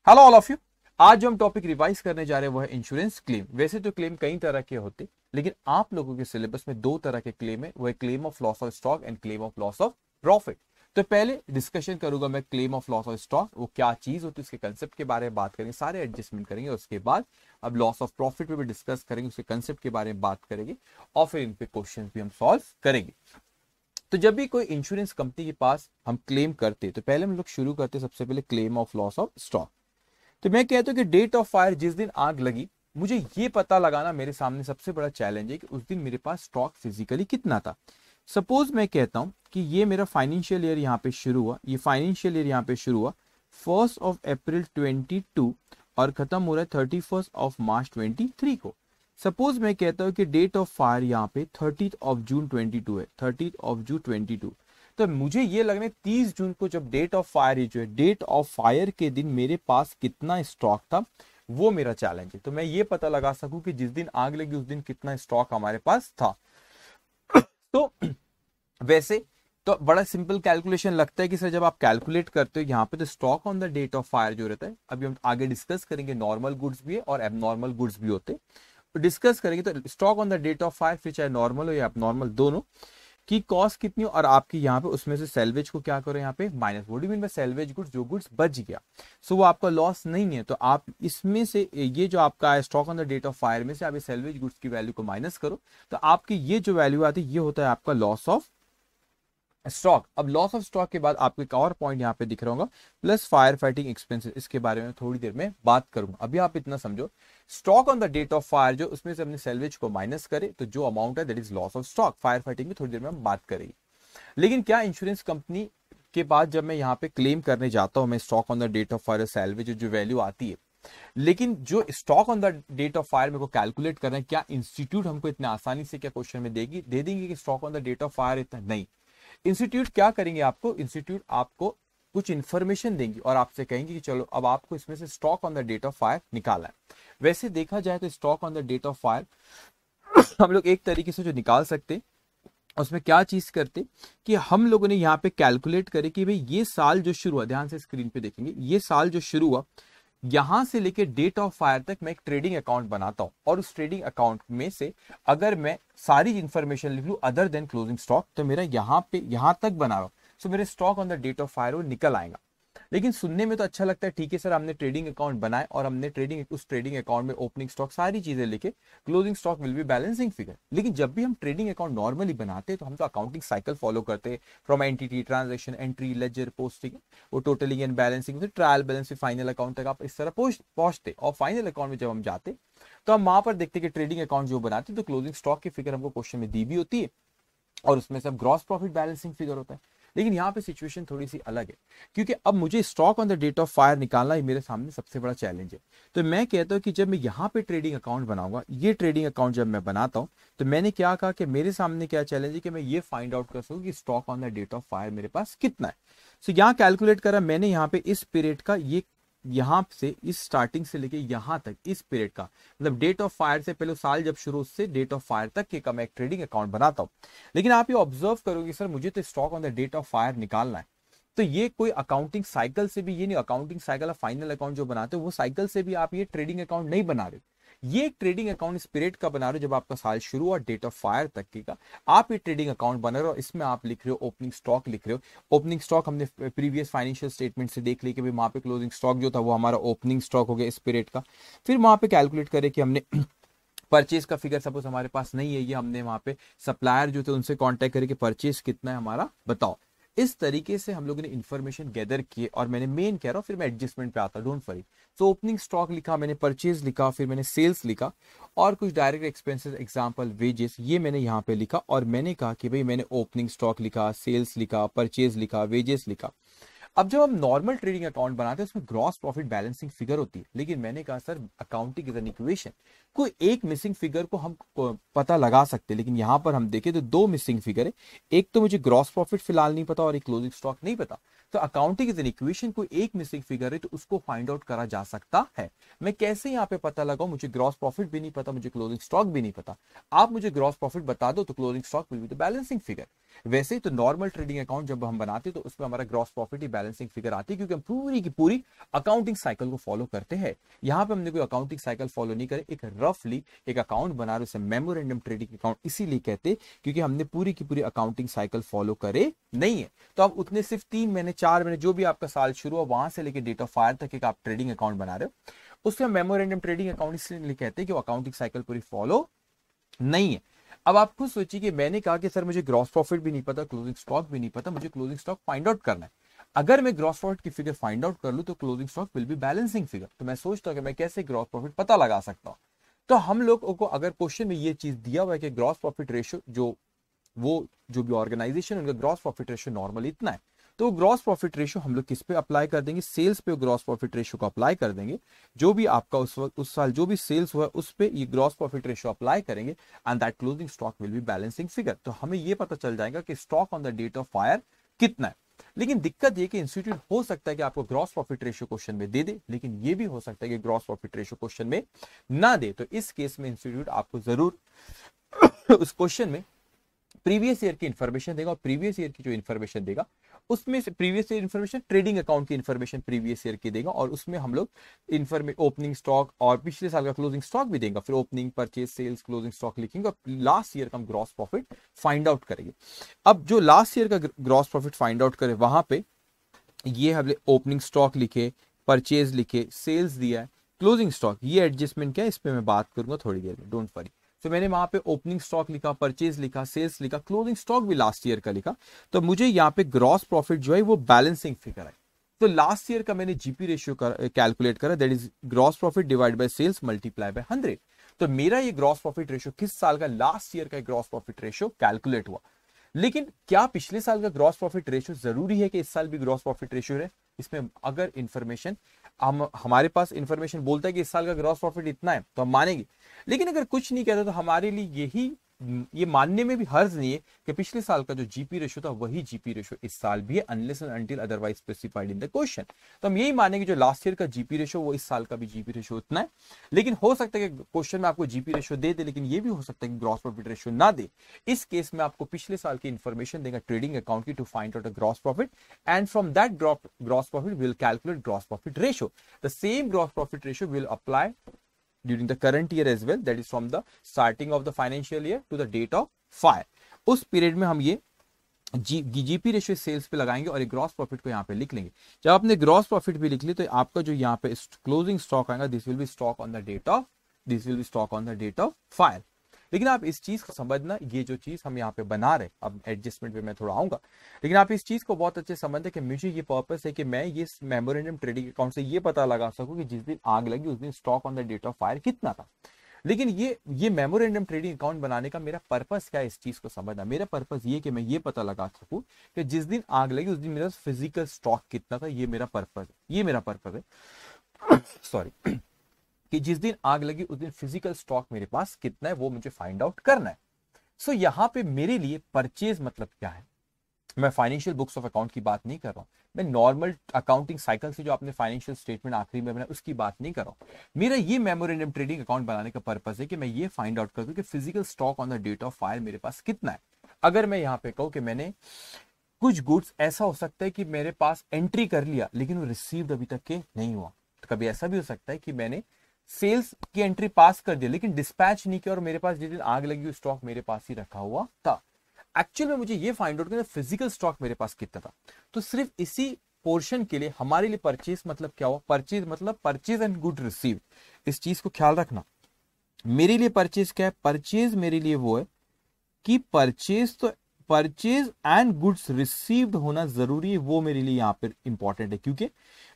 Hello all of you. आज जो हम टॉपिक रिवाइज करने जा रहे हैं वो है इंश्योरेंस क्लेम। वैसे तो क्लेम कई तरह के होते, लेकिन आप लोगों के सिलेबस में दो तरह के क्लेम है, वो है claim of loss of stock and claim of loss of profit. तो पहले डिस्कशन करूंगा मैं claim of loss of stock, वो क्या चीज होती है, उसके कंसेप्ट के बारे में बात करेंगे, सारे एडजस्टमेंट करेंगे। उसके बाद अब लॉस ऑफ प्रॉफिट पे भी डिस्कस करेंगे, उसके कंसेप्ट के बारे में बात करेंगे और फिर इन पे क्वेश्चन भी हम सॉल्व करेंगे। तो जब भी कोई इंश्योरेंस कंपनी के पास हम क्लेम करते तो पहले हम लोग शुरू करते सबसे पहले claim of loss of stock. तो मैं कहता हूं कि डेट ऑफ फायर जिस दिन आग लगी, मुझे ये पता लगाना मेरे सामने सबसे बड़ा चैलेंज है कि उस दिन मेरे पास स्टॉक फिजिकली कितना था। सपोज मैं कहता हूं कि ये मेरा फाइनेंशियल ईयर यहाँ पे शुरू हुआ, ये फाइनेंशियल ईयर यहाँ पे शुरू हुआ 1 अप्रैल 22 और खत्म हो रहा है 31 मार्च 23 को। सपोज मैं कहता हूं कि डेट ऑफ फायर यहाँ पे 30 जून 22 है, 30 जून 22। तो मुझे ये लगने 30 जून को जब डेट ऑफ फायर जो है, डेट ऑफ फायर के दिन मेरे पास कितना स्टॉक था, वो मेरा चैलेंज है। तो मैं ये पता लगा सकूं कि जिस दिन आग लगी उस दिन कितना स्टॉक हमारे पास था। तो वैसे तो बड़ा सिंपल कैलकुलेशन लगता है कि सर जब आप कैलकुलेट करते हो यहाँ पे तो stock on the date of fire जो रहता है, अभी हम आगे डिस्कस करेंगे, नॉर्मल गुड्स भी है और एबनॉर्मल गुड्स भी होते हैं, तो डिस्कस करेंगे। तो stock on the date of fire फिर चाहे नॉर्मल हो या एबनॉर्मल दोनों की कॉस्ट कितनी हो, और आपकी यहाँ पे उसमें से सेल्वेज को क्या करो यहाँ पे minus. What do mean by salvage goods, जो गुड्स बच गया सो वो आपका लॉस नहीं है। तो आप इसमें से ये जो आपका stock on the date of fire में से आप सेल्वेज गुड्स की वैल्यू को माइनस करो, तो आपकी ये जो वैल्यू आती है ये होता है आपका लॉस ऑफ स्टॉक। अब लॉस ऑफ स्टॉक के बाद आपको एक और पॉइंट यहाँ पे दिख रहा होगा, प्लस फायर फाइटिंग एक्सपेंसेस। इसके बारे में थोड़ी देर में बात करूंगा, अभी आप इतना समझो stock on the date of fire जो उसमें से अपने सेल्वेज को माइनस करे तो जो अमाउंट है that is loss of stock. Fire fighting की थोड़ी देर में हम बात करेंगे। लेकिन क्या इंश्योरेंस कंपनी के बाद जब मैं यहाँ पे क्लेम करने जाता हूँ, मैं stock on the date of fire salvage जो वैल्यू आती है, लेकिन जो stock on the date of fire मेरे को कैलकुलेट करना है, क्या इंस्टीट्यूट हमको इतना आसानी से क्या क्वेश्चन में दे देंगे कि stock on the date of fire इतना नहीं। इंस्टीट्यूट क्या करेंगे, आपको इंस्टीट्यूट आपको कुछ इंफॉर्मेशन देंगी और आपसे कहेंगे कि चलो अब आपको इसमें से stock on the date of fire निकालना है। वैसे देखा जाए तो stock on the date of fire हम लोग एक तरीके से जो निकाल सकते, उसमें क्या चीज करते कि हम लोगों ने यहाँ पे कैलकुलेट करे कि भाई ये साल जो शुरू हुआ, ध्यान से स्क्रीन पे देखेंगे, ये साल जो शुरू हुआ यहां से लेके डेट ऑफ फायर तक मैं एक ट्रेडिंग अकाउंट बनाता हूं, और उस ट्रेडिंग अकाउंट में से अगर मैं सारी इंफॉर्मेशन लिख लूं अदर देन क्लोजिंग स्टॉक, तो मेरा यहां पे यहां तक बना रहा, सो मेरे stock on the date of fire वो निकल आएगा। लेकिन सुनने में तो अच्छा लगता है, ठीक है सर हमने ट्रेडिंग अकाउंट बनाए और हमने उस ट्रेडिंग अकाउंट में ओपनिंग स्टॉक सारी चीजें लिखे, closing stock will be balancing figure. लेकिन जब भी हम ट्रेडिंग अकाउंट नॉर्मली बनाते हैं तो हम तो अकाउंटिंग साइकिल फॉलो करते हैं, from entity, transaction, entry, ledger, posting, वो totalling and balancing, trial balance, final account तक आप इस तरह पहुंचते। और फाइनल अकाउंट में जब हम जाते तो हम वहां पर देखते कि ट्रेडिंग अकाउंट जो बनाते तो क्लोजिंग स्टॉक की फिगर हमको क्वेश्चन में दी भी होती है और उसमें सब ग्रॉस प्रॉफिट बैलेंसिंग फिगर होता है। लेकिन यहाँ पे सिचुएशन थोड़ी सी अलग है, क्योंकि अब मुझे stock on the date of fire निकालना ही मेरे सामने सबसे बड़ा चैलेंज है। तो मैं कहता हूँ कि जब मैं यहाँ पे ट्रेडिंग अकाउंट बनाऊंगा, ये ट्रेडिंग अकाउंट जब मैं बनाता हूँ, तो मैंने क्या कहा कि मेरे सामने क्या चैलेंज है कि मैं ये फाइंड आउट कर सकूँ कि stock on the date of fire मेरे पास कितना है। सो यहाँ कैलकुलेट करा मैंने, यहाँ पे इस पीरियड का ये, यहाँ से इस स्टार्टिंग से लेके यहाँ तक इस पीरियड का, मतलब डेट ऑफ फायर से पहले साल जब शुरू उससे डेट ऑफ फायर तक के मैं एक ट्रेडिंग अकाउंट बनाता हूँ। लेकिन आप ये ऑब्जर्व करोगे सर मुझे तो stock on the date of fire निकालना है, तो ये कोई अकाउंटिंग साइकिल से भी, ये नहीं accounting cycle of final account जो बनाते हो वो साइकिल से भी आप ये ट्रेडिंग अकाउंट नहीं बना रहे। ये एक ट्रेडिंग अकाउंट इस पीरियड का बना रहे हो जब आपका साल शुरू और डेट ऑफ फायर तक के का आप ये ट्रेडिंग अकाउंट बना रहे हो, और इसमें आप लिख रहे हो ओपनिंग स्टॉक लिख रहे हो। ओपनिंग स्टॉक हमने प्रीवियस फाइनेंशियल स्टेटमेंट से देख ली कि भाई वहां पे क्लोजिंग स्टॉक जो था वो हमारा ओपनिंग स्टॉक हो गया इस पीरियड का। फिर वहां पे कैलकुलेट करें कि हमने परचेज का फिगर सपोज हमारे पास नहीं है, ये हमने वहां पे सप्लायर जो थे उनसे कांटेक्ट करके परचेज कितना है हमारा बताओ। इस तरीके से हम लोगों ने इन्फॉर्मेशन गैदर किए और मैंने मेन कह रहा हूं, फिर मैं एडजस्टमेंट पे आता, डोंट वरी। तो ओपनिंग स्टॉक लिखा, मैंने परचेज लिखा, फिर मैंने सेल्स लिखा और कुछ डायरेक्ट एक्सपेंसेस एग्जांपल वेजेस ये मैंने यहाँ पे लिखा, और मैंने कहा कि भाई मैंने ओपनिंग स्टॉक लिखा, सेल्स लिखा, परचेज लिखा, वेजेस लिखा। अब जब हम नॉर्मल ट्रेडिंग अकाउंट बनाते हैं उसमें ग्रॉस प्रॉफिट बैलेंसिंग फिगर होती है, लेकिन मैंने कहा sir accounting is an equation, कोई एक मिसिंग फिगर को हम पता लगा सकते हैं, लेकिन यहां पर हम देखें तो दो मिसिंग फिगर है, एक तो मुझे ग्रॉस प्रॉफिट फिलहाल नहीं पता और एक क्लोजिंग स्टॉक नहीं पता। तो अकाउंटिंग इज एन इक्वेशन, कोई एक मिसिंग फिगर है तो उसको फाइंड आउट करा जा सकता है। मैं कैसे यहाँ पे पता लगाऊं, मुझे ग्रॉस प्रॉफिट भी नहीं पता, मुझे क्लोजिंग स्टॉक भी नहीं पता। आप मुझे ग्रॉस प्रॉफिट बता दो तो closing stock will be the balancing figure. वैसे तो नॉर्मल ट्रेडिंग अकाउंट जब हम बनाते हैं तो उसमें हमारा ग्रॉस प्रॉफिट ही बैलेंसिंग फिगर आती है, क्योंकि हम पूरी की पूरी अकाउंटिंग साइकिल को फॉलो करते हैं। यहाँ पे हमने कोई अकाउंटिंग साइकिल फॉलो नहीं करे, एक रफली एक अकाउंट बना रहे, उसे मेमोरेंडम ट्रेडिंग अकाउंट इसीलिए कहते क्योंकि हमने पूरी की पूरी अकाउंटिंग साइकिल फॉलो करे नहीं है। तो आप उतने सिर्फ 3 महीने 4 महीने जो भी आपका साल शुरू हो वहां से लेकर डेट ऑफ फायर तक एक आप ट्रेडिंग अकाउंट बना रहे हो, उसमें मेमोरेंडम ट्रेडिंग अकाउंट इसलिए कहते हैं कि वो अकाउंटिंग साइकिल पूरी फॉलो नहीं है। अब आप खुद सोचिए कि मैंने कहा कि सर मुझे ग्रॉस प्रॉफिट भी नहीं पता, क्लोजिंग स्टॉक भी नहीं पता, मुझे क्लोजिंग स्टॉक फाइंड आउट करना है। अगर मैं ग्रॉस प्रॉफिट की फिगर फाइंड आउट कर लूं तो closing stock will be balancing figure. तो मैं सोचता हूं कि मैं कैसे ग्रॉस प्रॉफिट पता लगा सकता हूं। तो हम लोगों को अगर क्वेश्चन में ये चीज दिया हुआ है कि ग्रॉस प्रॉफिट रेशियो जो भी ऑर्गेनाइजेशन उनका ग्रॉस प्रॉफिट रेशियो नॉर्मल इतना है, तो ग्रॉस प्रॉफिट रेशियो हम लोग किस पे अप्लाई कर देंगे? सेल्स पे ग्रॉस प्रॉफिट रेशियो को अप्लाई कर देंगे। जो भी आपका उस साल जो भी सेल्स हुआ उस पे ये ग्रॉस प्रॉफिट रेशियो अप्लाई करेंगे and that closing stock will be balancing figure. तो हमें ये पता चल जाएगा कि stock on the date of fire कितना है। लेकिन दिक्कत ये कि इंस्टीट्यूट हो सकता है कि आपको ग्रॉस प्रॉफिट रेशियो क्वेश्चन में दे दे, लेकिन ये भी हो सकता है कि ग्रॉस प्रॉफिट रेशियो क्वेश्चन में ना दे। तो इस केस में इंस्टीट्यूट आपको जरूर उस क्वेश्चन में प्रीवियस ईयर की इंफॉर्मेशन देगा, और प्रीवियस ईयर की जो इंफॉर्मेशन देगा उसमें से previous year information trading account की इंफॉर्मेशन प्रीवियस ईयर की देगा, और उसमें हम लोग ओपनिंग स्टॉक और पिछले साल का क्लोजिंग स्टॉक भी देगा। फिर opening, purchase, sales, closing stock लिखेंगे और लास्ट ईयर का हम ग्रॉस प्रॉफिट फाइंड आउट करेंगे। अब जो लास्ट ईयर का ग्रॉस प्रॉफिट फाइंड आउट करे वहां पे ये हमने ओपनिंग स्टॉक लिखे, परचेज लिखे, सेल्स दिया है, क्लोजिंग स्टॉक, ये एडजस्टमेंट क्या है इस पे मैं बात करूंगा थोड़ी देर में, डोंट वरी। तो मैंने वहां पे ओपनिंग स्टॉक लिखा, परचेज लिखा, सेल्स लिखा, क्लोजिंग स्टॉक भी लास्ट ईयर का लिखा। तो मुझे यहाँ पे ग्रॉस प्रॉफिट जो है वो बैलेंसिंग फिगर है। तो लास्ट ईयर का मैंने जीपी रेशियो कैलकुलेट करा, that is gross profit divide by sales multiply by 100। तो मेरा ये ग्रॉस प्रॉफिट रेशियो किस साल का? लास्ट ईयर का ग्रॉस प्रॉफिट रेशियो कैलकुलेट हुआ। लेकिन क्या पिछले साल का ग्रॉस प्रॉफिट रेशियो जरूरी है कि इस साल भी ग्रॉस प्रॉफिट रेशियो रहे? इसमें अगर इंफॉर्मेशन हमारे पास इंफॉर्मेशन बोलता है कि इस साल का ग्रॉस प्रॉफिट इतना है तो हम मानेंगे। लेकिन अगर कुछ नहीं कहता तो हमारे लिए ये मानने में भी हर्ज नहीं है कि पिछले साल का जो जीपी रेशियो था वही जीपी रेशियो इस साल भी है, unless and until otherwise specified in the question. तो हम यही मानेंगे जो लास्ट ईयर का जीपी रेशियो वो इस साल का भी जीपी रेशियो उतना है। लेकिन हो सकता है कि क्वेश्चन में आपको जीपी रेशियो दे दे, लेकिन ये भी हो सकता है कि ग्रॉस प्रॉफिट रेशियो ना दे। इस केस में आपको पिछले साल की इंफॉर्मेशन देगा ट्रेडिंग अकाउंट की to find out a gross profit, and from that gross profit will calculate gross profit ratio. The same gross profit ratio will apply during the current year as well, that is from the starting of the financial year to the date of fire। उस period में हम ये GP ratio sales पे लगाएंगे और gross profit को यहाँ पे लिख लेंगे। जब आपने ग्रॉस प्रॉफिट भी लिख ली तो आपका जो यहाँ पे क्लोजिंग स्टॉक आएगा this will be stock on the date of fire. लेकिन आप इस चीज को समझना, ये जो चीज हम यहाँ पे बना रहे, अब एडजस्टमेंट पे मैं थोड़ा आऊंगा, लेकिन आप इस चीज को बहुत अच्छे समझते कि मुझे ये पर्पस है कि मैं ये मेमोरेंडम ट्रेडिंग अकाउंट से ये पता लगा सकूं कि जिस दिन आग लगी उस दिन stock on the date of fire कितना था। लेकिन ये मेमोरेंडम ट्रेडिंग अकाउंट बनाने का मेरा पर्पस क्या है, इस चीज को समझना। मेरा पर्पस ये कि मैं ये पता लगा सकूं कि जिस दिन आग लगी उस दिन मेरा फिजिकल स्टॉक कितना था। ये मेरा पर्पस है सॉरी कि जिस दिन आग लगी उस दिन फिजिकल स्टॉक मेरे पास कितना है वो मुझे फाइंड आउट करना है। सो यहाँ पे मेरे लिए परचेज मतलब क्या है, मैं फाइनेंशियल बुक्स ऑफ अकाउंट की बात नहीं कर रहा हूं, मैं नॉर्मल अकाउंटिंग साइकिल से जो आपने फाइनेंशियल स्टेटमेंट आखिरी में बनाया उसकी बात नहीं कर रहा हूं। मेरा ये मेमोरेंडम ट्रेडिंग अकाउंट बनाने का पर्पस है कि मैं ये फाइंड आउट कर दूं कि physical stock on the date of fire मेरे पास कितना है। अगर मैं यहाँ पे कहूं कि मैंने कुछ गुड्स, ऐसा हो सकता है कि मेरे पास एंट्री कर लिया लेकिन वो रिसीव्ड अभी तक के नहीं हुआ। तो कभी ऐसा भी हो सकता है कि मैंने सेल्स की एंट्री पास कर दिया लेकिन डिस्पैच नहीं किया और मेरे पास जिस दिन आग लगी हुई स्टॉक मेरे पास ही रखा हुआ था। एक्चुअल में मुझे ये फाइंड आउट करना फिजिकल स्टॉक मेरे पास कितना था। तो सिर्फ इसी पोर्शन के लिए हमारे लिए परचेज मतलब क्या हुआ? परचेज मतलब परचेज एंड गुड रिसीव्ड। इस चीज को ख्याल रखना। मेरे लिए परचेज क्या है? परचेज मेरे लिए वो है कि परचेज एंड गुड्स रिसीव्ड होना जरूरी है, वो मेरे लिए यहाँ पर इंपॉर्टेंट है, क्योंकि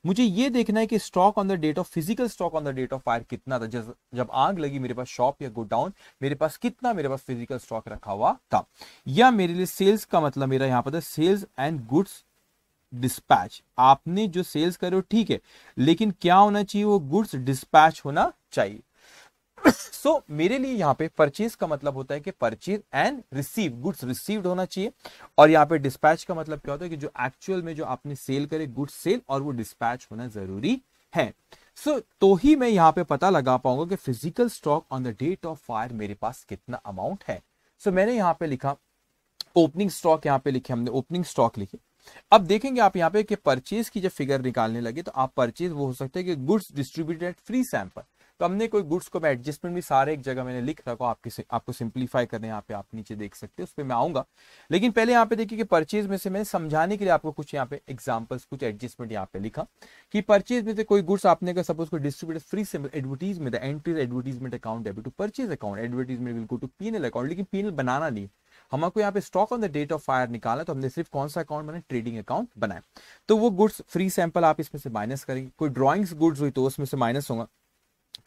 मुझे ये देखना है कि stock on the date of physical stock on the date of fire कितना था। जब आग लगी मेरे पास शॉप या गोडाउन, मेरे पास फिजिकल स्टॉक रखा हुआ था। या मेरे लिए सेल्स का मतलब मेरा यहाँ पर था सेल्स एंड गुड्स डिस्पैच। आपने जो सेल्स करे हो ठीक है, लेकिन क्या होना चाहिए? वो गुड्स डिस्पैच होना चाहिए। सो मेरे लिए यहाँ पे परचेज का मतलब होता है कि purchase and receive, goods received होना चाहिए। और यहाँ पे डिस्पैच का मतलब क्या होता है कि जो एक्चुअल में जो आपने सेल करे गुड्स सेल और वो डिस्पैच होना जरूरी है। सो तो ही मैं यहाँ पे पता लगा पाऊंगा कि physical stock on the date of fire मेरे पास कितना अमाउंट है। सो मैंने यहाँ पे लिखा ओपनिंग स्टॉक यहाँ पे लिखे हमने, ओपनिंग स्टॉक लिखे। अब देखेंगे आप यहाँ पे कि परचेज की जब फिगर निकालने लगे तो आप परचेज वो हो सकता है कि गुड्स डिस्ट्रीब्यूटेड फ्री सैंपल। तो हमने कोई गुड्स को मैं एडजस्टमेंट भी सारे एक जगह मैंने लिख रखा, आपको सिंप्लीफाई करने यहाँ पे आप नीचे देख सकते हैं, उस पर मैं आऊंगा। लेकिन पहले यहाँ पे देखिए कि परचेज में से मैंने समझाने के लिए आपको कुछ यहाँ पे एग्जांपल्स, कुछ एडजस्टमेंट यहाँ पे लिखा कि परचेज में से कोई गुड्स आपने का सपोज को distributed free sample, advertisement, entries advertisement account debit to purchase account, advertisement will go to PNL account. लेकिन पीएनएल बनाना नहीं, हमको यहाँ पे stock on the date of fire निकाला, तो हमने सिर्फ कौन सा अकाउंट बनाया, ट्रेडिंग अकाउंट बनाया। तो वो गुड्स फ्री सैंपल आप इसमें से माइनस करेंगे। कोई ड्रॉइंग्स गुड्स हुई तो उसमें से माइनस होगा।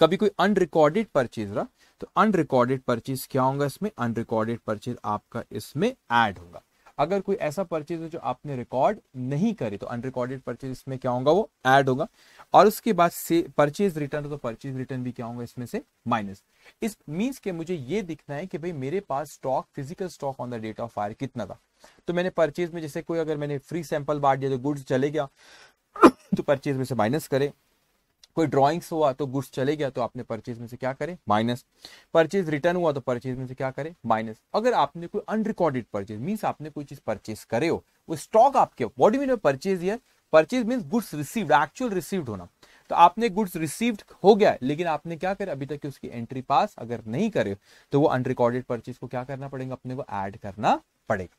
कभी कोई अनरिकॉर्डेड परचेज रहा तो अनरिकॉर्डेड परचेज क्या होगा इसमें, अनरिकॉर्डेड परचेज आपका इसमें ऐड होगा। अगर कोई ऐसा परचेज है जो आपने रिकॉर्ड नहीं करे तो अनरिकॉर्डेड परचेज इसमें क्या होगा, वो ऐड होगा। और उसके बाद से परचेज रिटर्न हो तो परचेज रिटर्न भी क्या होगा इसमें से माइनस। इस मींस के मुझे ये दिखना है कि भाई मेरे पास stock, physical stock on the date of fire कितना था। तो मैंने परचेज में जैसे कोई अगर मैंने फ्री सैंपल बांट दिया तो गुड्स चले गया तो परचेज में से माइनस करे। कोई ड्राइंग्स हुआ तो गुड्स चले गया तो आपने परचेज में से क्या करे, माइनस। परचेज रिटर्न हुआ तो परचेज में से क्या करे, माइनस। अगर आपने कोई अनरिकॉर्डेड परचेज मींस आपने कोई चीज परचेज करे हो, वो स्टॉक आपके, what do mean by purchase here, purchase means goods received, actual received होना। तो आपने गुड्स रिसीव्ड हो गया लेकिन आपने क्या करे, अभी तक उसकी एंट्री पास अगर नहीं करे तो वो अनरिकॉर्डेड परचेज को क्या करना पड़ेगा, अपने को ऐड करना पड़ेगा।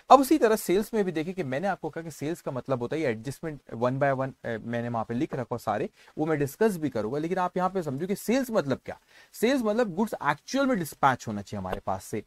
अब उसी तरह सेल्स में भी देखिए कि मैंने आपको कहा कि सेल्स का मतलब होता है एडजस्टमेंट, वन बाय वन मैंने वहां पे लिख रखा सारे, वो मैं डिस्कस भी करूंगा। लेकिन आप यहाँ पे समझो कि सेल्स मतलब क्या, सेल्स मतलब गुड्स एक्चुअल में डिस्पैच होना चाहिए हमारे पास से,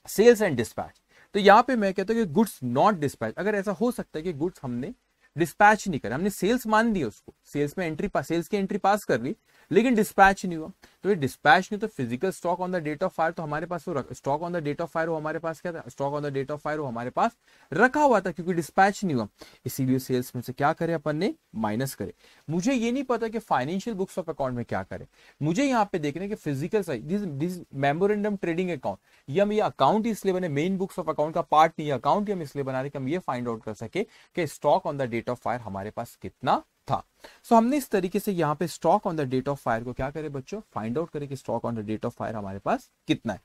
सेल्स एंड डिस्पैच। तो यहाँ पे मैं कहता हूँ कि गुड्स नॉट डिस्पैच। अगर ऐसा हो सकता है कि गुड्स हमने डिस्पैच नहीं करा, हमने सेल्स मान लिया उसको, सेल्स में एंट्री पास, सेल्स की एंट्री पास कर ली लेकिन डिस्पैच नहीं हुआ, तो ये डिस्पैच नहीं, तो physical stock on the date of fire तो हमारे पास वो stock on the date of fire वो हमारे पास क्या था, stock on the date of fire वो हमारे पास रखा हुआ था क्योंकि डिस्पैच नहीं हुआ। इसीलिए सेल्स में से क्या करे अपन ने, माइनस करे। मुझे ये नहीं पता कि फाइनेंशियल बुक्स ऑफ अकाउंट में क्या करे, मुझे यहाँ पे देखने के physical side, this memorandum trading account, ये हम ये अकाउंट इसलिए बने, मेन बुक्स ऑफ अकाउंट का पार्ट नहीं, अकाउंट हम इसलिए बना रहे कि हम ये फाइंड आउट कर सके कि stock on the date of fire हमारे पास कितना था। सो हमने इस तरीके से यहाँ पे stock on the date of fire को क्या करे बच्चों, फाइंड आउट करे कि stock on the date of fire हमारे पास कितना है।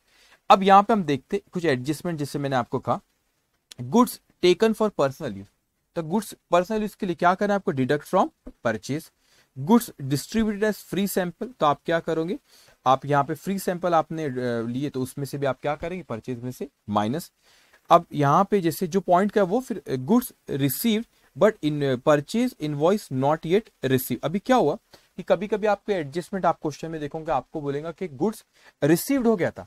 अब यहाँ पे हम देखते कुछ एडजस्टमेंट, जिससे मैंने आपको कहा goods taken for personal use, तो गुड्स पर्सनल यूज के लिए क्या करना है आपको, deduct from purchase. Goods distributed as free sample, तो आप क्या करोगे, आप यहाँ पे फ्री सैंपल आपने लिए तो उसमें से भी आप क्या करेंगे, परचेज में से माइनस। अब यहाँ पे जैसे जो पॉइंट का वो फिर goods received but in purchase invoice not yet receive. अभी क्या हुआ कि कभी कभी आपके एडजस्टमेंट आप क्वेश्चन में देखोगे आपको बोलेगा कि गुड्स रिसीव्ड हो गया था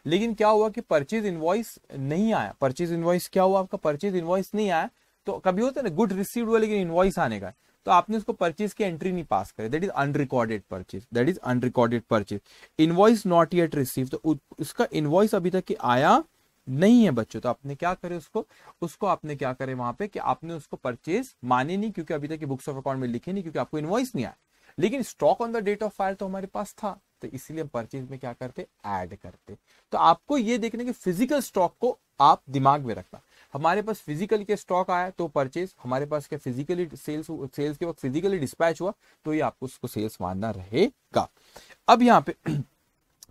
लेकिन क्या हुआ कि परचेज इनवॉइस नहीं आया। परचेज इनवॉइस क्या हुआ आपका, परचेज इनवॉइस नहीं आया। तो कभी होता है ना गुड रिसीव्ड हुआ लेकिन इनवॉइस आने का, तो आपने उसको परचेज की एंट्री नहीं पास करे, that is unrecorded purchase, that is unrecorded purchase. Invoice not yet receive, तो उसका इनवॉइस अभी तक आया नहीं है बच्चों, तो आपने क्या करे उसको आपने क्या करे वहां पे कि आपने उसको परचेज माने नहीं क्योंकि अभी तक बुक्स ऑफ अकाउंट में लिखे नहीं क्योंकि आपको इनवॉइस नहीं आया। लेकिन stock on the date of fire तो हमारे पास था, तो इसीलिए हम परचेज में क्या करते, ऐड करते। तो आपको ये देखने के फिजिकल स्टॉक को आप दिमाग में रखना, हमारे पास फिजिकली के स्टॉक आया तो परचेज, हमारे पास क्या फिजिकली सेल्स के वक्त फिजिकली डिस्पैच हुआ तो ये आपको उसको सेल्स मानना रहेगा। अब यहाँ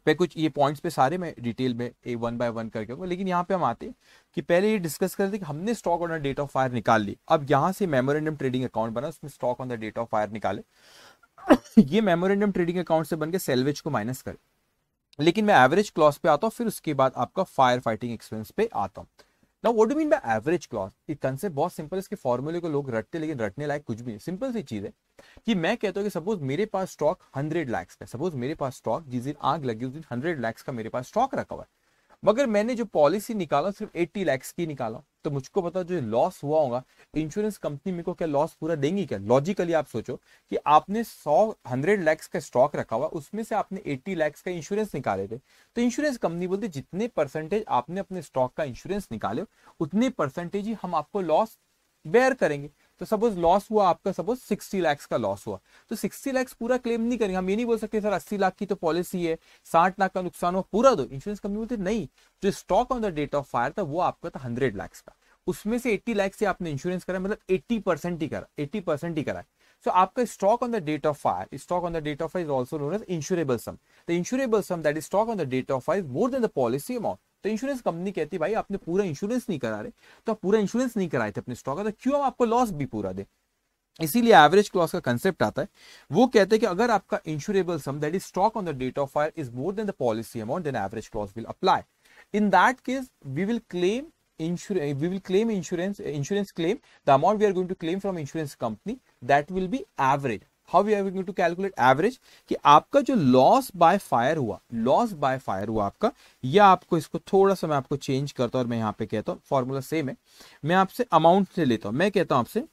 पे कुछ ये पॉइंट्स पे सारे मैं डिटेल में वन बाय वन करके होगा, लेकिन यहाँ पे हम आते कि पहले ये डिस्कस करते कि हमने stock on the date of fire निकाल ली। अब यहाँ से मेमोरेंडम ट्रेडिंग अकाउंट बना, उसमें stock on the date of fire निकाले ये मेमोरेंडम ट्रेडिंग अकाउंट से बन के सेल्वेज को माइनस करे। लेकिन मैं एवरेज क्लॉज पे आता हूँ, फिर उसके बाद आपका फायर फाइटिंग एक्सपेंस पे आता हूँ। Now what do mean by average clause, ये कंसेप्ट बहुत सिंपल है, इसके फॉर्मूले को लोग रटते लेकिन रटने लायक कुछ भी नहीं। सिंपल सी चीज है कि मैं कहता हूँ कि सपोज मेरे पास स्टॉक 100 लाख का, सपोज मेरे पास स्टॉक जिस दिन आग लगी उस दिन 100 लाख का मेरे पास स्टॉक रखा हुआ है, मगर मैंने जो पॉलिसी निकाला सिर्फ 80 लाख की निकाला, तो मुझको पता जो लॉस हुआ होगा इंश्योरेंस कंपनी मेरे को क्या लॉस पूरा देंगी क्या। लॉजिकली आप सोचो कि आपने 100 लाख का स्टॉक रखा हुआ, उसमें से आपने 80 लाख का इंश्योरेंस निकाले थे, तो इंश्योरेंस कंपनी बोलती जितने परसेंटेज आपने अपने स्टॉक का इंश्योरेंस निकाले उतने परसेंटेज ही हम आपको लॉस बेयर करेंगे। तो सपोज लॉस हुआ आपका, सपोज 60 लाख का लॉस हुआ, तो 60 लाख पूरा क्लेम नहीं करेंगे। हम ये नहीं बोल सकते सर 80 लाख की तो पॉलिसी है, 60 लाख का नुकसान हुआ पूरा दो। इंश्योरेंस कंपनी बोलते नहीं, जो stock on the date of fire था वो आपका था 100 लाख का, उसमें से 80 लाख से आपने इंश्योरेंस करा, मतलब 80% ही करा, 80% ही करा। So आपका stock on the date of fire, stock on the date of fire is also known as insurable sum. The insurable sum that is stock on the date of fire is more than the policy amount. तो insurance company कहती है भाई आपने पूरा insurance नहीं करा रहे, तो आप पूरा इंश्योरेंस नहीं कराए थे अपने स्टॉक का, तो क्यों हम आपको लॉस भी पूरा दे। इसीलिए एवरेज क्लॉज का कंसेप्ट आता है। वो कहते हैं कि अगर आपका insurable sum that is stock on the date of fire is more than the policy amount, then average clause will apply. In that case we will claim insurance claim, the amount we are going to claim from insurance company, that will be average. How we are going to calculate average? कि आपका जो loss by fire हुआ आपका, या आपको इसको थोड़ा सा मैं आपको चेंज करता हूं और मैं यहाँ पे कहता हूँ फॉर्मूला सेम है, मैं आपसे अमाउंट से लेता हूं। मैं कहता हूं आपसे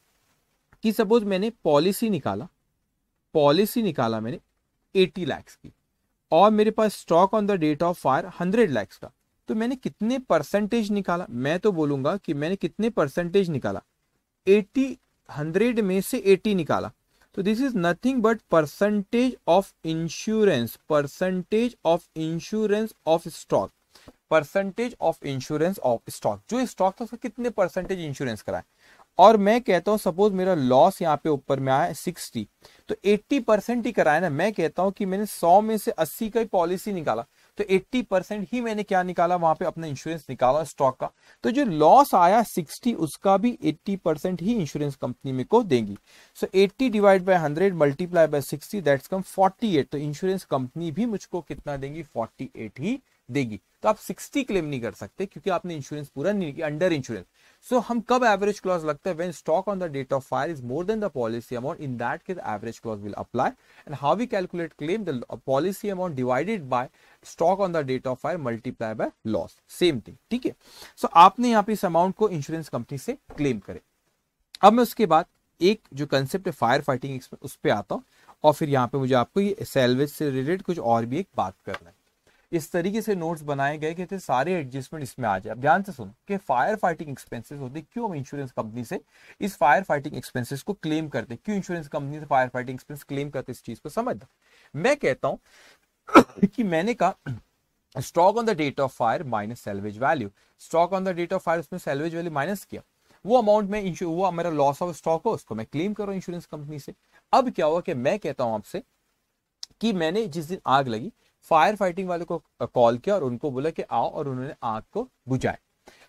कि सपोज मैंने पॉलिसी निकाला मैंने 80 लाख की, और मेरे पास stock on the date of fire 100 lakh का, तो मैंने कितने परसेंटेज निकाला? मैं तो बोलूंगा कि मैंने कितने परसेंटेज निकाला, 80, 100 में से 80 निकाला। तो this is nothing but percentage of insurance of stock, जो स्टॉक था उसका कितने परसेंटेज इंश्योरेंस कराए। और मैं कहता हूं सपोज मेरा लॉस यहाँ पे ऊपर में आया 60, तो 80% ही कराया ना। मैं कहता हूं कि मैंने 100 में से 80 का ही पॉलिसी निकाला, तो 80% ही मैंने क्या निकाला वहां पे, अपना इंश्योरेंस निकाला स्टॉक का। तो जो लॉस आया 60, उसका भी 80% ही इंश्योरेंस कंपनी में को देंगी। सो 80 divide by 100 multiply by 60, that's कम 48। तो इंश्योरेंस कंपनी भी मुझको कितना देंगी, 48 ही देगी। तो आप 60 क्लेम नहीं कर सकते क्योंकि आपने इंश्योरेंस पूरा नहीं किया, अंडर इंश्योरेंस। सो हम कब एवरेज क्लॉज लगता है, when stock on the date of fire is more than the policy amount, in that case average clause will apply. And how we calculate claim, the policy amount divided by stock on the date of fire multiply by loss, same thing, ठीक है। सो आपने यहाँ पे इस amount को insurance company से claim करे। अब मैं उसके बाद एक जो कंसेप्ट है फायर फाइटिंग उस पर आता हूँ, और फिर यहाँ पे मुझे आपको ये सैल्वेज से रिलेटेड कुछ और भी एक बात करना है। इस तरीके से नोट्स बनाए गए कि सारे एडजस्टमेंट इसमें आ जाए। अब ध्यान से सुनो कि फायर फाइटिंग एक्सपेंसेस होते, क्यों हम इंश्योरेंस कंपनी से इस फायर फाइटिंग एक्सपेंसेस को क्लेम करते, क्यों इंश्योरेंस कंपनी से फायर फाइटिंग एक्सपेंस क्लेम करते, इस चीज को समझना। मैं कहता हूं कि मैंने कहा stock on the date of fire minus salvage value, stock on the date of fire उसमें सैल्वेज वैल्यू माइनस किया, वो अमाउंट में वो मेरा लॉस ऑफ स्टॉक हो उसको मैं क्लेम कर रहा हूं इंश्योरेंस कंपनी से। अब क्या हुआ कि मैं कहता हूं आपसे कि मैंने जिस दिन आग लगी, फायर फाइटिंग वाले को कॉल किया और उनको बोला कि आओ, और उन्होंने आग को बुझाए।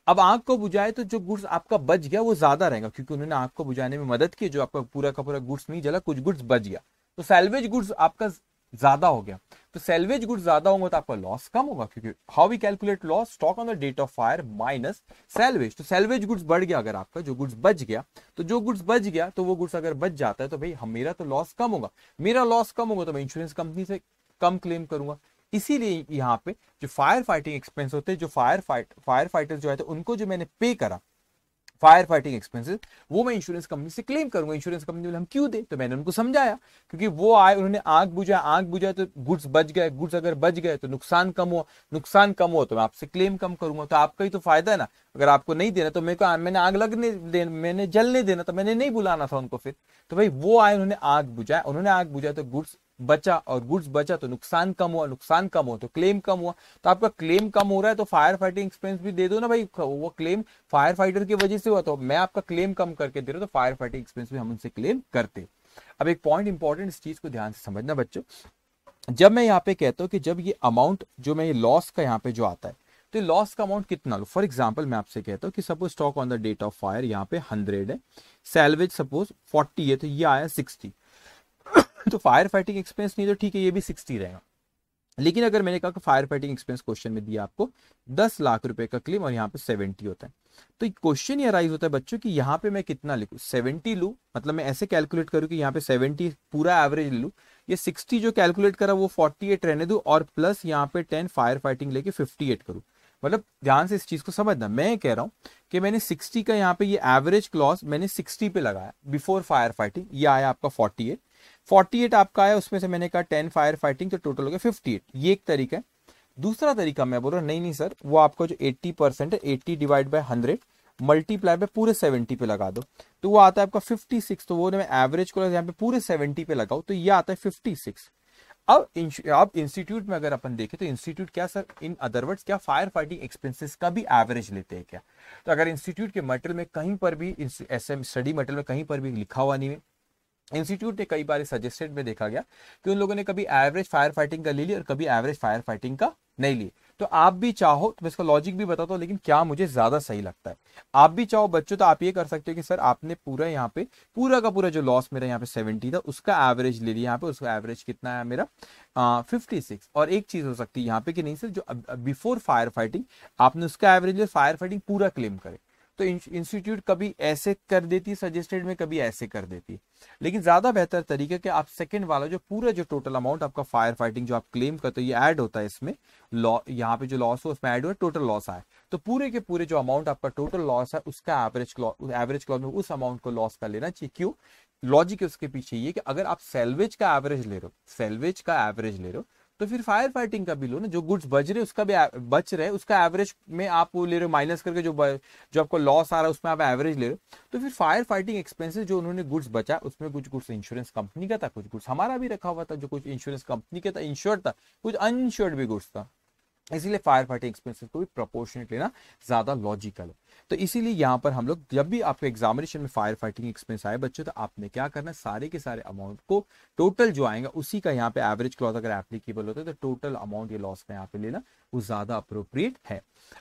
अब आग को बुझाए तो जो गुड्स आपका बच गया वो ज्यादा रहेगा, क्योंकि उन्होंने आग को बुझाने में मदद की। जो आपका पूरा का पूरा गुड्स नहीं जला, कुछ गुड्स बच गया, तो सैल्वेज गुड्स आपका ज्यादा हो गया। तो सैल्वेज गुड्स ज्यादा होंगे तो आपका लॉस कम होगा, क्योंकि how we calculate loss, stock on the date of fire minus salvage. तो सैल्वेज गुड्स बढ़ गया, अगर आपका जो गुड्स बच गया, तो जो गुड्स बच गया, तो वो गुड्स अगर बच जाता है तो भाई मेरा तो लॉस कम होगा। मेरा लॉस कम होगा तो मैं इंश्योरेंस कंपनी से कम क्लेम करूंगा। इसीलिए यहाँ पे जो फायर फाइटिंग एक्सपेंस होते हैं, जो फायर फाइटर्स जो है तो उनको जो मैंने पे करा फायर फाइटिंग एक्सपेंसेस, वो मैं इंश्योरेंस कंपनी से क्लेम करूंगा। इंश्योरेंस कंपनी बोले हम क्यों दे, तो मैंने उनको समझाया, क्योंकि वो आए, उन्होंने आग बुझाया तो गुड्स बच गए, गुड्स अगर बच गए तो नुकसान कम हुआ तो मैं आपसे क्लेम कम करूंगा। तो आपका ही तो फायदा है ना। अगर आपको नहीं देना तो मैंने आग लगने देना, मैंने जलने देना, तो मैंने नहीं बुलाना था उनको फिर। तो भाई वो आए, उन्होंने आग बुझाया तो गुड्स बचा, और गुड्स बचा तो नुकसान कम हुआ तो क्लेम कम हुआ। तो आपका क्लेम कम हो रहा है तो फायर फाइटिंग एक्सपेंस भी दे दो ना भाई, वो क्लेम फायर फाइटर की वजह से हुआ, तो मैं आपका क्लेम कम करके दे रहा हूं, तो फायर फाइटिंग एक्सपेंस भी हम उनसे क्लेम करते। अब एक पॉइंट इंपॉर्टेंट, इस चीज को ध्यान से समझना बच्चों। जब मैं यहाँ पे कहता हूँ कि जब ये अमाउंट जो मैं ये लॉस का यहाँ पे जो आता है, तो लॉस का अमाउंट कितना लो। फॉर एग्जांपल मैं आपसे कहता हूँ कि suppose stock on the date of fire यहाँ पे 100 है, सैल्वेज सपोज 40 है, तो ये आया 60। तो फायर फाइटिंग एक्सपेंस नहीं तो ठीक है, ये भी 60 रहेगा। लेकिन अगर मैंने कहा कि फायर फाइटिंग एक्सपेंस क्वेश्चन में दिया आपको 10 लाख रुपए का क्लेम और यहाँ पे 70 होता है, तो क्वेश्चन ये राइज होता है बच्चों कि यहाँ पे मैं कितना लिखूं, 70 लूं, मतलब मैं ऐसे कैलकुलेट करूं कि यहाँ पे 70 पूरा एवरेज लूं, ये 60 जो कैलकुलेट करा वो 48 रहने दूं, और प्लस यहाँ पे 10 फायर फाइटिंग लेके 58 करूं। मतलब ध्यान से इस चीज को समझना, मैं कह रहा हूं कि मैंने 60 का यहाँ पे ये एवरेज क्लॉज मैंने 60 पे लगाया बिफोर फायर फाइटिंग, ये आया आपका 48 आपका आया, उसमें से मैंने कहा 10 फायर फाइटिंग, तो टोटल हो गया 58। ये एक तरीका है। दूसरा तरीका मैं बोल रहा हूँ नहीं सर, वो आपका जो 80% है, 80 डिवाइड बाय 100 मल्टीप्लाई पे पूरे 70 पे लगा दो, तो वो आता है आपका 56। तो वो मैं एवरेज को यहाँ पे पूरे 70 पे लगाऊ, तो ये आता है 56। अब इंस्टीट्यूट में अगर अपन देखें तो इंस्टीट्यूट क्या सर, इन अदर वर्ड्स क्या फायर फाइटिंग एक्सपेंसेस का भी एवरेज लेते हैं क्या। तो अगर इंस्टीट्यूट के मटेरियल में कहीं पर भी, एसएम स्टडी मटेरियल में कहीं पर भी लिखा हुआ नहीं है इंस्टीट्यूट ने कई बार सजेस्टेड में देखा गया कि उन लोगों ने कभी एवरेज फायर फाइटिंग का ले लिया और कभी एवरेज फायर फाइटिंग का नहीं ली। तो आप भी चाहो तो मैं इसका लॉजिक भी बताता हूँ, लेकिन क्या मुझे ज्यादा सही लगता है। आप भी चाहो बच्चों तो आप ये कर सकते हो कि सर आपने पूरा यहाँ पे पूरा का पूरा जो लॉस मेरा यहाँ पे 70 था उसका एवरेज ले लिया। यहाँ पे उसका एवरेज कितना है मेरा 56। और एक चीज हो सकती है यहाँ पे कि नहीं सर जो बिफोर फायर फाइटिंग आपने उसका एवरेज फायर फाइटिंग पूरा क्लेम करे। तो इंस्टीट्यूट कभी ऐसे कर देती सजेस्टेड में, कभी ऐसे कर देती। लेकिन ज्यादा बेहतर तरीका कि आप सेकंड वाला जो पूरा जो टोटल अमाउंट आपका फायर फाइटिंग जो आप क्लेम करते हो ये ऐड होता है इसमें लॉ, यहाँ पे जो लॉस हो उसमें ऐड हुआ टोटल लॉस आए। तो पूरे के पूरे जो अमाउंट आपका टोटल लॉस है उसका एवरेज क्लॉज में उस अमाउंट को लॉस कर लेना चाहिए। क्यों? लॉजिक है उसके पीछे ये कि अगर आप सेल्वेज का एवरेज ले रहे हो, सेल्वेज का एवरेज ले रहे हो, तो फिर फायर फाइटिंग का भी लो ना। जो गुड्स बच रहे उसका भी बच रहे उसका एवरेज में आप वो ले रहे हो माइनस करके जो आपको लॉस आ रहा है उसमें आप एवरेज ले रहे हो। तो फिर फायर फाइटिंग एक्सपेंसेस जो उन्होंने गुड्स बचा उसमें कुछ गुड्स इंश्योरेंस कंपनी का था, कुछ गुड्स हमारा भी रखा हुआ था, जो कुछ इंश्योरेंस कंपनी का था इंश्योर्ड था, कुछ अनइंश्योर्ड भी गुड्स था। इसीलिए फायर फाइटिंग एक्सपेंसेस को भी प्रोपोर्शनेट लेना ज्यादा लॉजिकल है। तो इसीलिए यहाँ पर हम लोग जब भी आपको एग्जामिनेशन में फायर फाइटिंग एक्सपेंस आए बच्चों, तो आपने क्या करना है सारे के सारे अमाउंट को टोटल जो आएगा उसी का यहाँ पे एवरेज क्लॉज अगर एप्लीकेबल होता है तो टोटल अमाउंट ये लॉस का यहाँ पे लेना वो ज्यादा अप्रोप्रिएट है।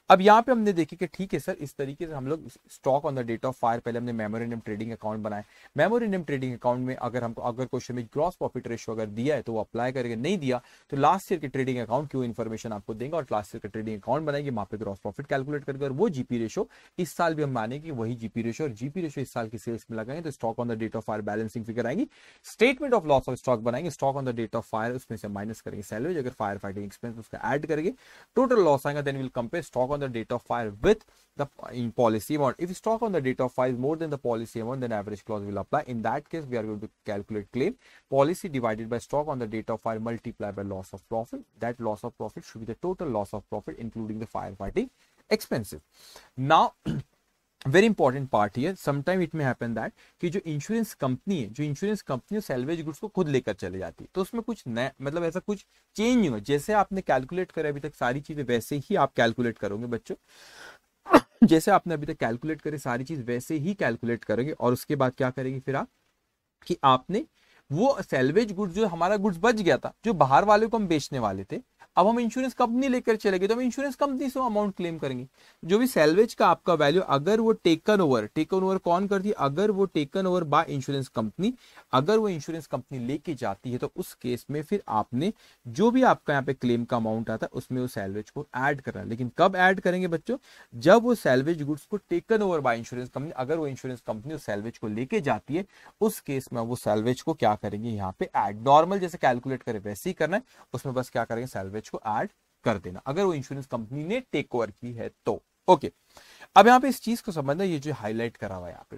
अब यहाँ पे हमने देखी कि ठीक है सर इस तरीके से हम लोग stock on the date of fire पहले हमने मेमोरेंडम ट्रेडिंग अकाउंट बनाए। मेमोरेंडम ट्रेडिंग अकाउंट में अगर हमको अगर क्वेश्चन में ग्रॉस प्रॉफिट रेशियो अगर दिया है तो वो अप्लाई करके, नहीं दिया तो लास्ट ईयर के ट्रेडिंग अकाउंट की इन्फॉर्मेशन आपको देंगे और लास्ट ईयर का ट्रेडिंग अकाउंट बनाएंगे, वहां पे ग्रॉस प्रॉफिट कैलकुलेट करके और वो जीपी रेशियो इस साल भी हम मानेंगे वही जीपी रेशियो और जीपी रेशियो इस साल की सेल्स में लगाएंगे तो stock on the date of fire balancing figure आएंगी। Statement of loss of stock बनाएंगे, stock on the date of fire उसमें से माइनस करेंगे सैलरी, अगर फायर फाइटिंग एक्सपेंस उसका ऐड करेंगे टोटल लॉस आएगा। Then will compare stock on the date of fire with the in policy amount. If stock on the date of fire is more than the policy amount, then average clause will apply. In that case, we are going to calculate claim policy divided by stock on the date of fire multiplied by loss of profit. That loss of profit should be the total loss of profit including the firefighting expenses. Now very important part here, sometime it में happen that कि जो insurance company है, जो insurance company salvage goods को खुद लेकर चले जाती है, तो उसमें कुछ नया मतलब ऐसा कुछ चेंज नहीं हुआ। जैसे आपने कैलकुलेट करे अभी तक सारी चीजें वैसे ही आप कैलकुलेट करोगे बच्चों, जैसे आपने अभी तक कैलकुलेट करे सारी चीज वैसे ही कैलकुलेट करोगे। और उसके बाद क्या करेंगे फिर आप कि आपने वो सैलवेज गुड्स जो हमारा गुड्स बच गया था जो बाहर वाले को हम बेचने वाले थे, अब हम इंश्योरेंस कंपनी लेकर चले गए तो हम इंश्योरेंस कंपनी से अमाउंट क्लेम करेंगे। जो भी सैलवेज का आपका वैल्यू अगर वो टेकन ओवर कौन करती है, अगर वो taken over by insurance company, अगर वो इंश्योरेंस कंपनी लेके जाती है तो उस केस में फिर आपने जो भी आपका यहाँ पे क्लेम का अमाउंट आता है उसमें वो सैलवेज को ऐड करना है। लेकिन कब ऐड करेंगे बच्चों, जब वो सैलवेज गुड्स को taken over by insurance company, अगर वो इंश्योरेंस कंपनी उस सैलवेज को लेके जाती है उस केस में वो सैलवेज को क्या करेंगे यहाँ पे ऐड। नॉर्मल जैसे कैलकुलेट करे वैसे ही करना है, उसमें बस क्या करेंगे सैलवेज को ऐड कर देना अगर वो इंश्योरेंस कंपनी ने टेक ओवर की है तो। ओके, अब यहाँ पे इस चीज को समझना, ये जो हाईलाइट करा हुआ है यहाँ पे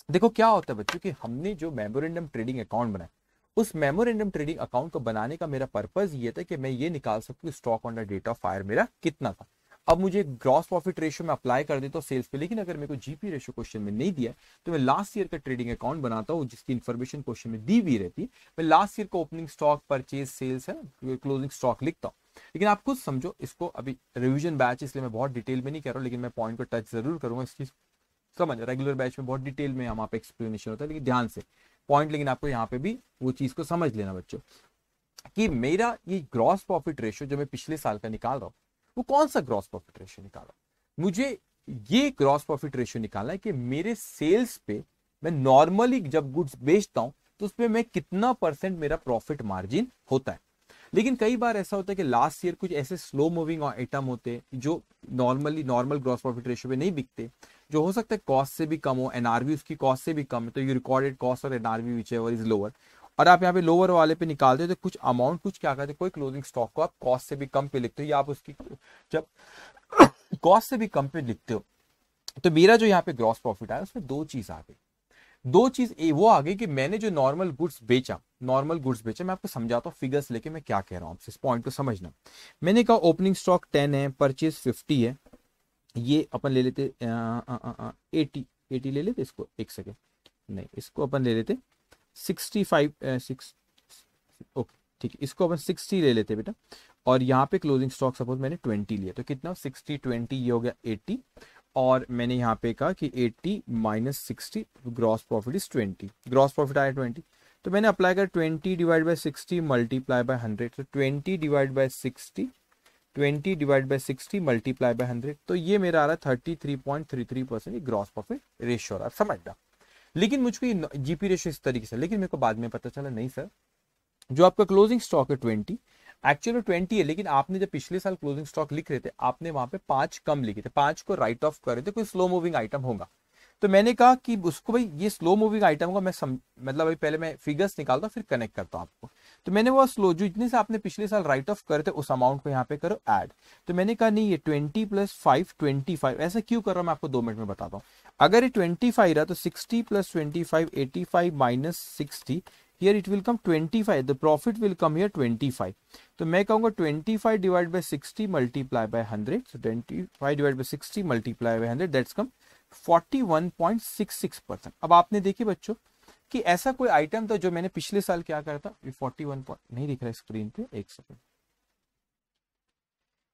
देखो क्या होता है बच्चों कि हमने जो मेमोरेंडम ट्रेडिंग अकाउंट बनाया उस मेमोरेंडम ट्रेडिंग अकाउंट को बनाने का मेरा पर्पज ये था कि मैं ये निकाल सकूं stock on the date of fire मेरा कितना था। अब मुझे ग्रॉस प्रॉफिट रेशियो में अप्लाई कर देता हूँ सेल्स पे, लेकिन अगर मेरे को जीपी रेशियो क्वेश्चन में नहीं दिया तो मैं लास्ट ईयर का ट्रेडिंग अकाउंट बनाता हूँ जिसकी इन्फॉर्मेशन क्वेश्चन में दी हुई रहती है। मैं लास्ट ईयर का ओपनिंग स्टॉक, परचेज, सेल्स है क्लोजिंग स्टॉक लिखता हूँ। लेकिन आप खुद समझो इसको, अभी रिवीजन बैच इसलिए मैं बहुत डिटेल में नहीं कर रहा हूँ, लेकिन मैं पॉइंट को टच जरूर करूंगा इस चीज समझ। रेगुलर बैच में बहुत डिटेल में यहाँ पे एक्सप्लेनेशन होता है, लेकिन ध्यान से पॉइंट, लेकिन आपको यहाँ पे भी वो चीज को समझ लेना बच्चों कि मेरा ये ग्रॉस प्रॉफिट रेशियो जो मैं पिछले साल का निकाल रहा हूँ वो कौन सा ग्रॉस प्रॉफिट रेशियो निकाल रहा हूँ। मुझे ये ग्रॉस प्रॉफिट रेशियो निकालना है कि मेरे सेल्स पे मैं नॉर्मली जब गुड्स बेचता हूँ तो उसमें मैं कितना परसेंट मेरा प्रॉफिट मार्जिन होता है। लेकिन कई बार ऐसा होता है कि लास्ट ईयर कुछ ऐसे स्लो मूविंग आइटम होते हैं जो नॉर्मल ग्रॉस प्रॉफिट रेशियो में नहीं बिकते, जो हो सकता है कॉस्ट से भी कम हो, एनआरवी उसकी कॉस्ट से भी कम है, तो यू रिकॉर्डेड कॉस्ट और NRV which ever is lower, और आप यहाँ पे लोअर वाले पे निकालते हो तो कुछ अमाउंट कुछ क्या करते हैं, कोई क्लोजिंग स्टॉक को आप कॉस्ट से भी कम पे लिखते हो या आप उसकी जब कॉस्ट से भी कम पे लिखते हो। तो मेरा जो यहाँ पे ग्रॉस प्रॉफिट आया उसमें दो चीज आ गई। दो चीज वो आ गई कि मैंने जो नॉर्मल गुड्स बेचा, मैं आपको समझाता हूँ फिगर्स लेके मैं क्या कह रहा हूँ आपसे, इस पॉइंट को समझना। मैंने कहा ओपनिंग स्टॉक 10 है, परचेज 50 है, ये अपन ले लेते 80 ले लेते, इसको एक सेकेंड नहीं, इसको अपन ले लेते 65 ओके ठीक है, इसको अपन 60 ले लेते बेटा। और यहाँ पे क्लोजिंग स्टॉक सपोज मैंने 20 लिया तो कितना 60 20 ये हो गया 80, और मैंने यहाँ पे कहा कि 80 minus 60, gross profit is 20, gross profit आया 20। तो मैंने अप्लाई कर 20 डिवाइड बाय 60 मल्टीप्लाई बाय 100, तो 20 divide by 60, 20 divide by 60 multiply by 100, तो ये मेरा आ रहा है 33.33% ये ग्रॉस प्रॉफिट रेशियो आ रहा है, समझ रहा। लेकिन मुझको जीपी रेशियो इस तरीके से, लेकिन मेरे को बाद में पता चला नहीं सर, जो आपका क्लोजिंग स्टॉक है 20, एक्चुअल में 20 है, लेकिन आपने जब पिछले साल क्लोजिंग स्टॉक लिख रहे थे आपने वहां पे 5 कम लिखे थे, 5 को राइट ऑफ कर रहे थे, कोई स्लो मूविंग आइटम होगा। तो मैंने कहा कि उसको भाई ये स्लो मूविंग आइटम होगा, मतलब भाई पहले मैं फिगर्स निकालता हूँ फिर कनेक्ट करता हूँ आपको। तो मैंने वो स्लो जो जितने से आपने पिछले साल राइट ऑफ करे थे उस अमाउंट को यहाँ पे करो ऐड। तो मैंने कहा नहीं ये 20 प्लस 5 25, ऐसा क्यों कर रहा हूँ मैं आपको 2 मिनट में बताता हूँ। अगर ये 25 रहा तो 60 plus 25 85 minus 60, here it will come 25, the profit will come here 25। तो मैं कहूंगा 25 divide by 60 multiply by 100, so 25 divide by 60 multiply by 100 that's कम 41.66%। अब आपने देखिए बच्चों कि ऐसा कोई आइटम था जो मैंने पिछले साल क्या करा था, 41 नहीं दिख रहा है स्क्रीन पे, एक सेकंड।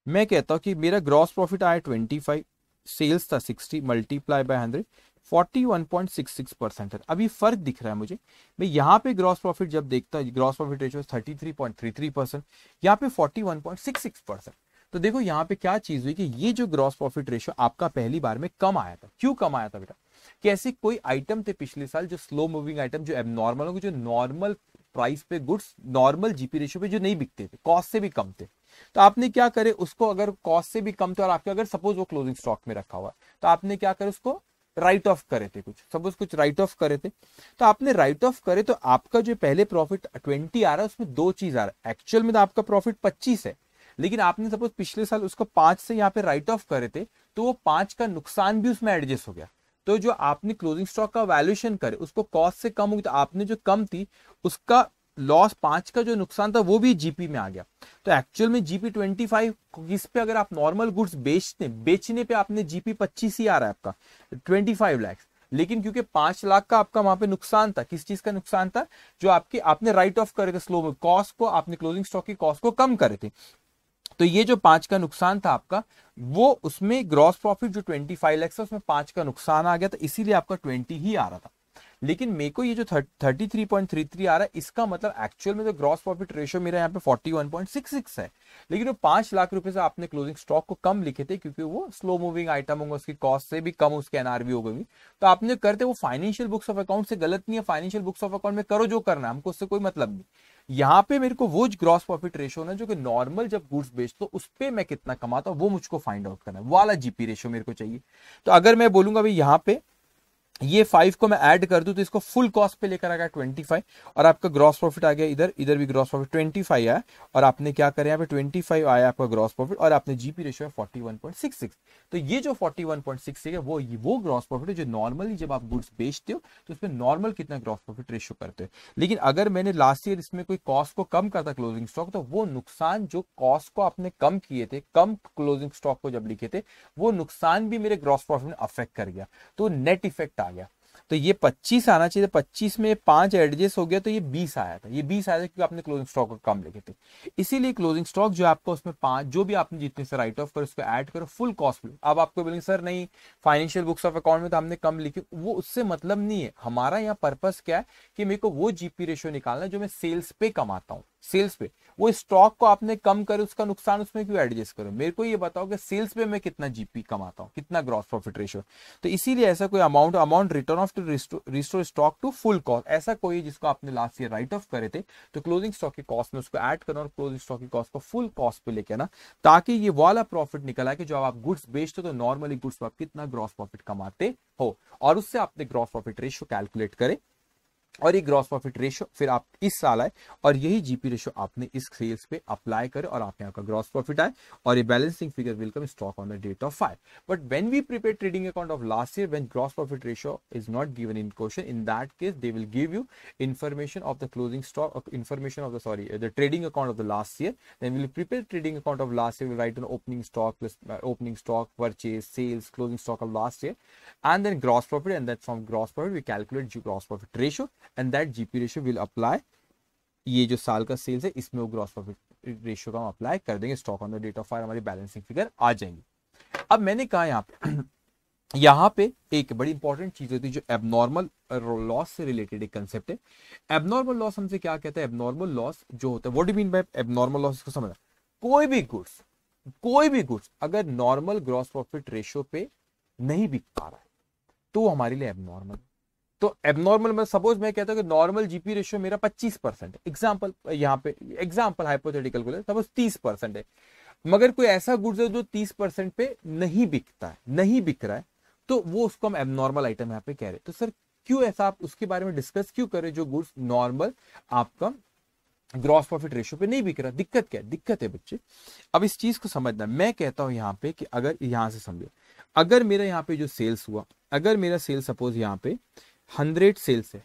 मैं कहता हूं कि मेरा ग्रॉस प्रॉफिट आया 25, सेल्स था 60 मल्टीप्लाई बाय 100, 41.66% है। अभी फर्क दिख रहा है मुझे, मैं यहाँ पे ग्रॉस प्रॉफिट जब देखता हूँ ग्रॉस प्रॉफिट रेशियो 33.33%, यहाँ पे 41.66%। तो देखो यहाँ पे क्या चीज हुई कि ये जो ग्रॉस प्रॉफिट रेशियो आपका पहली बार में कम आया था। क्यों कम आया था बेटा, कि ऐसे कोई आइटम थे पिछले साल जो स्लो मूविंग आइटम, जो एबनॉर्मल हो, जो नॉर्मल प्राइस पे गुड्स नॉर्मल जीपी रेशियो पे जो नहीं बिकते थे, कॉस्ट से भी कम थे। तो आपने क्या करे उसको, अगर कॉस्ट से भी कम थे और आपके अगर सपोज वो क्लोजिंग स्टॉक में रखा हुआ, तो आपने क्या करे उसको राइट ऑफ करे थे, कुछ सपोज कुछ राइट ऑफ करे थे। तो आपने राइट ऑफ करे तो आपका जो पहले प्रॉफिट 20 आ रहा है उसमें दो चीज आ रहा है, एक्चुअल में तो आपका प्रॉफिट 25 है, लेकिन आपने सपोज पिछले साल उसको 5 से यहाँ पे राइट ऑफ करे थे, तो वो 5 का नुकसान भी उसमें एडजस्ट हो गया। तो जो आपने क्लोजिंग स्टॉक का वैल्यूएशन करे उसको कॉस्ट से कम हुई, तो आपने जो कम थी उसका लॉस 5 का जो नुकसान था वो भी जीपी में आ गया। तो एक्चुअल में जीपी 25 इस पे अगर आप नॉर्मल गुड्स बेचने पे आपने जीपी 25 ही आ रहा है आपका 25 लाख, लेकिन क्योंकि 5 लाख का आपका वहां पे नुकसान था, किस चीज का नुकसान था, जो आपने राइट ऑफ करे थे स्लो में, कॉस्ट को आपने क्लोजिंग स्टॉक की कॉस्ट को कम करे थे। तो ये जो 5 का नुकसान था आपका, वो उसमें ग्रॉस प्रॉफिट जो 25 लाख था उसमें 5 का नुकसान आ गया था, इसीलिए आपका 20 ही आ रहा था। लेकिन मेरे को ये जो 33.33 आ रहा है, इसका मतलब एक्चुअल में तो ग्रॉस प्रॉफिट रेशियो मेरा यहाँ पे 41.66 है, लेकिन वो 5 लाख रुपए से आपने क्लोजिंग स्टॉक को कम लिखे थे क्योंकि वो स्लो मूविंग आइटम होगा, उसकी कॉस्ट से भी कम उसके एनआरवी हो गई। तो आपने करते वो फाइनेंशियल बुक्स ऑफ अकाउंट से गलत नहीं है, फाइनेंशियल बुक्स ऑफ अकाउंट में करो जो करना है, हमको उससे कोई मतलब नहीं। यहाँ पे मेरे को वो ग्रॉस प्रॉफिट रेशियो ना जो कि नॉर्मल जब गुड्स बेचता हूँ उस पे मैं कितना कमाता हूँ वो मुझको फाइंड आउट करना है, वाला जीपी रेशियो मेरे को चाहिए। तो अगर मैं बोलूंगा भाई यहाँ पे ये 5 को मैं ऐड कर दूं तो इसको फुल कॉस्ट पे लेकर आ गया 25, और आपका ग्रॉस प्रॉफिट आ गया इधर, इधर भी ग्रॉस प्रॉफिट 25 आया, और आपने क्या करें यहाँ पे 25 आया आपका ग्रॉस प्रॉफिट, और आपने जीपी रेशियो 41.66। तो ये जो 41.66 है वो ग्रॉस प्रॉफिट है जो नॉर्मली जब आप गुड्स बेचते हो तो उसमें नॉर्मल कितना ग्रॉस प्रॉफिट रेशियो करते हो। लेकिन अगर मैंने लास्ट ईयर इसमें कोई कॉस्ट को कम करता क्लोजिंग स्टॉक, तो वो नुकसान जो कॉस्ट को आपने कम किए थे, कम क्लोजिंग स्टॉक को जब लिखे थे, वो नुकसान भी मेरे ग्रॉस प्रॉफिट में अफेक्ट कर गया, तो नेट इफेक्ट आ गया। तो ये 25 आना चाहिए, 25 में 5 एडजस्ट हो गया तो ये 20 आया था, ये 20 आया था क्योंकि आपने क्लोजिंग स्टॉक को कम लिखे थे। इसीलिए क्लोजिंग स्टॉक जो आपका उसमें 5 जो भी आपने जितने से राइट ऑफ करो उसको ऐड करो फुल कॉस्ट। अब आपको बोलेंगे सर नहीं फाइनेंशियल बुक्स ऑफ अकाउंट में तो हमने कम लिखे, वो उससे मतलब नहीं है। हमारा यहाँ पर्पस क्या है कि मेरे को वो जीपी रेशियो निकालना है जो मैं सेल्स पे कमाता हूँ, सेल्स पे। वो स्टॉक को आपने कम करे उसका नुकसान उसमें क्यों एडजस्ट करो, मेरे को ये बताओ कि सेल्स पे मैं कितना जीपी कमाता हूँ, कितना ग्रॉस प्रॉफिट रेशियो। तो इसीलिए ऐसा कोई amount written off to restore stock to full cost, ऐसा कोई जिसको आपने लास्ट ईयर राइट ऑफ करे थे तो क्लोजिंग स्टॉक की कॉस्ट में उसको ऐड करना और क्लोजिंग स्टॉक की कॉस्ट को फुल कॉस्ट पे लेके आना, ताकि ये वाला प्रॉफिट निकल आए कि जो आप गुड्स बेचते हो तो नॉर्मली गुड्स पर आप कितना ग्रॉस प्रॉफिट कमाते हो, और उससे आपने ग्रॉस प्रॉफिट रेशियो कैलकुलेट करे, और ये ग्रॉस प्रॉफिट रेशियो फिर आप इस साल आए और यही जीपी रेशियो आपने इस सेल्स पे अप्लाई करे और आपके यहाँ का ग्रॉस प्रॉफिट आए, और ये balancing figure will come stock on the date of 5। But when we prepare trading account of last year, when gross profit ratio is not given in question, in that case they will give you information of the closing stock, information of the trading account of the last year. Then we will prepare trading account of last year, we will write an opening stock plus opening stock, purchase, sales, closing stock of last year, and then gross profit, and that from gross profit we calculate gross profit ratio, and that GP ratio will apply। ये जो साल का sales है इसमें वो gross profit ratio का हम apply कर देंगे, stock on the date of 5 हमारी बैलेंसिंग फिगर आ जाएंगी। अब मैंने कहा यहाँ पे यहाँ पे एक बड़ी इंपॉर्टेंट चीज होती है जो एबनॉर्मल लॉस से रिलेटेड एक कंसेप्ट है। एबनॉर्मल लॉस हमसे क्या कहता है? एबनॉर्मल लॉस जो होता है, what do mean by abnormal loss, इसको समझना। कोई भी गुड्स अगर नॉर्मल ग्रॉस प्रॉफिट रेशियो पे नहीं बिक पा रहा है तो वो हमारे लिए एबनॉर्मल। तो एबनॉर्मल में सपोज मैं कहता हूं कि नॉर्मल जीपी रेशियो मेरा 25% है, एग्जांपल यहाँ पे एग्जांपल हाइपोथेटिकल को ले, सपोज 30% है, मगर कोई ऐसा गुड्स है जो 30% पे नहीं बिकता है, नहीं बिक रहा है, तो वो उसको हम एबनॉर्मल आइटम यहाँ पे कह रहे हैं। तो सर क्यों ऐसा, आप उसके बारे में डिस्कस क्यों करें जो गुड्स नॉर्मल आपका ग्रॉस प्रॉफिट रेशियो पे नहीं बिक रहा, दिक्कत क्या है? दिक्कत है बच्चे, अब इस चीज को समझना। मैं कहता हूं यहाँ पे कि अगर यहां से समझो, अगर मेरा यहाँ पे जो सेल्स हुआ, अगर मेरा सेल्स सपोज यहाँ पे 100 सेल्स है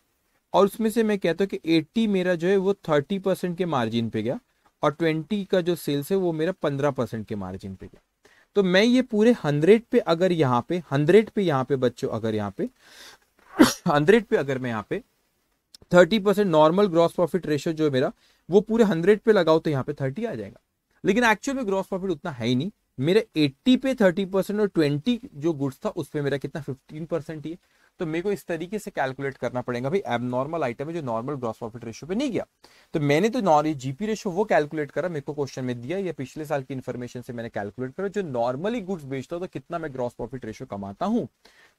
और उसमें से मैं कहता हूँ कि 80 मेरा जो है वो 30% के मार्जिन पे गया और 20 का जो सेल्स है वो मेरा 15% के मार्जिन पे गया, तो मैं ये पूरे 100 पे अगर यहाँ पे 100 पे यहाँ पे बच्चों अगर यहाँ पे 100 पे अगर मैं यहाँ पे 30% नॉर्मल ग्रॉस प्रॉफिट रेशियो जो है मेरा वो पूरे 100 पे लगाओ तो यहाँ पे 30 आ जाएगा, लेकिन एक्चुअल में ग्रॉस प्रॉफिट उतना है ही नहीं। मेरे 80 पे 30% और 20 जो गुड्स था उसपे मेरा कितना 15% ही है, तो मेरे को इस तरीके से कैलकुलेट करना पड़ेगा भाई एबनॉर्मल आइटम है जो नॉर्मल ग्रॉस प्रॉफिट रेशियो पे नहीं गया। तो मैंने तो जीपी रेशियो वो कैलकुलेट करा, मेरे को क्वेश्चन में दिया या पिछले साल की इन्फॉर्मेशन से मैंने कैलकुलेट करा जो नॉर्मली गुड्स बेचता हूं तो कितना मैं ग्रॉस प्रॉफिट रेशियो कमाता हूं।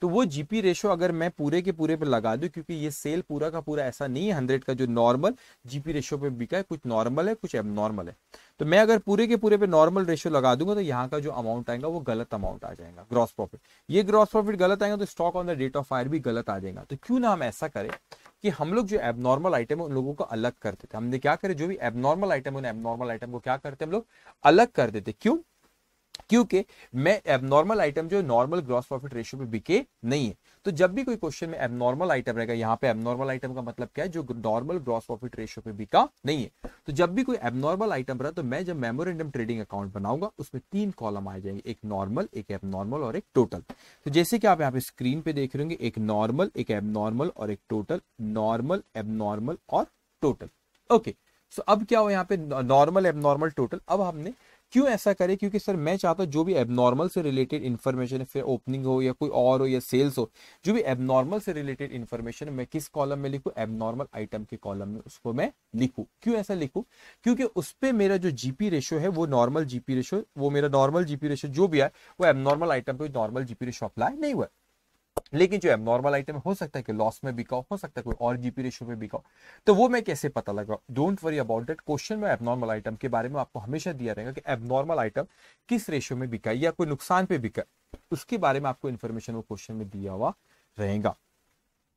तो वो जीपी रेशियो अगर मैं पूरे के पूरे पे लगा दूं, क्योंकि ये सेल पूरा का पूरा ऐसा नहीं है 100 का जो नॉर्मल जीपी रेशियो पे बिका है, कुछ नॉर्मल है कुछ एबनॉर्मल है, तो मैं अगर पूरे के पूरे पे नॉर्मल रेशियो लगा दूंगा तो यहाँ का जो अमाउंट आएगा वो गलत अमाउंट आ जाएगा ग्रॉस प्रॉफिट। ये ग्रॉस प्रॉफिट गलत आएगा तो stock on the date of fire भी गलत आ जाएगा। तो क्यों ना हम ऐसा करें कि हम लोग जो एबनॉर्मल आइटम है उन लोगों को अलग कर देते। हमने क्या करे, जो भी एबनॉर्मल आइटम है उन एबनॉर्मल आइटम को क्या करते हम लोग अलग कर देते। क्यों? क्योंकि मैं एबनॉर्मल आइटम जो नॉर्मल ग्रॉस प्रॉफिट रेशियो पे बिके नहीं है। तो जब भी कोई क्वेश्चन में एबनॉर्मल आइटम रहेगा, यहाँ पे एबनॉर्मल आइटम का मतलब क्या है, जो नॉर्मल ग्रॉस प्रॉफिट रेशियो पे बिका नहीं है। तो जब भी कोई एबनॉर्मल आइटम रहा तो मैं जब मेमोरेंडम ट्रेडिंग अकाउंट बनाऊंगा उसमें 3 कॉलम आ जाएंगे, एक नॉर्मल, एक एबनॉर्मल और एक टोटल। तो जैसे कि आप यहाँ पे स्क्रीन पे देख रहे होंगे, एक नॉर्मल, एक एबनॉर्मल और एक टोटल, नॉर्मल, एबनॉर्मल और टोटल। ओके, सो अब क्या हो यहाँ पे नॉर्मल, एबनॉर्मल, टोटल। अब हमने क्यों ऐसा करें, क्योंकि सर मैं चाहता हूं जो भी एबनॉर्मल से रिलेटेड इन्फॉर्मेशन है, फिर ओपनिंग हो या कोई और हो या सेल्स हो, जो भी एबनॉर्मल से रिलेटेड इन्फॉर्मेशन मैं किस कॉलम में लिखूं, एबनॉर्मल आइटम के कॉलम में उसको मैं लिखूं। क्यों ऐसा लिखूं? क्योंकि उस पे मेरा जो जीपी रेशियो है वो नॉर्मल जीपी रेशियो, वो मेरा नॉर्मल जीपी रेशियो जो भी है वो एबनॉर्मल आइटम पे नॉर्मल जीपी रेशियो अप्लाई नहीं हुआ। लेकिन जो एबनॉर्मल आइटम हो सकता है कि लॉस में बिका हो सकता है कोई और जीपी रेशियो में बिका हो, तो वो मैं कैसे पता लगा? Don't worry about that, question में एबनॉर्मल आइटम के बारे में आपको हमेशा दिया रहेगा कि एबनॉर्मल आइटम किस रेशियो में बिका या कोई नुकसान पे बिका, उसके बारे में आपको इन्फॉर्मेशन वो क्वेश्चन में दिया हुआ रहेगा।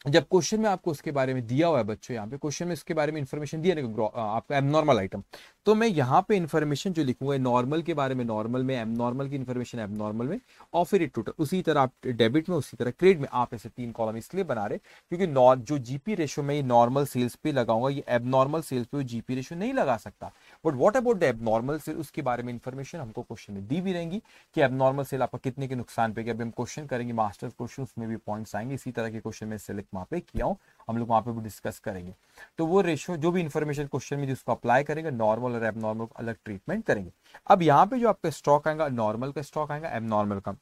जब क्वेश्चन में आपको उसके बारे में दिया हुआ है बच्चों, यहाँ पे क्वेश्चन में इसके बारे में इंफॉर्मेशन दिया है आपका एबनॉर्मल आइटम, तो मैं यहाँ पे इंफॉर्मेशन जो लिखूंगा नॉर्मल के बारे में नॉर्मल में, एबनॉर्मल की इंफॉर्मेशन एबनॉर्मल में, और फिर टोटल। उसी तरह आप डेबिट में, उसी तरह क्रेडिट में आप ऐसे 3 कॉलम इसलिए बना रहे क्योंकि जो जीपी रेशियो में नॉर्मल सेल्स पे लगाऊंगा ये एबनॉर्मल सेल्स पे जीपी रेशियो नहीं लगा सकता। But what about the abnormal sale, उसके बारे में इंफॉर्मेशन हमको क्वेश्चन में दी भी रहेंगी कि एबनॉर्मल सेल आपका कितने के नुकसान पे गया। अभी हम क्वेश्चन करेंगे मास्टर्स क्वेश्चन, उसमें भी पॉइंट्स आएंगे, इसी तरह के क्वेश्चन में सेलेक्ट वहां पे किया हूं, हम लोग वहां पे भी डिस्कस करेंगे। तो वो रेशियो जो भी इंफॉर्मेशन क्वेश्चन में उसको अप्लाई करेंगे, नॉर्मल और एबनॉर्मल को अलग ट्रीटमेंट करेंगे। अब यहाँ पे जो आपका स्टॉक आएगा, नॉर्मल का स्टॉक आएगा, एबनॉर्मल का,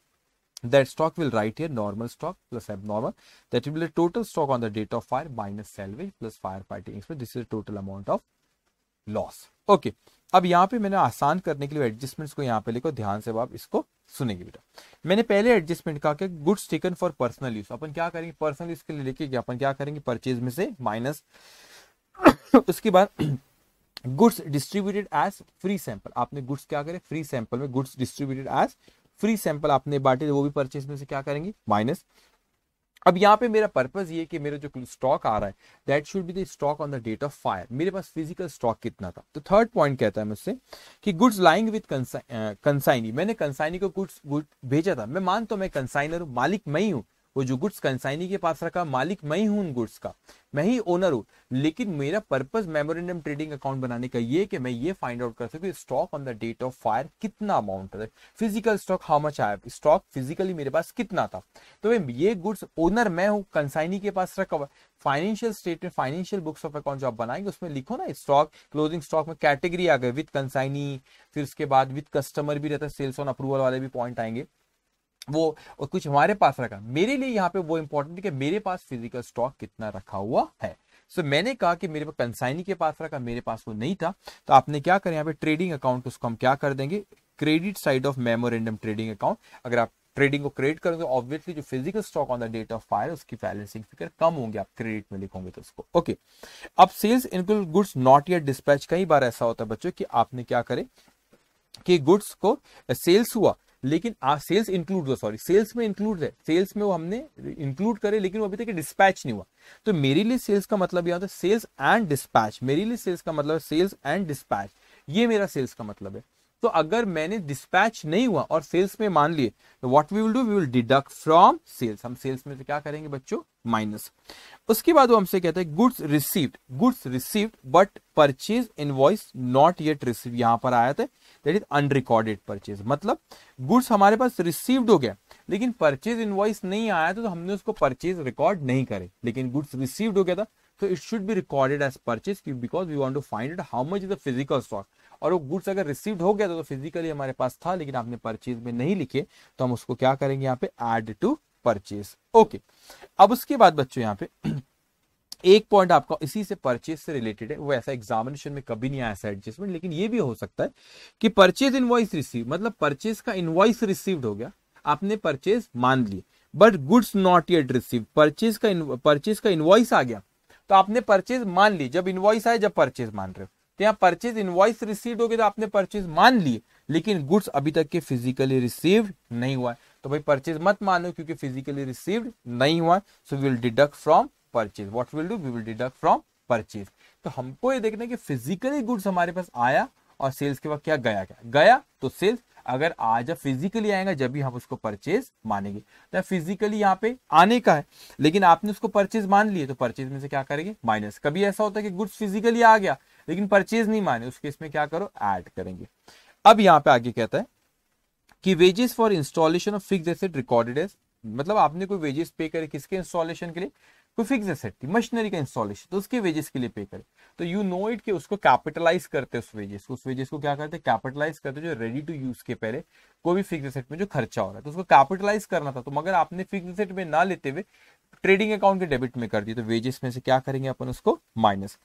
that stock will write here normal stock plus abnormal, that will be the total stock on the date of fire minus salvage plus firefighting expense, this is the total amount of loss. Okay, अब यहाँ पे मैंने आसान करने के लिए adjustments को यहाँ पे लिखो, ध्यान से आप इसको सुनेंगे बेटा। मैंने पहले एडजस्टमेंट कहा कि goods taken for personal use, अपन क्या करेंगे पर्सनल यूज के लिए लेके अपन क्या करेंगे परचेज में से माइनस उसके बाद goods distributed as free sample, आपने गुड्स क्या करे फ्री सैंपल में goods distributed as free sample आपने बांटे, वो भी परचेज में से क्या करेंगे माइनस। अब यहाँ पे मेरा पर्पस ये कि मेरा जो स्टॉक आ रहा है that should be the stock on the date of fire, मेरे पास फिजिकल स्टॉक कितना था। तो थर्ड पॉइंट कहता है मुझसे कि गुड्स लाइंग विद कंसाइनी, मैंने कंसाइनी को गुड भेजा था, मैं मानता हूं मैं कंसाइनर हूं, मालिक मैं ही हूं, वो जो गुड्स कंसाइनी के पास रखा मालिक मैं ही हूं उन गुड्स का, मैं ही ओनर हूं। लेकिन मेरा पर्पस मेमोरेंडम ट्रेडिंग अकाउंट बनाने का ये कि मैं ये फाइंड आउट कर सकूं stock on the date of fire कितना अमाउंट है, फिजिकल स्टॉक हाउ मच आया, स्टॉक फिजिकली मेरे पास कितना था। तो ये गुड्स ओनर मैं हूं, कंसाइनी के पास रखा हुआ। Financial statement, financial books of account जो आप बनाएंगे उसमें लिखो ना स्टॉक, क्लोजिंग स्टॉक में कैटेगरी आ गए विद कंसाइनी, फिर उसके बाद विद कस्टमर भी रहता है, सेल्स ऑन अप्रूवल वाले भी पॉइंट आएंगे। वो और कुछ हमारे पास रखा। मेरे लिए यहाँ पे वो इंपॉर्टेंट है कि मेरे पास फिजिकल स्टॉक कितना रखा हुआ है। सो मैंने कहा कि मेरे पास कंसाइनी के पास रखा, मेरे पास वो नहीं था, तो आपने क्या करें यहाँ पे ट्रेडिंग अकाउंट, उसको हम क्या कर देंगे, credit side of memorandum trading account. अगर आप ट्रेडिंग को क्रेडिट करोगे, ऑब्वियसली जो physical stock on the date of fire उसकी बैलेंसिंग फिगर कम होंगे, आप क्रेडिट में लिखोगे तो उसको। ओके, अब sales include goods not yet dispatch. कई बार ऐसा होता है बच्चों कि आपने क्या करे कि गुड्स को सेल्स हुआ, लेकिन सेल्स इंक्लूड हुआ, सॉरी सेल्स में इंक्लूड है, सेल्स में वो हमने इंक्लूड करे लेकिन वो अभी तक डिस्पैच नहीं हुआ। तो मेरे लिए सेल्स का मतलब यह होता है सेल्स एंड डिस्पैच। मेरे लिए सेल्स का मतलब सेल्स एंड डिस्पैच, ये मेरा सेल्स का मतलब है। तो अगर मैंने डिस्पैच नहीं हुआ और सेल्स में मान लिए, तो what we will do, we will deduct from sales. हम सेल्स में से क्या करेंगे बच्चों, माइनस। उसके बाद वो हमसे कहता है goods received but purchase invoice not yet receive. यहां पर आया था दैट इज अनरिकॉर्डेड परचेज, मतलब गुड्स हमारे पास रिसीव्ड हो गया लेकिन परचेज इनवॉइस नहीं आया तो हमने उसको परचेज रिकॉर्ड नहीं करे, लेकिन गुड्स रिसीव्ड हो गया था तो it should be recorded as purchase because we want to find out how much is the physical stock. और वो गुड्स अगर रिसीव्ड हो गया तो फिजिकली हमारे पास था लेकिन आपने परचेज में नहीं लिखे, तो हम उसको क्या करेंगे यहाँ पे, ऐड टू परचेज। ओके, अब उसके बाद बच्चों यहाँ पे एक पॉइंट आपका इसी से परचेज से रिलेटेड है, वो ऐसा एग्जामिनेशन में कभी नहीं आया ऐसा एडजस्टमेंट, लेकिन ये भी हो सकता है कि परचेज इनवॉइस रिसीव, मतलब परचेज का इनवॉइस रिसीव्ड हो गया, आपने परचेज मान लिए, but goods not yet receive. Purchase का इनवॉइस आ गया तो आपने परचेज मान ली, जब इनवॉइस आए जब परचेज मान रहे हो, तो यहाँ परचेज इनवॉइस रिसीव्ड हो गया तो आपने परचेज मान लिए लेकिन गुड्स अभी तक के फिजिकली रिसीव्ड नहीं हुआ है, तो भाई परचेज मत मानो क्योंकि फिजिकली रिसीव्ड नहीं हुआ, so we will deduct from purchase. What will do, we will deduct from purchase. तो हमको ये देखना है कि फिजिकली गुड्स हमारे पास आया और सेल्स के बाद क्या गया, गया तो सेल्स, अगर आज जब फिजिकली आएगा जब भी हम उसको परचेज मानेंगे। तो फिजिकली यहाँ पे आने का है लेकिन आपने उसको परचेज मान लिए तो परचेज में से क्या करेंगे, माइनस। कभी ऐसा होता है कि गुड्स फिजिकली आ गया लेकिन परचेज नहीं माने, उस केस में क्या करो, ऐड करेंगे। अब यहाँ पे आगे कहता है कि wages for installation of fixed asset recorded as, मतलब आपने कोई वेजेस पे करे किसके इंस्टॉलेशन के लिए, कोई फिक्स एसेट थी, मशीनरी का इंस्टॉलेशन, तो उसके वेजेस के लिए पे करे, तो यू नो इट कि उसको कैपिटलाइज करते हैं, उस वेजेस को क्या करते हैं, कैपिटलाइज करते हैं, जो रेडी टू यूज के पहले कोई भी फिक्स एसेट में जो खर्चा हो रहा है तो उसको कैपिटलाइज करना था, तो मगर आपने फिक्स एसेट में ना लेते हुए ट्रेडिंग अकाउंट के डेबिट में कर दी, तो वेजेस में से क्या करेंगे अपन, उसको minus.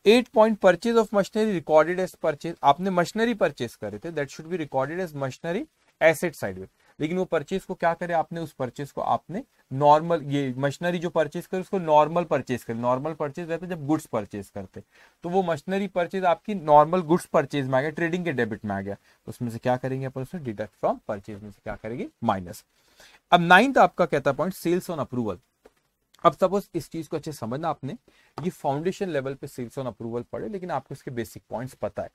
8 point purchase of machinery recorded as purchase, आपने मशीनरी परचेज करे थे, that should be recorded as machinery asset side में, लेकिन वो परचेज को क्या करे आपने, उस परचेज को आपने नॉर्मल, ये मशीनरी जो परचेज करे उसको नॉर्मल परचेज करे। नॉर्मल परचेज रहता है जब गुड्स परचेज करते, तो वो मशीनरी परचेज आपकी नॉर्मल गुड्स परचेज में आ गया, ट्रेडिंग के डेबिट में आ गया, तो उसमें से क्या करेंगे अपन, उसमें डिडक्ट फ्रॉम परचेज में से क्या करेंगे, माइनस। अब 9th आपका कहता पॉइंट सेल्स ऑन अप्रूवल। अब सपोज इस चीज को अच्छे समझना, आपने ये फाउंडेशन लेवल पे सेल्स ऑन अप्रूवल पढ़े लेकिन आपको इसके बेसिक पॉइंट्स पता है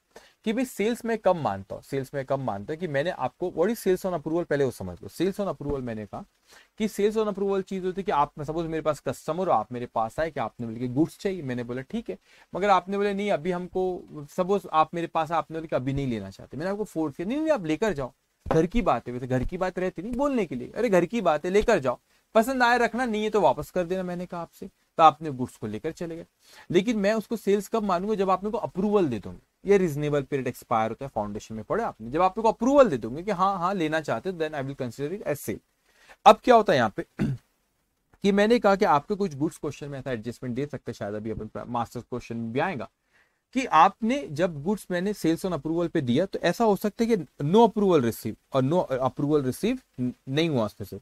कि भाई सेल्स में कब मानता हूं, सेल्स में कब मानता है कि मैंने आपको what is sales on approval, पहले वो समझ लो। सेल्स ऑन अप्रूवल मैंने कहा कि सेल्स ऑन अप्रूवल चीज होती है कि आप, सपोज मेरे पास कस्टमर हो, आप मेरे पास आए कि आपने बोले कि गुड्स चाहिए, मैंने बोला ठीक है, मगर आपने बोले नहीं अभी हमको, सपोज आप मेरे पास आपने बोले कि अभी नहीं लेना चाहते, मैंने आपको फोर्स किया, नहीं आप लेकर जाओ, घर की बात है, वैसे घर की बात रहती नहीं बोलने के लिए, अरे घर की बात है लेकर जाओ, पसंद आए रखना, नहीं है तो वापस कर देना, मैंने कहा आपसे, तो आपने गुड्स को लेकर चले गए। लेकिन मैं उसको सेल्स कब मानूंगा, जब आप मेरे को अप्रूवल दे दोगे, ये रीजनेबल पीरियड एक्सपायर होता है, फाउंडेशन में पढ़े आपने, जब आप मेरे को अप्रूवल दे दोगे कि हाँ हाँ लेना चाहते हो, then I will consider it as sale. अब क्या होता है यहाँ पे कि मैंने कहा कि आपके कुछ गुड्स क्वेश्चन में ऐसा एडजस्टमेंट दे सकते हैं, शायद अभी अपन मास्टर्स क्वेश्चन में भी आएगा कि आपने जब गुड्स मैंने सेल्स ऑन अप्रूवल पे दिया तो ऐसा हो सकता है कि नो अप्रूवल रिसीव और नो अप्रूवल रिसीव नहीं हुआ उसमें से,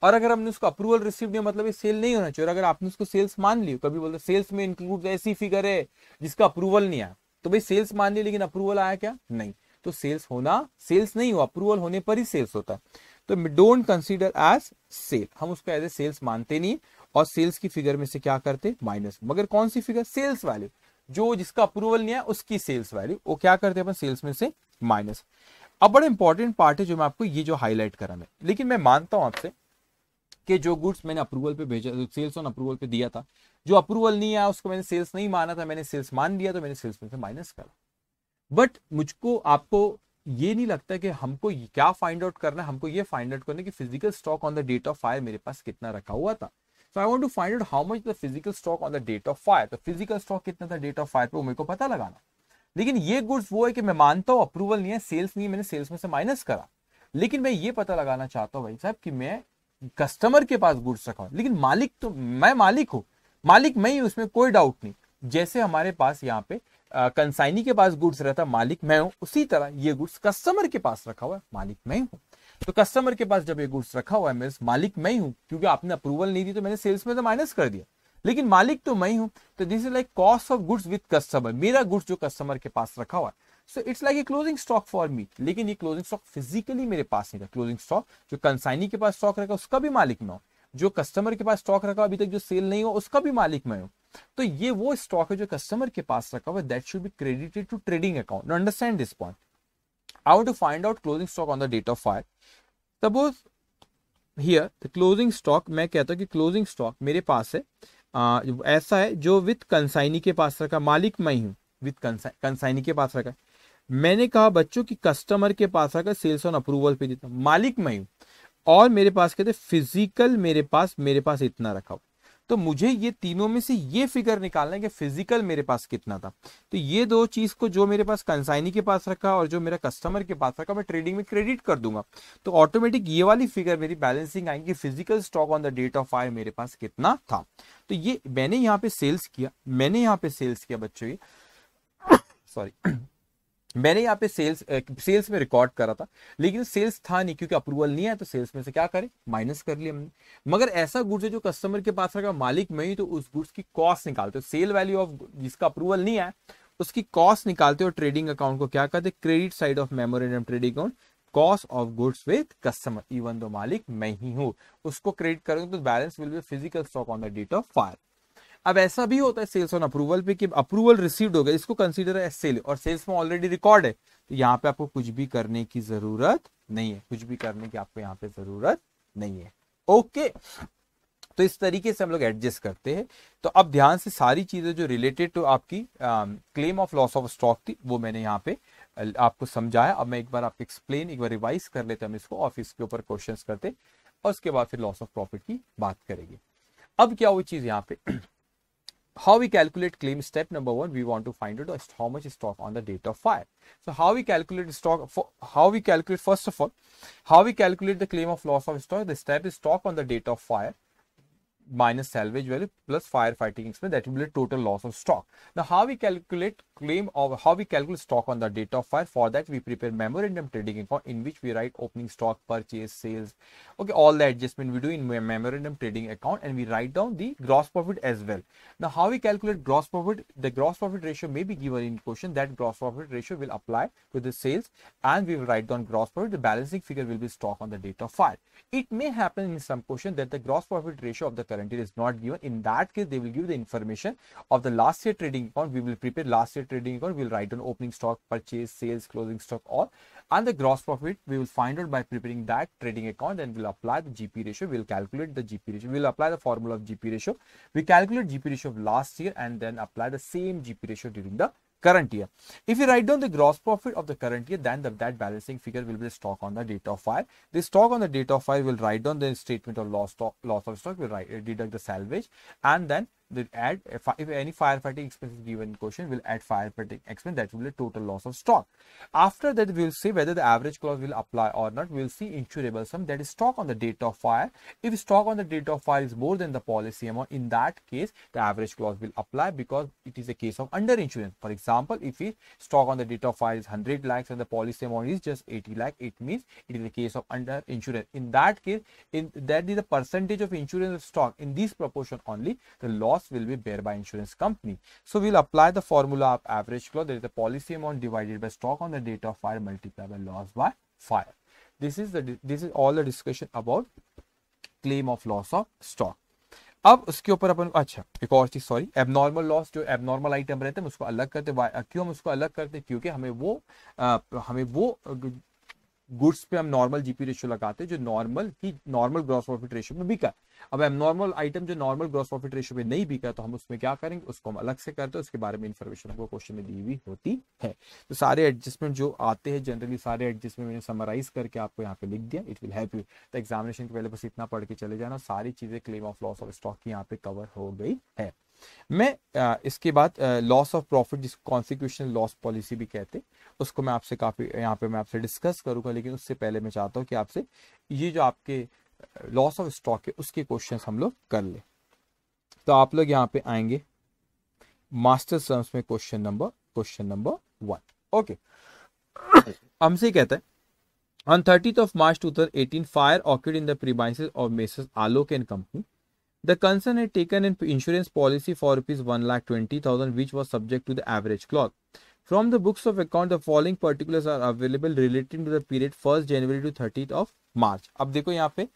और अगर हमने उसको अप्रूवल रिसीव नहीं मतलब ये सेल नहीं होना चाहिए, और अगर आपने उसको सेल्स मान ली, कभी बोलते सेल्स में इंक्लूड ऐसी फिगर है जिसका अप्रूवल नहीं आया, तो भाई सेल्स मान ली लेकिन अप्रूवल आया क्या, नहीं, तो सेल्स होना, सेल्स नहीं हुआ, अप्रूवल होने पर ही सेल्स होता है, तो डोंट कंसीडर एज सेल, हम उसको एज ए सेल्स मानते नहीं, और सेल्स की फिगर में से क्या करते, माइनस। मगर कौन सी फिगर, सेल्स वैल्यू, जो जिसका अप्रूवल नहीं है उसकी सेल्स वैल्यू, वो क्या करते हैं अपन, सेल्स में से माइनस। अब बड़ा इंपॉर्टेंट पार्ट है जो मैं आपको ये जो हाईलाइट करा मैं, लेकिन मैं मानता हूं आपसे कि जो गुड्स मैंने अप्रूवल पे भेजा, सेल्स ऑन अप्रूवल पे दिया था, जो अप्रूवल नहीं आया उसको मैंने सेल्स नहीं माना था, मैंने सेल्स मान दिया, तो मैंने सेल्स में से माइनस करा। बट मुझको आपको ये नहीं लगता कि हमको क्या फाइंड आउट करना है, हमको ये फाइंड आउट करना है कि physical stock on the date of fire मेरे पास कितना रखा हुआ था। So I want to find out how much the physical stock on the date of fire, तो फिजिकल स्टॉक कितना था डेट ऑफ फायर पे वो मेरे को पता लगाना। लेकिन ये गुड्स वो है कि मैं मानता हूं अप्रूवल नहीं है, सेल्स नहीं है, मैंने सेल्स में से माइनस करा, लेकिन मैं ये पता लगाना चाहता हूं भाई साहब कि मैं कस्टमर के पास गुड्स रखा हूं, लेकिन मालिक तो मैं मालिक हूं, मालिक मैं ही, उसमें कोई डाउट नहीं। जैसे हमारे पास यहाँ पे कंसाइनी के पास गुड्स रहता, मालिक मैं हूं, उसी तरह ये गुड्स कस्टमर के पास रखा हुआ है, मालिक मैं हूं। तो कस्टमर के पास जब ये गुड्स रखा हुआ है, मेरे मालिक मैं ही हूं, क्योंकि आपने अप्रूवल नहीं दी तो मैंने सेल्स में तो माइनस कर दिया, लेकिन मालिक तो मैं ही हूं। तो this is like cost of goods with customer, मेरा गुड्स जो कस्टमर के पास रखा हुआ है। So it's like a closing stock for me, लेकिन ये क्लोजिंग स्टॉक फिजिकली मेरे पास नहीं था। क्लोजिंग स्टॉक जो कंसाइनी के पास स्टॉक रखा उसका भी मालिक मैं हूं, जो कस्टमर के पास स्टॉक रखा अभी तक जो सेल नहीं हो उसका भी मालिक मैं हूं। तो ये वो स्टॉक है जो कस्टमर के पास रखा हुआ है, that should be credited to trading account. Understand this point. I want to find out closing stock on the date of fire. Suppose here the closing stock, मैं कहता हूं कि क्लोजिंग स्टॉक मेरे पास है ऐसा है जो विद कंसाइनी के पास रखा, मालिक मैं ही हूं, विद कंसाइनी के पास रखा। मैंने कहा बच्चों कि कस्टमर के पास रखा, सेल्स ऑन अप्रूवल पे देता, मालिक मैं हूं, और मेरे पास कहते फिजिकल मेरे पास इतना रखा हो। तो मुझे ये तीनों में से ये फिगर निकालना है कि फिजिकल मेरे पास कितना था। तो ये दो चीज को, जो मेरे पास कंसाइनी के पास रखा और जो मेरा कस्टमर के पास रखा, मैं ट्रेडिंग में क्रेडिट कर दूंगा। तो ऑटोमेटिक ये वाली फिगर मेरी बैलेंसिंग आएगी, physical stock on the date of fire मेरे पास कितना था। तो ये मैंने यहाँ पे सेल्स किया बच्चों, ये सॉरी मैंने यहाँ पे सेल्स में रिकॉर्ड करा था, लेकिन सेल्स था नहीं क्योंकि अप्रूवल नहीं है, तो सेल्स में से क्या करें, माइनस कर लिया हमने। मगर ऐसा गुड्स है जो कस्टमर के पास रखा, मालिक में ही, तो उस गुड्स की कॉस्ट निकालते हो, सेल वैल्यू ऑफ जिसका अप्रूवल नहीं है उसकी कॉस्ट निकालते हो। ट्रेडिंग अकाउंट को क्या कहते हैं, credit side of memorandum trading account, cost of goods with customer, even though मालिक मैं ही हूं, उसको क्रेडिट करोगे तो balance will be physical stock on the date of fire. अब ऐसा भी होता है सेल्स ऑन अप्रूवल पे कि अप्रूवल रिसीव्ड हो गया, इसको कंसीडर एज सेल, और सेल्स में ऑलरेडी रिकॉर्ड है, तो यहाँ पे आपको कुछ भी करने की जरूरत नहीं है, कुछ भी करने की आपको यहाँ पे जरूरत नहीं है। ओके, तो इस तरीके से हम लोग एडजस्ट करते हैं। तो अब ध्यान से सारी चीजें जो रिलेटेड टू आपकी claim of loss of stock थी वो मैंने यहाँ पे आपको समझाया। अब मैं एक बार आपको एक्सप्लेन, एक बार रिवाइज कर लेते हैं हम इसको, और इसके ऊपर क्वेश्चंस करते, और उसके बाद फिर लॉस ऑफ प्रॉफिट की बात करेंगे। अब क्या हुई चीज यहाँ पे, how we calculate claim, step number 1, we want to find out how much stock on the date of fire. So how we calculate first of all, how we calculate the claim of loss of stock. The step is stock on the date of fire minus salvage value plus firefighting expense, that will be the total loss of stock. Now how we calculate stock on the date of fire? For that we prepare memorandum trading account in which we write opening stock, purchase, sales, okay, all the adjustment we do in memorandum trading account, and we write down the gross profit as well. Now how we calculate gross profit? The gross profit ratio may be given in question, that gross profit ratio will apply to the sales, and we will write down gross profit. The balancing figure will be stock on the date of fire. It may happen in some question that the gross profit ratio of the current year is not given. In that case, they will give the information of the last year trading account. We will prepare last year trading account. We will write down opening stock, purchase, sales, closing stock, all, and the gross profit we will find out by preparing that trading account, and we'll apply the GP ratio. We'll calculate the GP ratio. We'll apply the formula of GP ratio. We calculate GP ratio of last year and then apply the same GP ratio during the current year. If you write down the gross profit of the current year, then that balancing figure will be the stock on the date of fire. The stock on the date of fire will write down the statement of loss of stock, will deduct the salvage, and then they add, if any firefighting expense is given in question, will add firefighting expense, that will be the total loss of stock. After that, we will see whether the average clause will apply or not. We will see insurable sum, that is stock on the date of fire. If stock on the date of fire is more than the policy amount, in that case the average clause will apply, because it is a case of under insurance. For example, if we stock on the date of fire is 100 lakhs and the policy amount is just 80 lakh, it means it is a case of under insurance. In that case, that is the percentage of insurance of stock, in this proportion only the loss will be bear by insurance company. So we'll apply the formula of average clause, that is the policy amount divided by stock on the date of fire multiplied by loss by fire. This is all the discussion about claim of loss of stock. अब उसके ऊपर अपन, अच्छा एक और चीज, sorry, abnormal loss, जो abnormal item रहते हैं उसको अलग करते हैं। क्यों हम उसको अलग करते हैं? क्योंकि हमें वो गुड्स पे हम नॉर्मल जीपी रेशियो लगाते हैं जो नॉर्मल ग्रॉस प्रॉफिट रेशियो में बिका। अब एबनॉर्मल आइटम जो नॉर्मल ग्रॉस प्रॉफिट रेशियो में नहीं बिका, तो हम उसमें क्या करेंगे, उसको हम अलग से करते हैं, उसके बारे में इंफॉर्मेशन हमको क्वेश्चन में दी हुई होती है। तो सारे एडजस्टमेंट जो आते हैं जनरली, सारे एडजस्टमेंट मैंने समराइज करके आपको यहाँ पे लिख दिया। It will help you. तो एग्जामिनेशन के पहले बस इतना पढ़ के चले जाना, सारी चीजें claim of loss of stock की यहाँ पे कवर हो गई है। मैं इसके बाद लॉस ऑफ प्रॉफिट, जिसको कॉन्सिक्वेशनल लॉस पॉलिसी भी कहते, उसको मैं आपसे काफी यहाँ पे मैं आपसे डिस्कस करूंगा, लेकिन उससे पहले मैं चाहता हूँ कि आपसे ये जो आपके लॉस ऑफ स्टॉक है उसके क्वेश्चंस हम लोग कर ले। तो आप लोग यहाँ पे आएंगे मास्टर सम्स में क्वेश्चन नंबर 1। ओके, हमसे कहता है on 30th of March 2018 fire occurred in the premises of Messrs Alok and Company. The concern had taken an insurance policy for rupees 1,20,000 which was subject to the average clause. From the books of account the following particulars are available relating to the period 1st January to 30th of March. अब देखो यहाँ पे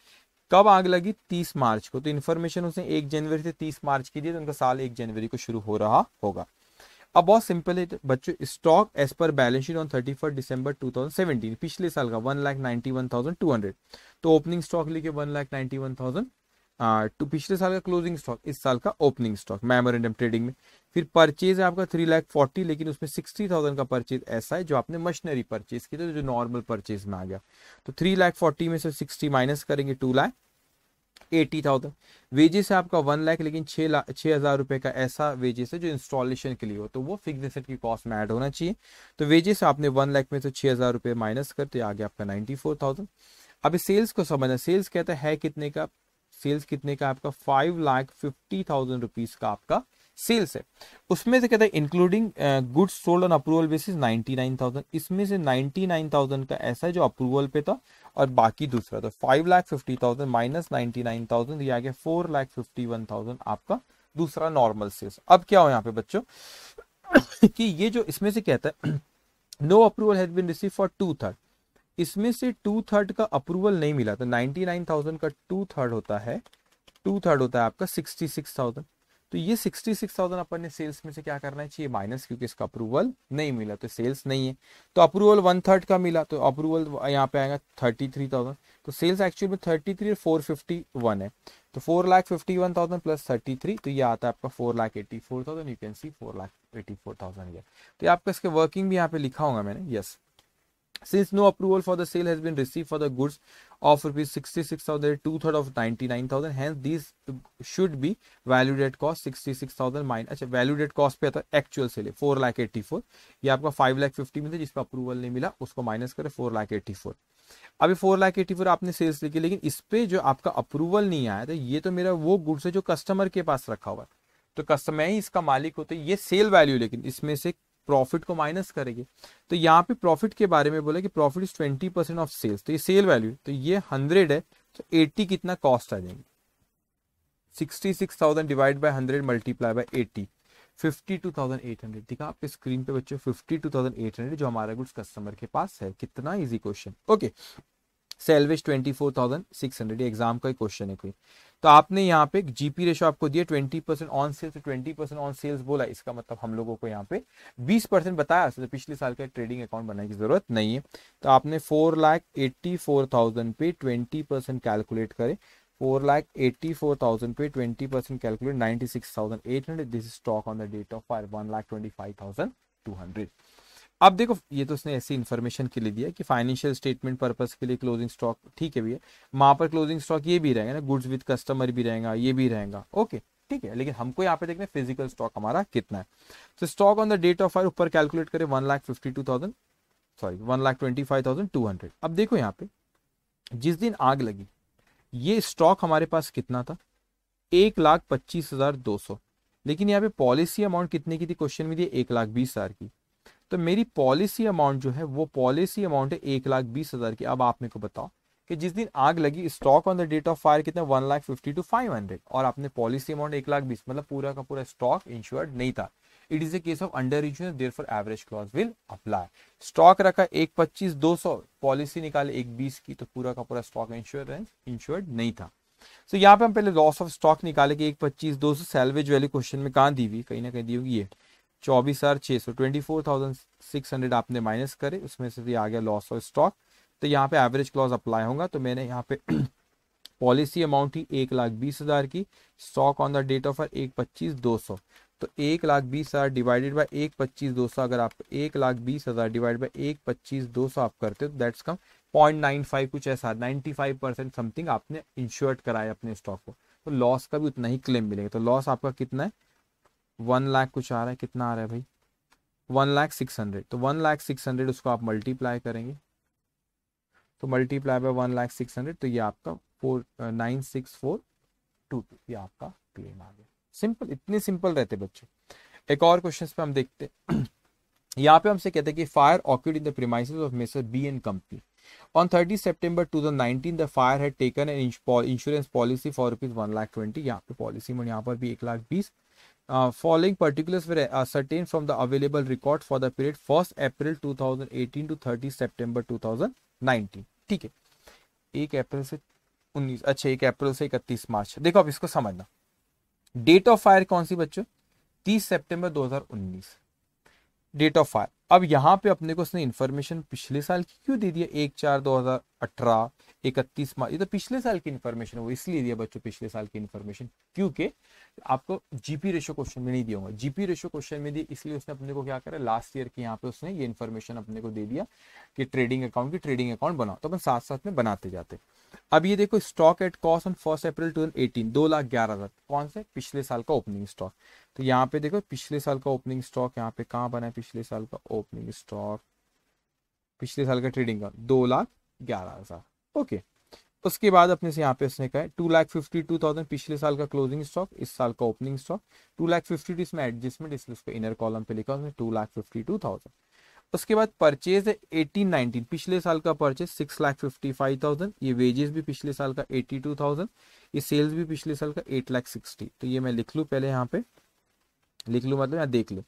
कब आग लगी, 30 मार्च को, तो information उसने 1 जनवरी से 30 मार्च की दी, तो उनका साल 1 जनवरी को शुरू हो रहा होगा। अब बहुत सिंपल है बच्चों, stock as per balance sheet on 31 December 2017 पिछले साल का 1,91,200, तो ओपनिंग स्टॉक लिखे 1,91,000, तो पिछले साल का क्लोजिंग स्टॉक, इस साल का ओपनिंग स्टॉक मेमोरेंडम ट्रेडिंग में। फिर परचेज है आपका 3,40,000, लेकिन उसमें 60,000 का परचेज ऐसा है जो आपने मशीनरी परचेज की, तो जो नॉर्मल परचेज में आ गया, तो 3,40,000 में से 60 माइनस करेंगे 2,80,000। वेजेस है आपका 1 लाख, लेकिन 6,000 रुपए का ऐसा वेजेस है जो इंस्टॉलेशन के लिए हो, तो वो फिक्स एसेट की कॉस्ट में ऐड होना चाहिए। तो वेजेस आपने 1 लाख में से 6,000 रुपए माइनस करते आ गया आपका 94,000। अभी सेल्स को समझना, सेल्स कहता है कितने का, सेल्स कितने का आपका 5,50,000 रुपीज का आपका सेल्स है। उसमें से कहता है including goods sold on approval basis 99,000, इसमें से 99,000 का ऐसा है जो अप्रूवल पे था और बाकी दूसरा, तो 5,50,000 माइनस 99,000 ये आ गया 4,51,000 आपका दूसरा नॉर्मल सेल्स। अब क्या हो यहाँ पे बच्चों कि ये जो इसमें से कहता है no approval has been receive for 2/3, इसमें से 2/3 का अप्रूवल नहीं मिला, तो 99,000 का 2/3 होता है, 2/3 होता है आपका 66,000, तो ये 66,000 अपन ने सेल्स में से क्या करना चाहिए माइनस, क्योंकि इसका अप्रूवल नहीं मिला तो सेल्स नहीं है। तो अप्रूवल 1/3 का मिला, तो अप्रूवल यहाँ पे आएगा 33,000, तो सेल्स एक्चुअल में 33 और 451 है, तो 4,51,000 प्लस 33, तो ये आता है आपका 4,84,000, यू कैन सी 4,84,000 ये। तो आपका इसके वर्किंग भी यहाँ पे लिखा होगा मैंने, yes. Since no approval for the sale has been received for the goods of rupees 66,000, 2/3 of 99,000, hence these should be valued at cost 66,000 minus, अच्छा वैल्यूड एट कॉस्ट पे आता है एक्चुअल सेल 4,84,000, ये आपका 5,50,000 में था जिस पर अप्रूवल नहीं मिला, उसको माइनस करें 4,84,000। अभी 4,84,000 आपने सेल्स लिखी, लेकिन इस पे जो आपका अप्रूवल नहीं आया, तो ये तो मेरा वो गुड्स है जो कस्टमर के पास रखा हुआ है, तो कस्टमर ही इसका मालिक होते, ये सेल वैल्यू, लेकिन इसमें से प्रॉफिट को माइनस करेंगे। तो यहाँ पे प्रॉफिट के बारे में बोला कि प्रॉफिट इज 20% ऑफ सेल्स, तो ये सेल वैल्यू, तो ये 100 है, तो 80 कितना कॉस्ट आ जाएंगे, 66,000 डिवाइड बाय 100 मल्टीप्लाई बाय 80, 52,800। दिखा आपके स्क्रीन पे बच्चों 52,800 जो हमारा गुड्स कस्टमर के पास है। कितना इजी क्वेश्चन। ओके, सेल्वेज 24,600, ये एग्जाम का ही क्वेश्चन है कोई। तो आपने यहाँ पे जीपी रेशो आपको दिया 20% ऑन सेल्स, 20% ऑन सेल्स बोला, इसका मतलब हम लोगों को यहाँ पे 20% बताया, तो पिछले साल का ट्रेडिंग अकाउंट बनाने की जरूरत नहीं है। तो आपने 4,84,000 पे 20% कैलकुलेट करें, 4,84,000 पे 20% calculate 96,800, this stock on the date of 1,25,200। अब देखो ये तो उसने ऐसी इन्फॉर्मेशन के लिए दिया कि फाइनेंशियल स्टेटमेंट पर्पस के लिए क्लोजिंग स्टॉक, ठीक है भैया, वहां पर क्लोजिंग स्टॉक ये भी रहेगा ना, गुड्स विद कस्टमर भी रहेगा, ये भी रहेगा, ओके ठीक है, लेकिन हमको यहाँ पे देखना है फिजिकल स्टॉक हमारा कितना है। तो stock on the date of fire ऊपर कैलकुलेट करें 1,52,000, सॉरी 1,25,200। अब देखो यहाँ पे जिस दिन आग लगी ये स्टॉक हमारे पास कितना था, 1,25,200, लेकिन यहाँ पे पॉलिसी अमाउंट कितने की थी, क्वेश्चन में दी 1,20,000 की, तो मेरी पॉलिसी अमाउंट जो है वो पॉलिसी अमाउंट है 1,20,000 की। अब आप मेरे को बताओ कि जिस दिन आग लगी stock on the date of fire कितना 1,50,500 और आपने पॉलिसी अमाउंट 1,20,000, मतलब पूरा का पूरा स्टॉक इंश्योर्ड नहीं था। It is a case of under insurance, therefore average clause will apply. Stock रखा 1,25,200, पॉलिसी निकाले 1,20 की, तो पूरा का पूरा स्टॉक इंश्योर्ड नहीं था। तो यहाँ पे हम पहले लॉस ऑफ स्टॉक निकाले कि 1,25,200 सैल्वेज वैल्यू क्वेश्चन में कहाँ दी हुई, कहीं ना कहीं दी होगी, ये 24,600, 24,600 आपने माइनस करे, उसमें से भी आ गया लॉस ऑफ स्टॉक। तो यहाँ पे एवरेज क्लॉज अप्लाई होगा, तो मैंने यहाँ पे पॉलिसी अमाउंट ही 1,20,000 की, stock on the date of 1,25,200, तो 1,20,000 डिवाइडेड बाय 1,25,200, अगर आप 1,20,000 डिवाइड बाय 1,25,200 आप करते हो तो दैट्स कम 0.95 कुछ ऐसा, 95% समथिंग आपने इंश्योर्ड कराया अपने स्टॉक को, तो लॉस का भी उतना ही क्लेम मिलेगा। तो लॉस आपका कितना है 1 लाख कुछ आ रहा है, कितना आ रहा है भाई 1,06,000, तो 1,06,000 उसको आप मल्टीप्लाई करेंगे, तो मल्टीप्लाई बाय 1,06,000, तो ये आपका 4,96422, ये आपका क्लेम आ गया। सिंपल, इतने सिंपल रहते बच्चों। एक और क्वेश्चन पे हम देखते हैं। यहाँ पे हमसे कहते हैं कि fire occurred in the premises of mister B and company on 30 September 2019 the fire had taken an insurance policy for rupees 1,20,000। यहाँ पे पॉलिसी में यहाँ पर भी 1,20,000। Following particulars were ascertained from the available record for the period 1st April 2018 to 30 September 2019। ठीक है, 1 अप्रैल से 19, अच्छा 1 अप्रैल से 31 मार्च। देखो अब इसको समझना, डेट ऑफ फायर कौन सी बच्चों, 30 सितंबर 2019 डेट ऑफ फायर। अब यहाँ पे अपने को उसने इन्फॉर्मेशन पिछले साल की क्यों दे दिया, 1/4/2018, 31 मार्च, ये तो पिछले साल की इन्फॉर्मेशन है, वो इसलिए दिया बच्चों पिछले साल की इन्फॉर्मेशन, क्योंकि आपको जीपी रेशो क्वेश्चन में नहीं दिया होगा, जीपी रेशो क्वेश्चन में दी, इसलिए उसने अपने को क्या करा, लास्ट ईयर की यहाँ पे उसने ये इन्फॉर्मेशन अपने को दे दिया कि ट्रेडिंग अकाउंट की ट्रेडिंग अकाउंट बनाओ, तो अपन साथ साथ में बनाते जाते। अब ये देखो, स्टॉक एट कॉस्ट ऑन 1 अप्रैल 2018 2,11,000, कौन से, पिछले साल का ओपनिंग स्टॉक। तो यहाँ पे देखो पिछले साल का ओपनिंग स्टॉक यहाँ पे कहाँ बना है, पिछले साल का ओपनिंग स्टॉक, पिछले साल का ट्रेडिंग का 2,11,000। ओके, उसके बाद अपने से यहाँ पे उसने कहा 2,52,000 पिछले साल का क्लोजिंग स्टॉक, इस साल का ओपनिंग स्टॉक 2,52,000, इसमें एडजस्टमेंट, इसलिए उसको इनर कॉलम पे लिखा उसने 2,52,000। उसके बाद परचेज है 18-19 पिछले साल का परचेज 6,55,000, ये वेजेस भी पिछले साल का 82,000, ये सेल्स भी पिछले साल का 8,60,000। तो ये मैं लिख लूँ पहले, यहाँ पे लिख लूँ, मतलब यहाँ देख लो,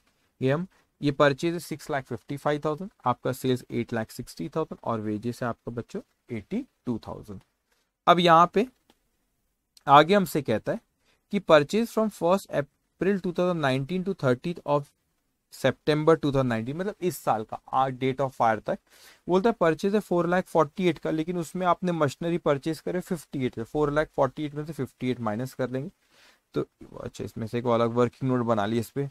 ये परचेज है 6,55,000, आपका सेल्स 8,60,000 और वेजेस है आपका बच्चों 82,000। अब यहाँ पे आगे हमसे कहता है कि परचेज फ्रॉम 1 अप्रैल 2019 टू 30 सितंबर 2019, मतलब इस साल का आज डेट ऑफ फायर तक, बोलता है परचेज है 4,48,000 का, लेकिन उसमें आपने मशीनरी परचेज करे 58 है, 4,48,000 में से 58 माइनस कर लेंगे, तो अच्छा इसमें से एक अलग वर्किंग नोट बना लिया इस पे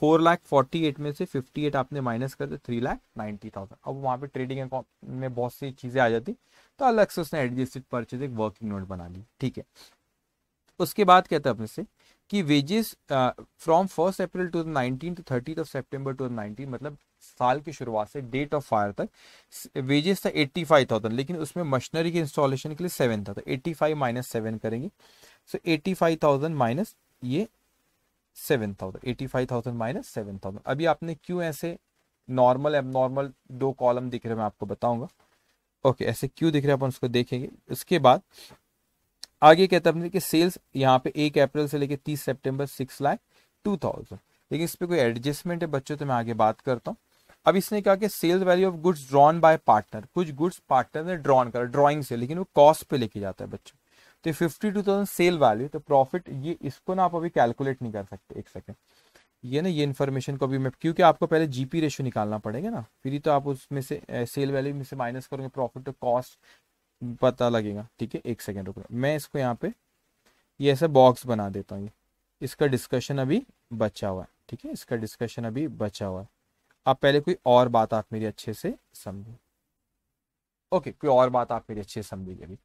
4,48,000 में से 58 आपने माइनस कर दिया 3,90,000। अब वहां पे ट्रेडिंग अकाउंट में बहुत सी चीजें आ जाती, तो अलग से उसने एडजस्टेड परचेज एक वर्किंग नोट बना ली। ठीक है, उसके बाद कहता है अपने से कि वेजेस फ्रॉम 1 अप्रैल 2019 टू 30 सितंबर 2019, मतलब साल की शुरुआत से डेट ऑफ फायर तक वेजेस था 85,000, लेकिन उसमें मशीनरी के इंस्टॉलेशन के लिए 7 था, तो 85 माइनस 7 करेंगे, सो 85,000 माइनस ये 7,000, 85,000 माइनस 7,000। अभी आपने क्यों ऐसे नॉर्मल एबनॉर्मल दो कॉलम दिख रहे हैं, मैं आपको बताऊंगा। ओके, ऐसे क्यों दिख रहे हैं अपन उसको देखेंगे। उसके बाद आगे कहता है कि सेल्स यहाँ पे 1 अप्रैल से लेके 30 सितंबर 6,02,000, लेकिन इस पे कोई एडजस्टमेंट है बच्चों, तो मैं आगे बात करता हूँ। अब इसने कहा कि sales value of goods drawn by partner, कुछ गुड्स पार्टनर ने ड्रॉन करा ड्रॉइंग से, लेकिन वो कॉस्ट पे लेके जाता है बच्चों, तो 52,000 सेल वैल्यू, तो प्रॉफिट ये इसको ना आप अभी कैलकुलेट नहीं कर सकते, एक सेकेंड, ये ना ये इन्फॉर्मेशन को भी मैं, क्योंकि आपको पहले जीपी रेशियो निकालना पड़ेगा ना, फिर ही तो आप उसमें से सेल वैल्यू में से माइनस करोगे प्रॉफिट, तो कॉस्ट पता लगेगा। ठीक है, एक सेकेंड रुको, मैं इसको यहाँ पे ये ऐसा बॉक्स बना देता हूँ, इसका डिस्कशन अभी बचा हुआ है। ठीक है, इसका डिस्कशन अभी बचा हुआ है, आप पहले कोई और बात आप मेरी अच्छे से समझो। ओके, कोई और बात आप मेरी अच्छे से समझिए अभी।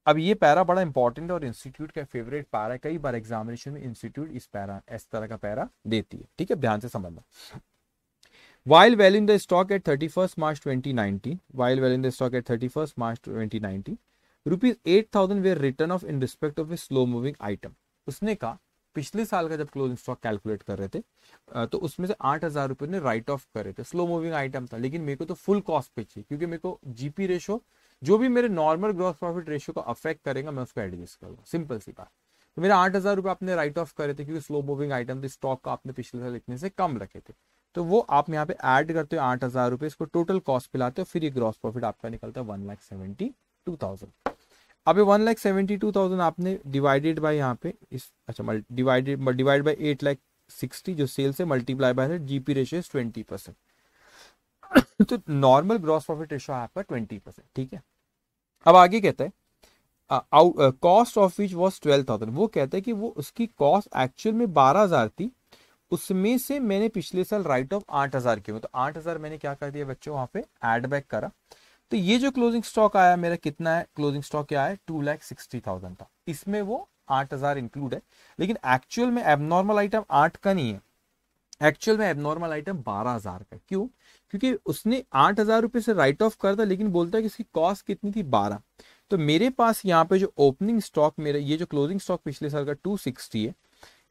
अब ये पैरा बड़ा इंपॉर्टेंट है और इंस्टीट्यूट का फेवरेट पैरा है, कई बार एग्जामिनेशन में इंस्टीट्यूट इस तरह का पैरा देती है। ठीक है, ध्यान से समझना। While valuing the stock at 31st March 2019, rupees 8,000 were written off in respect of a slow moving item। उसने कहा पिछले साल का जब क्लोजिंग स्टॉक कैलकुलेट कर रहे थे तो उसमें से 8,000 रुपए ने राइट ऑफ करे थे, स्लो मूविंग आइटम था, लेकिन मेरे को तो फुल कॉस्ट पे चाहिए, क्योंकि मेरे को जीपी रेशो जो भी मेरे नॉर्मल ग्रॉस प्रॉफिट रेशियो को अफेक्ट करेगा मैं उसको एडजस्ट करूंगा, सिंपल सी बात। तो मेरा 8,000 रुपए आपने राइट ऑफ करे थे, क्योंकि स्लो मूविंग आइटम थे, स्टॉक का आपने पिछले साल इतने से कम रखे थे, तो वो आप यहाँ पे ऐड करते हो 8,000 रुपए, इसको टोटल कॉस्ट पे लाते हो, फिर ये ग्रॉस प्रॉफिट आपका निकलता है 1,72,000। अब ये 1,72,000 आपने डिवाइडेड बाय यहाँ पे इस, अच्छा डिवाइड बाय 8,60,000 जो सेल्स है, मल्टीप्लाई बाय जीपी रेशियो 20%, तो नॉर्मल ग्रॉस प्रॉफिट रेशियो है आपका 20%। ठीक है, अब आगे कहता है कॉस्ट ऑफ विच वॉज 12,000, वो कहता है कि वो उसकी कॉस्ट एक्चुअल में 12,000 थी, उसमें से मैंने पिछले साल राइट ऑफ 8,000 किया, तो 8,000 मैंने क्या कर दिया बच्चों, वहां पे एड बैक करा, तो ये जो क्लोजिंग स्टॉक आया मेरा कितना है, क्लोजिंग स्टॉक क्या है 2,60,000 था, इसमें वो 8,000 इंक्लूड है, लेकिन एक्चुअल में एबनॉर्मल आइटम 8 का नहीं है, एक्चुअल में एबनॉर्मल आइटम 12,000 का। क्यों? क्योंकि उसने 8,000 रुपए से राइट ऑफ कर दिया, लेकिन बोलता है कि इसकी कॉस्ट कितनी थी 12। तो मेरे पास यहाँ पे जो ओपनिंग स्टॉक मेरा, ये जो क्लोजिंग स्टॉक पिछले साल का 260 है,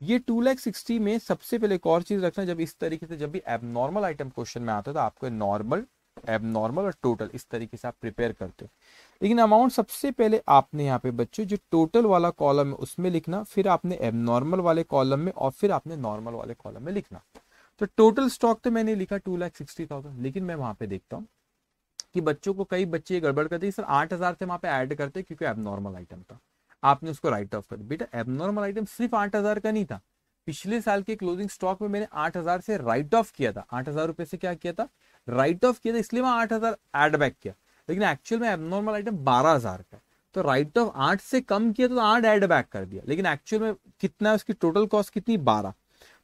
ये 2,60,000 में सबसे पहले एक और चीज रखना, जब इस तरीके से जब भी एबनॉर्मल आइटम क्वेश्चन में आता है तो आपको नॉर्मल, एबनॉर्मल और टोटल इस तरीके से आप प्रिपेयर करते हो। लेकिन अमाउंट सबसे पहले आपने यहाँ पे बच्चों जो टोटल वाला कॉलम है उसमें लिखना, फिर आपने एबनॉर्मल वाले कॉलम में और फिर आपने नॉर्मल वाले कॉलम में लिखना। तो टोटल स्टॉक तो मैंने लिखा 2,60,000, लेकिन मैं वहां पे देखता हूँ कि बच्चों को, कई बच्चे गड़बड़ करते हैं, सर 8,000 थे वहां पे ऐड करते क्योंकि एबनॉर्मल आइटम था, आपने उसको राइट ऑफ कर दिया। बेटा एबनॉर्मल आइटम सिर्फ 8,000 का नहीं था, पिछले साल के क्लोजिंग स्टॉक में मैंने 8,000 से राइट ऑफ किया था, 8,000 रुपए से क्या किया था, राइट ऑफ किया था, इसलिए मैं 8,000 एड बैक किया। लेकिन एक्चुअल में एबनॉर्मल आइटम 12,000 का, तो राइट ऑफ 8 से कम किया तो 8 एड बैक कर दिया, लेकिन एक्चुअल में कितना है, उसकी टोटल कॉस्ट कितनी, 12।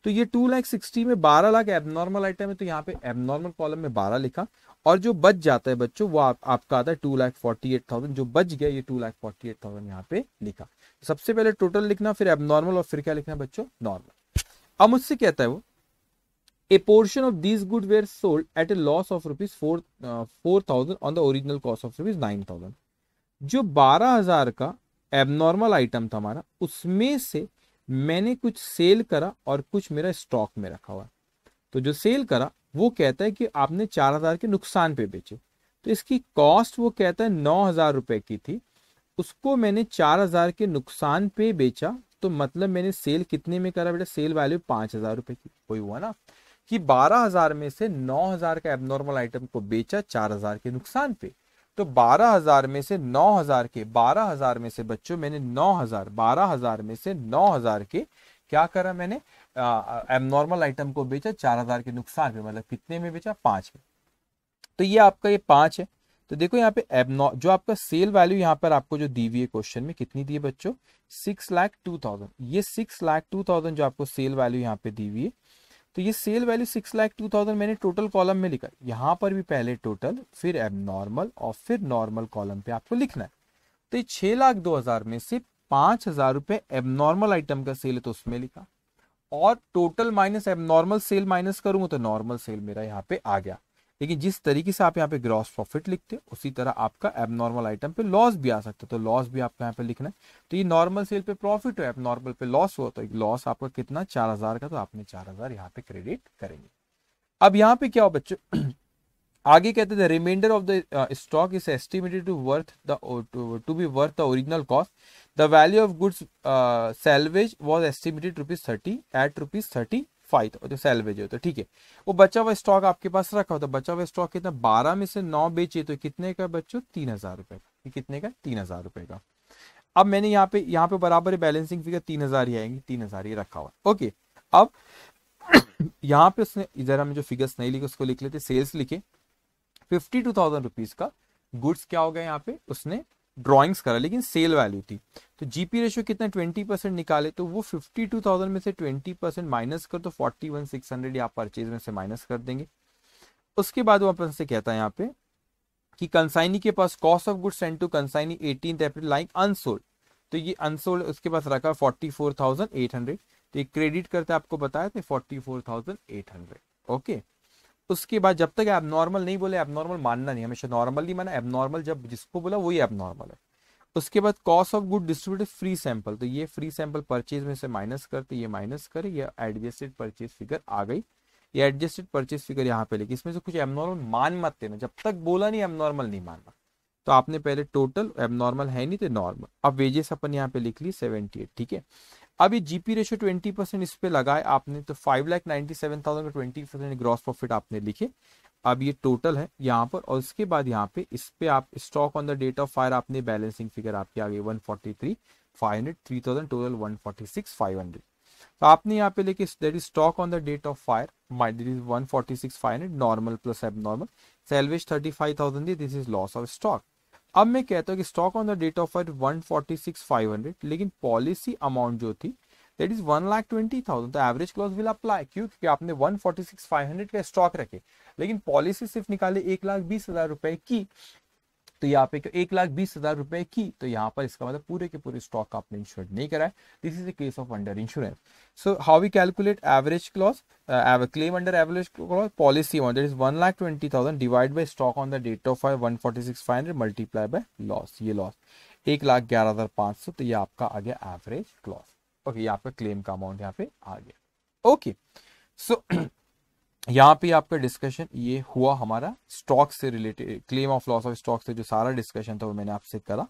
तो ये 2,60,000 में 12 लाख एबनॉर्मल आइटम है, तो यहाँ पे एबनॉर्मल कॉलम में 12 लिखा, और जो बच जाता है बच्चों वो आपका आता है 2,48,000, जो बच गया ये 2,48,000 यहाँ पे लिखा। सबसे पहले टोटल लिखना, फिर एबनॉर्मल और फिर क्या लिखना बच्चों, नॉर्मल। अब मुझसे कहता है वो, a portion of these good were sold at a loss of ₹4,000 on the original cost of ₹9,000। जो 12,000 का एबनॉर्मल आइटम था हमारा, उसमें से मैंने कुछ सेल करा और कुछ मेरा स्टॉक में रखा हुआ। तो जो सेल करा वो कहता है कि आपने 4,000 के नुकसान पे बेचे, तो इसकी कॉस्ट वो कहता है 9,000 रुपए की थी, उसको मैंने 4,000 के नुकसान पे बेचा, तो मतलब मैंने सेल कितने में करा बेटा, सेल वैल्यू 5,000 रुपए की। कोई हुआ ना कि 12,000 में से 9,000 का एबनॉर्मल आइटम को बेचा 4,000 के नुकसान पे, तो 12,000 में से 9,000 के, 12,000 में से बच्चों मैंने 9,000, 12,000 में से 9,000 के क्या करा मैंने, एबनॉर्मल आइटम को बेचा 4,000 के नुकसान पे, मतलब कितने में बेचा, 5 में। तो ये आपका ये 5 है। तो देखो यहाँ पे जो आपका सेल वैल्यू यहाँ पर आपको जो दी हुई है क्वेश्चन में कितनी दी है बच्चों, 6,02,000। ये 6,02,000 जो आपको सेल वैल्यू यहाँ पे दी हुई है, तो ये सेल वैल्यू 6,02,000 मैंने टोटल कॉलम में लिखा। यहाँ पर भी पहले टोटल, फिर एबनॉर्मल और फिर नॉर्मल कॉलम पे आपको लिखना है। तो ये 6,02,000 में से 5,000 रुपए एबनॉर्मल आइटम का सेल है तो उसमें लिखा, और total minus abnormal sale minus करूंगा तो नॉर्मल सेल मेरा यहाँ पे आ गया। लेकिन जिस तरीके से आप यहाँ पे ग्रॉस प्रॉफिट लिखते हो उसी तरह आपका एबनॉर्मल आइटम पे लॉस भी आ सकता है, तो लॉस भी आपका यहाँ पे लिखना है। तो ये नॉर्मल सेल पे प्रॉफिट हो, एबनॉर्मल पे लॉस हो, तो लॉस आपका कितना, 4,000 का, तो आपने 4,000 यहाँ पे क्रेडिट करेंगे। अब यहाँ पे क्या हो बच्चों, आगे कहते थे remainder of the stock is estimated to be worth the original cost, the value of goods salvage was estimated ₹30 at ₹35, तो सैल्वेज है तो ठीक है। वो बचा हुआ स्टॉक आपके पास रखा होता, बचा हुआ स्टॉक कितना, 12 में से 9 बेचे, तो कितने का बच्चों, 3,000 रुपए का। कितने का, 3,000 रुपए का। अब मैंने यहाँ पे बराबर बैलेंसिंग फिगर 3,000 ही आएंगे, 3,000 ही रखा हुआ। ओके, अब यहाँ पे उसने इधर हमें जो फिगर्स नहीं लिखे उसको लिख लेते, सेल्स लिखे 52,000 रुपीज का गुड्स क्या हो गया यहाँ पे, उसने ड्रॉइंग्स करा, लेकिन सेल वैल्यू थी। तो जीपी रेशियो कितना, 20% निकाले, तो वो 52,000 में से 20% माइनस कर, तो 41,600 या परचेज में से माइनस कर देंगे। उसके बाद वो अपन से कहता है यहाँ पे कि कंसाइनी के पास cost of goods send to consignee 18 April like unsold, तो ये अनसोल्ड उसके पास रखा 44,800, तो ये क्रेडिट करते आपको बताया था 44,800। ओके, उसके बाद जब तक एबनॉर्मल नहीं बोले, एबनॉर्मल मानना नहीं, हमेशा नॉर्मल नहीं माना, एबनॉर्मल जब जिसको बोला वही एबनॉर्मल है। उसके बाद cost of good distributed free sample, तो ये फ्री सैंपल परचेज में से माइनस करते, ये माइनस करे, ये एडजस्टेड परचेज फिगर आ गई, ये एडजस्टेड परचेज फिगर यहाँ पे लेके, इसमें से कुछ एबनॉर्मल मान मत देना, जब तक बोला नहीं एबनॉर्मल नहीं मानना। तो आपने पहले टोटल, एबनॉर्मल है नहीं तो नॉर्मल। अब वेजेस अपन यहाँ पे लिख ली 78, ठीक है। अब ये जीपी रेशियो 20% इस पे लगाए आपने, तो 5,97,000 का 20% ग्रॉस प्रॉफिट आपने लिखे। अब ये टोटल है यहाँ पर, और उसके बाद यहाँ पे इस पे आप stock on the date of fire आपने बैलेंसिंग फिगर आपकी आ गई 143,500, 3,000 टोटल 146,500। तो आपने यहाँ पे लेके that is stock on the date of fire, this is 146,500 normal plus abnormal, salvage 35,000 दी, this is loss of stock. अब मैं कहता हूँ कि stock on the date of fire 146,500, लेकिन पॉलिसी अमाउंट जो थी दैट इज 1,20,000, तो एवरेज क्लॉज विल अप्लाई। क्यों? क्योंकि आपने 146,500 का स्टॉक रखे, लेकिन पॉलिसी सिर्फ निकाले 1,20,000 रुपए की, तो यहाँ पे 1,20,000 रुपए की, तो यहाँ पर इसका मतलब पूरे के पूरे स्टॉक का आपने इंश्योर्ड नहीं कराया। This is the case of under insurance. So how we calculate average clause, claim under average clause policy amount, that is 1,20,000 divide by stock on the date of 146,500 multiply by loss, ये loss 1,11,500, तो ये आपका आ गया average clause. Okay, ये आपका claim का amount यहाँ पे आ गया। ओके, सो यहाँ पे आपका डिस्कशन ये हुआ हमारा स्टॉक से related, claim of loss of stock से जो सारा डिस्कशन था वो मैंने आपसे करा।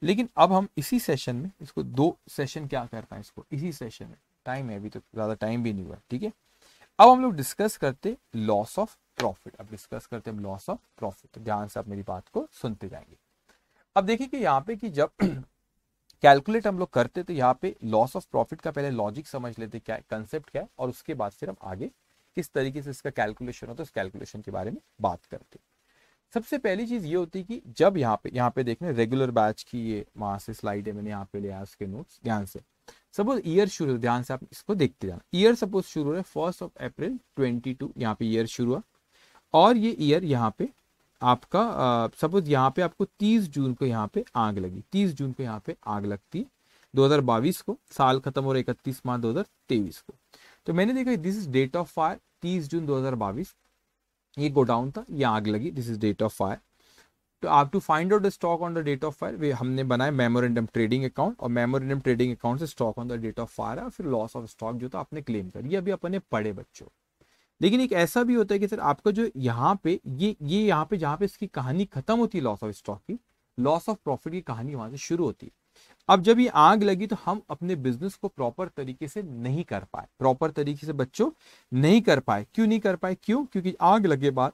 लेकिन अब हम इसी सेशन में इसको 2 सेशन क्या करना है, इसको इसी सेशन में, टाइम है अभी तो ज्यादा टाइम भी नहीं हुआ, ठीक है। अब हम लोग डिस्कस करते लॉस ऑफ प्रॉफिट, अब डिस्कस करते हैं लॉस ऑफ प्रॉफिट। तो ध्यान से आप मेरी बात को सुनते जाएंगे। अब देखिए कि यहाँ पे कि जब कैलकुलेट हम लोग करते तो यहाँ पे लॉस ऑफ प्रॉफिट का पहले लॉजिक समझ लेते, क्या है कंसेप्ट क्या है, और उसके बाद फिर हम आगे किस तरीके से इसका कैलकुलेशन होता है उस कैलकुलेशन के बारे में बात करते हैं। सबसे पहली चीज ये होती है कि जब यहाँ पे देखने रेगुलर बैच की ये वहां से स्लाइड है, मैंने यहाँ पे लिया उसके नोट्स, ध्यान से। सपोज ईयर शुरू, ध्यान से आप इसको देखते जाना। ईयर सपोज शुरू हो रहा है 1 अप्रैल 22, यहाँ पे ईयर शुरू हुआ, और ये ईयर यहाँ पे आपका सपोज यहाँ पे आपको 30 जून को यहाँ पे आग लगी, 30 जून को यहाँ पे आग लगती है 2022 को, साल खत्म हो रहा है 31 मार्च 2023 को। तो मैंने देखा this is date of fire 30 June 2022, ये गोडाउन था, ये आग लगी, this is date of fire. तो आप to find out the stock on the date of fire, वे हमने बनाया मेमोरेंडम ट्रेडिंग अकाउंट, और मेमोरेंडम ट्रेडिंग अकाउंट से stock on the date of fire है, और फिर लॉस ऑफ स्टॉक जो था आपने क्लेम कर, ये अभी अपने पढ़े बच्चों। लेकिन एक ऐसा भी होता है कि सर आपका जो यहाँ पे ये यहाँ पे जहाँ पे इसकी कहानी खत्म होती है लॉस ऑफ स्टॉक की, लॉस ऑफ प्रॉफिट की कहानी वहां से शुरू होती है। अब जब ये आग लगी तो हम अपने बिजनेस को प्रॉपर तरीके से नहीं कर पाए, प्रॉपर तरीके से बच्चों नहीं कर पाए। क्यों नहीं कर पाए? क्योंकि आग लगे बाद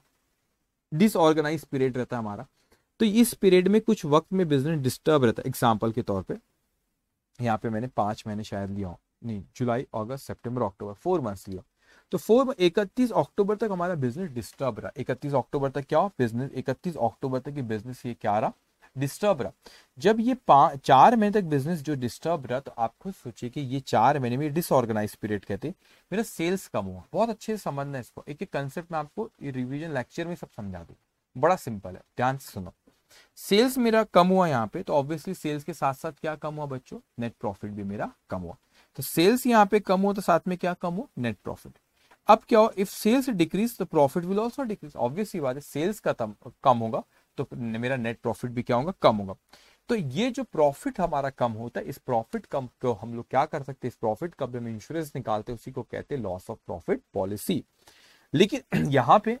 डिसऑर्गेनाइज पीरियड रहता है हमारा, तो इस पीरियड में कुछ वक्त में बिजनेस डिस्टर्ब रहता है। एग्जाम्पल के तौर पे यहाँ पे मैंने 5 महीने शायद लिया, नहीं जुलाई अगस्त सितंबर अक्टूबर 4 मंथ्स लिया, तो 31 अक्टूबर तक हमारा बिजनेस डिस्टर्ब रहा। 31 अक्टूबर तक क्या बिजनेस, 31 अक्टूबर तक ये बिजनेस ये क्या रहा, डिस्टर्ब रहा। जब ये 4 महीने तक बिजनेस जो डिस्टर्ब रहा, तो आप खुद सोचिए कि ये 4 महीने में डिसऑर्गेनाइज पीरियड कहते हैं, मेरा सेल्स कम हुआ। बहुत अच्छे से समझना है इसको, एक एक कंसेप्ट में आपको रिवीजन लेक्चर में सब समझा दूं, बड़ा सिंपल है, ध्यान से सुनो। सेल्स मेरा कम हुआ यहाँ पे, तो ऑब्वियसली सेल्स के साथ साथ क्या कम हुआ बच्चों, नेट प्रॉफिट भी मेरा कम हुआ। तो सेल्स यहाँ पे कम हुआ तो साथ में क्या कम हुआ, नेट प्रॉफिट। अब क्या हो, इफ सेल्स डिक्रीज तो profit will also decrease, obvious सी बात है, सेल्स का कम होगा तो मेरा नेट प्रॉफिट भी क्या होगा, कम होगा। तो ये जो प्रॉफिट हमारा कम होता है, इस प्रॉफिट कम को हम लोग क्या कर सकते हैं, इस प्रॉफिट का हम इंश्योरेंस निकालते हैं, उसी को कहते हैं लॉस ऑफ प्रॉफिट पॉलिसी। लेकिन यहाँ पे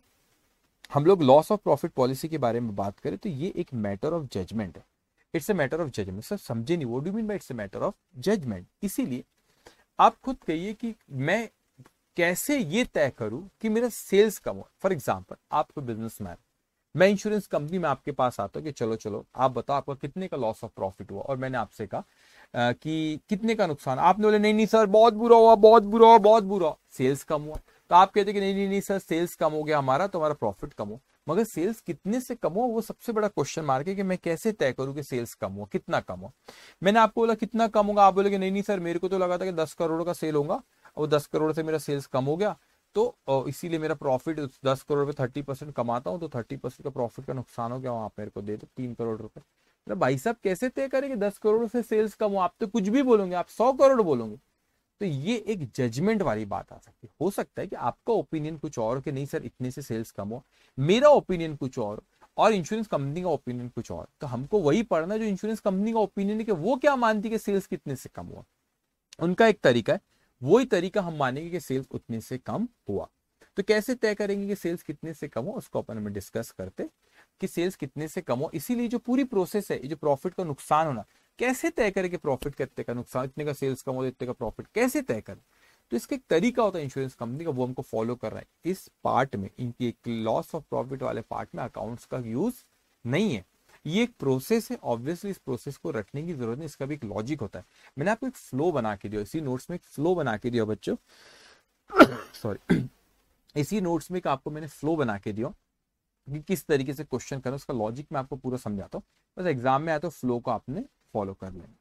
हम लोग लॉस ऑफ प्रॉफिट पॉलिसी के बारे में बात करें तो ये एक मैटर ऑफ जजमेंट है, it's a matter of judgement. Sir समझे नहीं, what do you mean by it's a matter of judgement. इसीलिए आप खुद कहिए कि मैं कैसे ये तय करूं कि मेरा सेल्स कम हो। फॉर एग्जांपल आप कोई बिजनेसमैन, मैं इंश्योरेंस कंपनी में आपके पास आता हूं कि चलो आप बताओ आपका कितने का लॉस ऑफ प्रॉफिट हुआ, और मैंने आपसे कहा कि कितने का नुकसान, आपने बोले नहीं सर बहुत बुरा हुआ, बहुत बुरा हुआ, बहुत बुरा, सेल्स कम हुआ। तो आप कहते कि नहीं सर सेल्स कम हो गया हमारा, तो हमारा प्रॉफिट कम हो। मगर सेल्स कितने से कम हो, वो सबसे बड़ा क्वेश्चन मार्क है कि मैं कैसे तय करूं कि सेल्स कम हो, कितना कम हो। मैंने आपको बोला कितना कम होगा, आप बोले नहीं सर मेरे को तो लगा था कि 10 करोड़ का सेल होगा, और 10 करोड़ से मेरा सेल्स कम हो गया, तो इसीलिए मेरा प्रॉफिट 10 करोड़ पे 30% कमाता हूँ, तो 30% का प्रॉफिट का नुकसान हो गया, आप मेरे को दे दो 3 करोड़ रुपए। तो भाई साहब कैसे तय करें कि 10 करोड़ से सेल्स कम हो? आप तो कुछ भी बोलोगे, आप 100 करोड़ बोलोगे। तो ये एक जजमेंट वाली बात आ सकती है। हो सकता है कि आपका ओपिनियन कुछ और, कि नहीं सर इतने से सेल्स कम हो, मेरा ओपिनियन कुछ और इंश्योरेंस कंपनी का ओपिनियन कुछ और। तो हमको वही पढ़ना जो इंश्योरेंस कंपनी का ओपिनियन है कि वो क्या मानती है कि सेल्स कितने से कम हुआ। उनका एक तरीका है, वही तरीका हम मानेंगे कि सेल्स उतने से कम हुआ। तो कैसे तय करेंगे कि सेल्स कितने से कम हो, उसको अपन में डिस्कस करते कि सेल्स कितने से कम हो। इसीलिए जो पूरी प्रोसेस है, ये जो प्रॉफिट का नुकसान होना, कैसे तय करें कि प्रॉफिट कितने का, नुकसान इतने का, सेल्स कम हो इतने का प्रॉफिट, कैसे तय करें। तो इसका एक तरीका होता है इंश्योरेंस कंपनी का, वो हमको फॉलो कर रहा है। इस पार्ट में, इनकी लॉस ऑफ प्रॉफिट वाले पार्ट में अकाउंट्स का यूज नहीं है। ये एक प्रोसेस है, ऑब्वियसली इस प्रोसेस को रटने की जरूरत नहीं, इसका भी एक लॉजिक होता है। मैंने आपको एक फ्लो बना के दिया, इसी नोट्स में एक फ्लो बना के दिया बच्चों सॉरी इसी नोट्स में आपको मैंने फ्लो बना के दिया कि किस तरीके से क्वेश्चन करना, उसका लॉजिक मैं आपको पूरा समझाता हूँ। बस एग्जाम में आया तो फ्लो को आपने फॉलो कर लेना।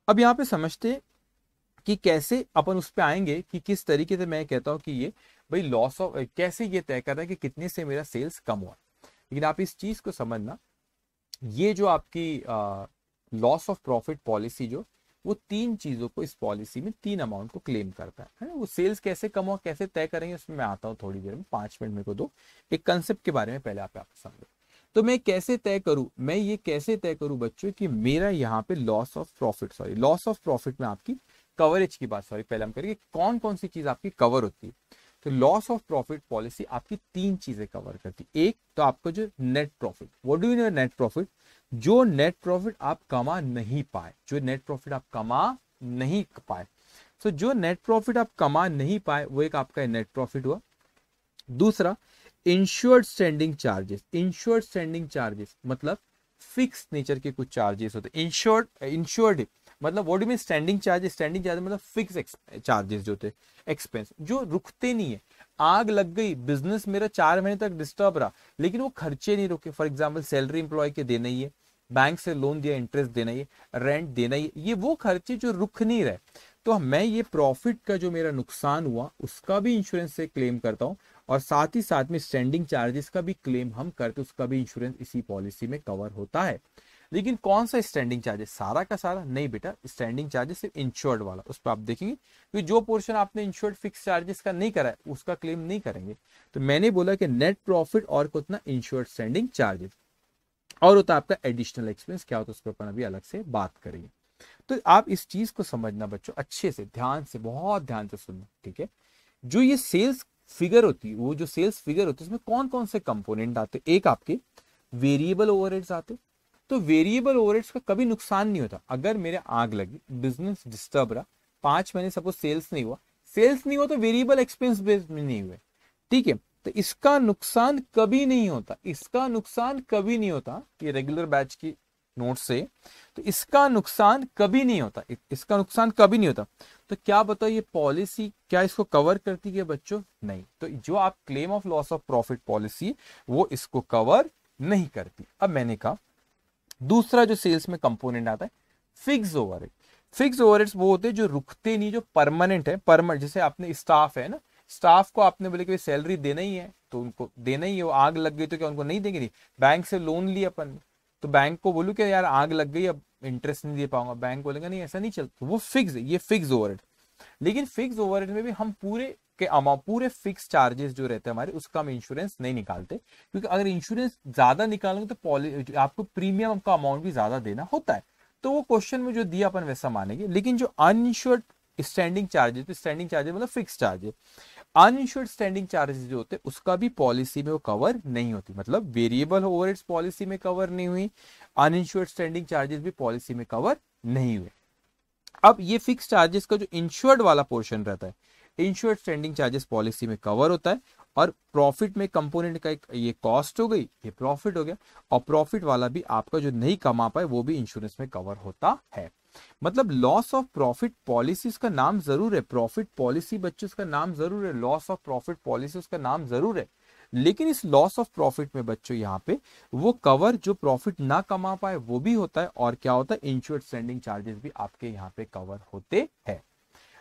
अब यहाँ पे समझते कि कैसे अपन उस पे आएंगे कि किस तरीके से मैं कहता हूँ कि ये भाई लॉस ऑफ, कैसे ये तय कर रहा है कि कितने से मेरा सेल्स कम हुआ। लेकिन आप इस चीज को समझना ये जो आपकी लॉस ऑफ प्रॉफिट पॉलिसी जो वो तीन चीजों को इस पॉलिसी में तीन अमाउंट को क्लेम करता है ना। वो सेल्स कैसे कम और कैसे तय करेंगे उसमें मैं आता हूँ थोड़ी देर में, 5 मिनट मेरे को दो। एक कंसेप्ट के बारे में पहले आप समझो। तो मैं कैसे तय करूं, मैं ये कैसे तय करूं बच्चों कि मेरा यहाँ पे loss of profit, sorry loss of profit में आपकी कवरेज की बात, सॉरी पहले हम करेंगे कौन कौन सी चीज आपकी कवर होती है। तो लॉस ऑफ प्रॉफिट पॉलिसी आपकी तीन चीजें कवर करती है। एक तो आपका जो net profit, what do you know net profit, जो नेट प्रॉफिट आप कमा नहीं पाए, जो नेट प्रॉफिट आप कमा नहीं पाए। सो जो नेट प्रॉफिट आप कमा नहीं पाए वो एक आपका नेट प्रॉफिट हुआ। दूसरा insured standing charges, insured standing charges मतलब फिक्स नेचर के कुछ चार्जेस होते हैं। इंश्योर्ड मतलब what do mean standing charges, standing charges मतलब फिक्स चार्जेस जो होते हैं, एक्सपेंस जो रुकते नहीं है। आग लग गई, बिजनेस मेरा 4 महीने तक डिस्टर्ब रहा, लेकिन वो खर्चे नहीं रुके। फॉर एग्जाम्पल सैलरी इंप्लॉय के देना ही है, बैंक से लोन दिया इंटरेस्ट देना ही है, रेंट देना ही है, ये वो खर्चे जो रुक नहीं रहे। तो मैं ये प्रॉफिट का जो मेरा नुकसान हुआ उसका भी इंश्योरेंस से क्लेम करता हूं, और साथ ही साथ में स्टैंडिंग चार्जेस का भी क्लेम हम करते, उसका भी इंश्योरेंस इसी पॉलिसी में कवर होता है। लेकिन कौन सा स्टैंडिंग चार्जेस, सारा का सारा नहीं बेटा, स्टैंडिंग चार्जेस सिर्फ इंश्योर्ड वाला, उस पर आप देखेंगे कि जो पोर्शन आपने इंश्योर्ड फिक्स चार्जेस का नहीं करा है उसका क्लेम नहीं करेंगे। तो मैंने बोला कि नेट प्रॉफिट और कितना इंश्योर्ड स्टैंडिंग चार्जेस, और होता है आपका एडिशनल एक्सपेंस, क्या होता है उस पर अपन अभी अलग से बात करेंगे। तो आप इस चीज को समझना बच्चों, अच्छे से ध्यान से, बहुत ध्यान से सुनना, ठीक है। जो ये सेल्स फिगर होती है, वो जो सेल्स फिगर होती है उसमें कौन कौन से कंपोनेंट आते हैं, एक आपके वेरिएबल ओवरहेड्स आते। तो वेरिएबल ओवरहेड्स का कभी नुकसान नहीं होता। अगर मेरे आग लगी, बिजनेस डिस्टर्ब रहा, 5 महीने सपोज सेल्स नहीं हुआ, सेल्स नहीं हुआ तो वेरिएबल एक्सपेंस बेस में नहीं हुए, ठीक है। तो इसका नुकसान कभी नहीं होता, इसका नुकसान कभी नहीं होता। ये रेगुलर बैच की नोट से, तो इसका नुकसान कभी नहीं होता, इसका नुकसान कभी नहीं होता। तो क्या बताओ ये पॉलिसी क्या इसको कवर करती है बच्चों? नहीं। तो जो आप claim of loss of profit policy वो इसको कवर नहीं करती। अब मैंने कहा दूसरा जो सेल्स में कंपोनेंट आता है फिक्स ओवरहेड। फिक्स ओवरहेड्स वो होते हैं जो रुकते नहीं, जो परमानेंट है। परमानेंट जैसे आपने स्टाफ है ना, स्टाफ को आपने बोले कि सैलरी देना ही है तो उनको देना ही है, वो आग लग गई तो क्या उनको नहीं देंगे? नहीं। बैंक से लोन लिया अपन, तो बैंक को बोलू कि यार आग लग गई अब इंटरेस्ट नहीं दे पाऊंगा, बैंक बोलेगा नहीं ऐसा नहीं चलता, वो फिक्स है, ये फिक्स ओवरहेड। लेकिन फिक्स ओवरहेड में भी हम पूरे के अमाउंट, पूरे फिक्स चार्जेस जो रहते हैं हमारे, उसका हम इंश्योरेंस नहीं निकालते, क्योंकि अगर इंश्योरेंस ज्यादा निकालेंगे तो आपको प्रीमियम का अमाउंट भी ज्यादा देना होता है। तो वो क्वेश्चन में जो दिया अपन वैसा मानेंगे। लेकिन जो uninsured standing charges, standing charges मतलब fix charges, uninsured standing charges जो होते हैं उसका भी पॉलिसी में वो कवर नहीं होती। मतलब वेरिएबल ओवरहेड्स पॉलिसी में कवर नहीं हुई, अनइंश्योर्ड स्टैंडिंग चार्जेस भी पॉलिसी में कवर नहीं हुए। अब ये फिक्स चार्जेस का जो इंश्योर्ड वाला पोर्शन रहता है, इंश्योर्ड स्टैंडिंग चार्जेस पॉलिसी में कवर होता है, और प्रॉफिट में कंपोनेंट का एक ये कॉस्ट हो गई, ये प्रॉफिट हो गया, और प्रॉफिट वाला भी आपका जो नहीं कमा पाए वो भी इंश्योरेंस में कवर होता है। मतलब लॉस ऑफ प्रॉफिट पॉलिसी उसका नाम जरूर है, प्रॉफिट पॉलिसी बच्चों उसका नाम जरूर है, लॉस ऑफ प्रॉफिट पॉलिसी उसका नाम जरूर है। लेकिन इस लॉस ऑफ प्रॉफिट में बच्चों यहाँ पे वो कवर जो प्रॉफिट ना कमा पाए वो भी होता है, और क्या होता है इंश्योर्ड स्टैंडिंग चार्जेस भी आपके यहाँ पे कवर होते हैं।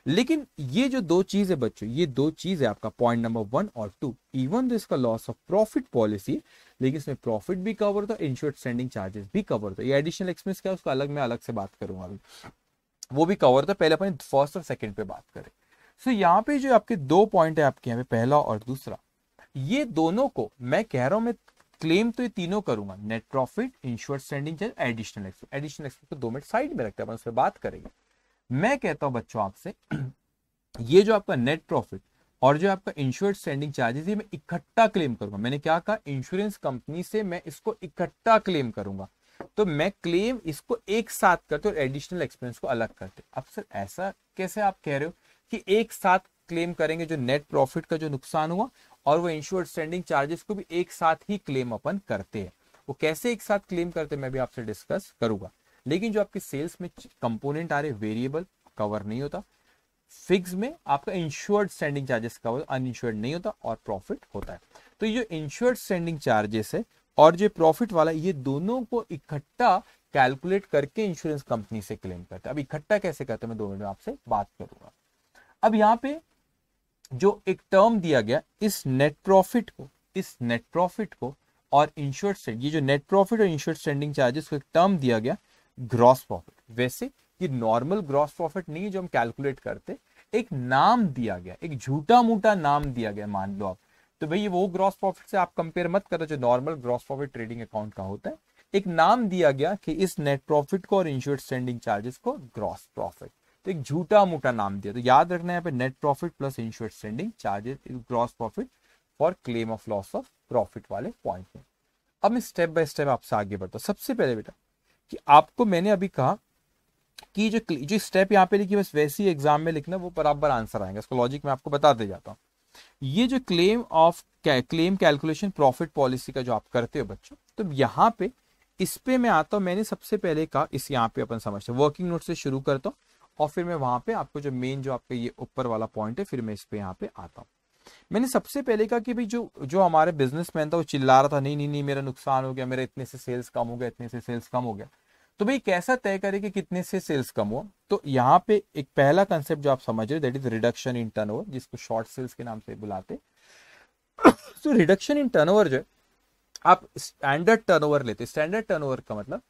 लेकिन ये जो दो चीज है बच्चों, ये दो चीज है आपका पॉइंट नंबर 1 और 2, इवन तो इसका लॉस ऑफ प्रॉफिट पॉलिसी, लेकिन इसमें प्रॉफिट भी कवर होता है, इंश्योर्ड स्टैंडिंग चार्जेस भी कवर होता है। ये एडिशनल एक्सपेंस क्या है उसका अलग मैं अलग से बात करूंगा अभी, वो भी कवर होता है। पहले अपन फर्स्ट और सेकंड पे बात करें। सो यहाँ पे जो आपके दो पॉइंट है आपके यहाँ पे, पहला और दूसरा, ये दोनों को मैं कह रहा हूं, मैं क्लेम तो ये तीनों करूंगा, net profit, insured standing charge, additional expense. Additional expense को 2 मिनट साइड में रखते हैं, अपन उस पर बात करेंगे। मैं कहता हूं बच्चों आपसे ये जो आपका नेट प्रॉफिट और जो आपका इंश्योर्ड स्टैंडिंग चार्जेस, ये मैं इकट्ठा क्लेम करूंगा। मैंने क्या कहा, इंश्योरेंस कंपनी से मैं इसको इकट्ठा क्लेम करूंगा। तो मैं क्लेम इसको एक साथ करते और एडिशनल एक्सपेंस को अलग करते। अब सर ऐसा कैसे आप कह रहे हो कि एक साथ क्लेम करेंगे, जो नेट प्रॉफिट का जो नुकसान हुआ और वो इंश्योर्ड स्टैंडिंग चार्जेस को भी एक साथ ही क्लेम अपन करते हैं? वो कैसे एक साथ क्लेम करते हैं मैं भी आपसे डिस्कस करूंगा। लेकिन जो आपके सेल्स में कंपोनेंट आ रहे, वेरिएबल कवर नहीं होता, फिक्स में आपका insured standing charges cover, uninsured नहीं होता, और प्रॉफिट होता है। तो ये इंश्योर्ड स्टैंडिंग चार्जेस है और जो प्रॉफिट वाला, ये दोनों को इकट्ठा कैलकुलेट करके इंश्योरेंस कंपनी से क्लेम करते हैं। अब इकट्ठा कैसे करते हैं मैं 2 मिनट में आपसे बात करूंगा। अब यहाँ पे जो एक टर्म दिया गया, इस नेट प्रॉफिट को और इंश्योर्ड स्टैंडिंग, ये जो नेट प्रॉफिट और इंश्योर्ड स्टैंडिंग चार्जेस को एक टर्म दिया गया ग्रॉस प्रॉफिट। वैसे ये नॉर्मल ग्रॉस प्रॉफिट नहीं है जो हम कैलकुलेट करते, एक नाम दिया गया, एक झूठा मूठा नाम दिया गया मान लो आप। तो भाई वो ग्रॉस प्रॉफिट से आप कंपेयर मत करो जो normal gross profit trading account का होता है। एक नाम दिया गया कि इस नेट प्रॉफिट को और इंश्योर्ड स्टैंडिंग चार्जेस को ग्रॉस प्रॉफिट, तो एक झूठा मूठा नाम दिया। तो याद रखना है यहाँ पे net profit plus insured standing charges is gross profit for claim of loss of profit वाले पॉइंट में। अब मैं स्टेप बाय स्टेप आपसे आगे बढ़ता हूं। सबसे पहले बेटा कि आपको मैंने अभी कहा कि जो स्टेप यहाँ पे लिखी बस वैसे ही एग्जाम में लिखना, वो बराबर आंसर आएगा। इसको लॉजिक में आपको बता दे जाता हूँ। ये जो क्लेम कैलकुलेशन प्रॉफिट पॉलिसी का जो आप करते हो बच्चों, तो यहाँ पे इस पे मैं आता हूँ। मैंने सबसे पहले कहा इस यहाँ पे अपन समझते हैं, वर्किंग नोट से शुरू करता हूँ और फिर मैं वहां पे आपको जो मेन जो आपका ये ऊपर वाला पॉइंट है फिर मैं इस पे यहाँ पे आता हूँ। मैंने सबसे पहले कहा कि भाई जो हमारे बिजनेसमैन था वो चिल्ला रहा था नहीं नहीं नहीं मेरा नुकसान हो गया, मेरा इतने से सेल्स कम हो गया, इतने से सेल्स कम हो गया। तो भाई कैसा तय करे कि कितने से सेल्स कम हुआ? तो यहाँ पे एक पहला कंसेप्ट जो आप समझ रहे हो that is reduction in turnover, जिसको शॉर्ट सेल्स के नाम से बुलाते। तो रिडक्शन इन टर्नओवर जो है, आप स्टैंडर्ड टर्नओवर लेते। स्टैंडर्ड टर्नओवर का मतलब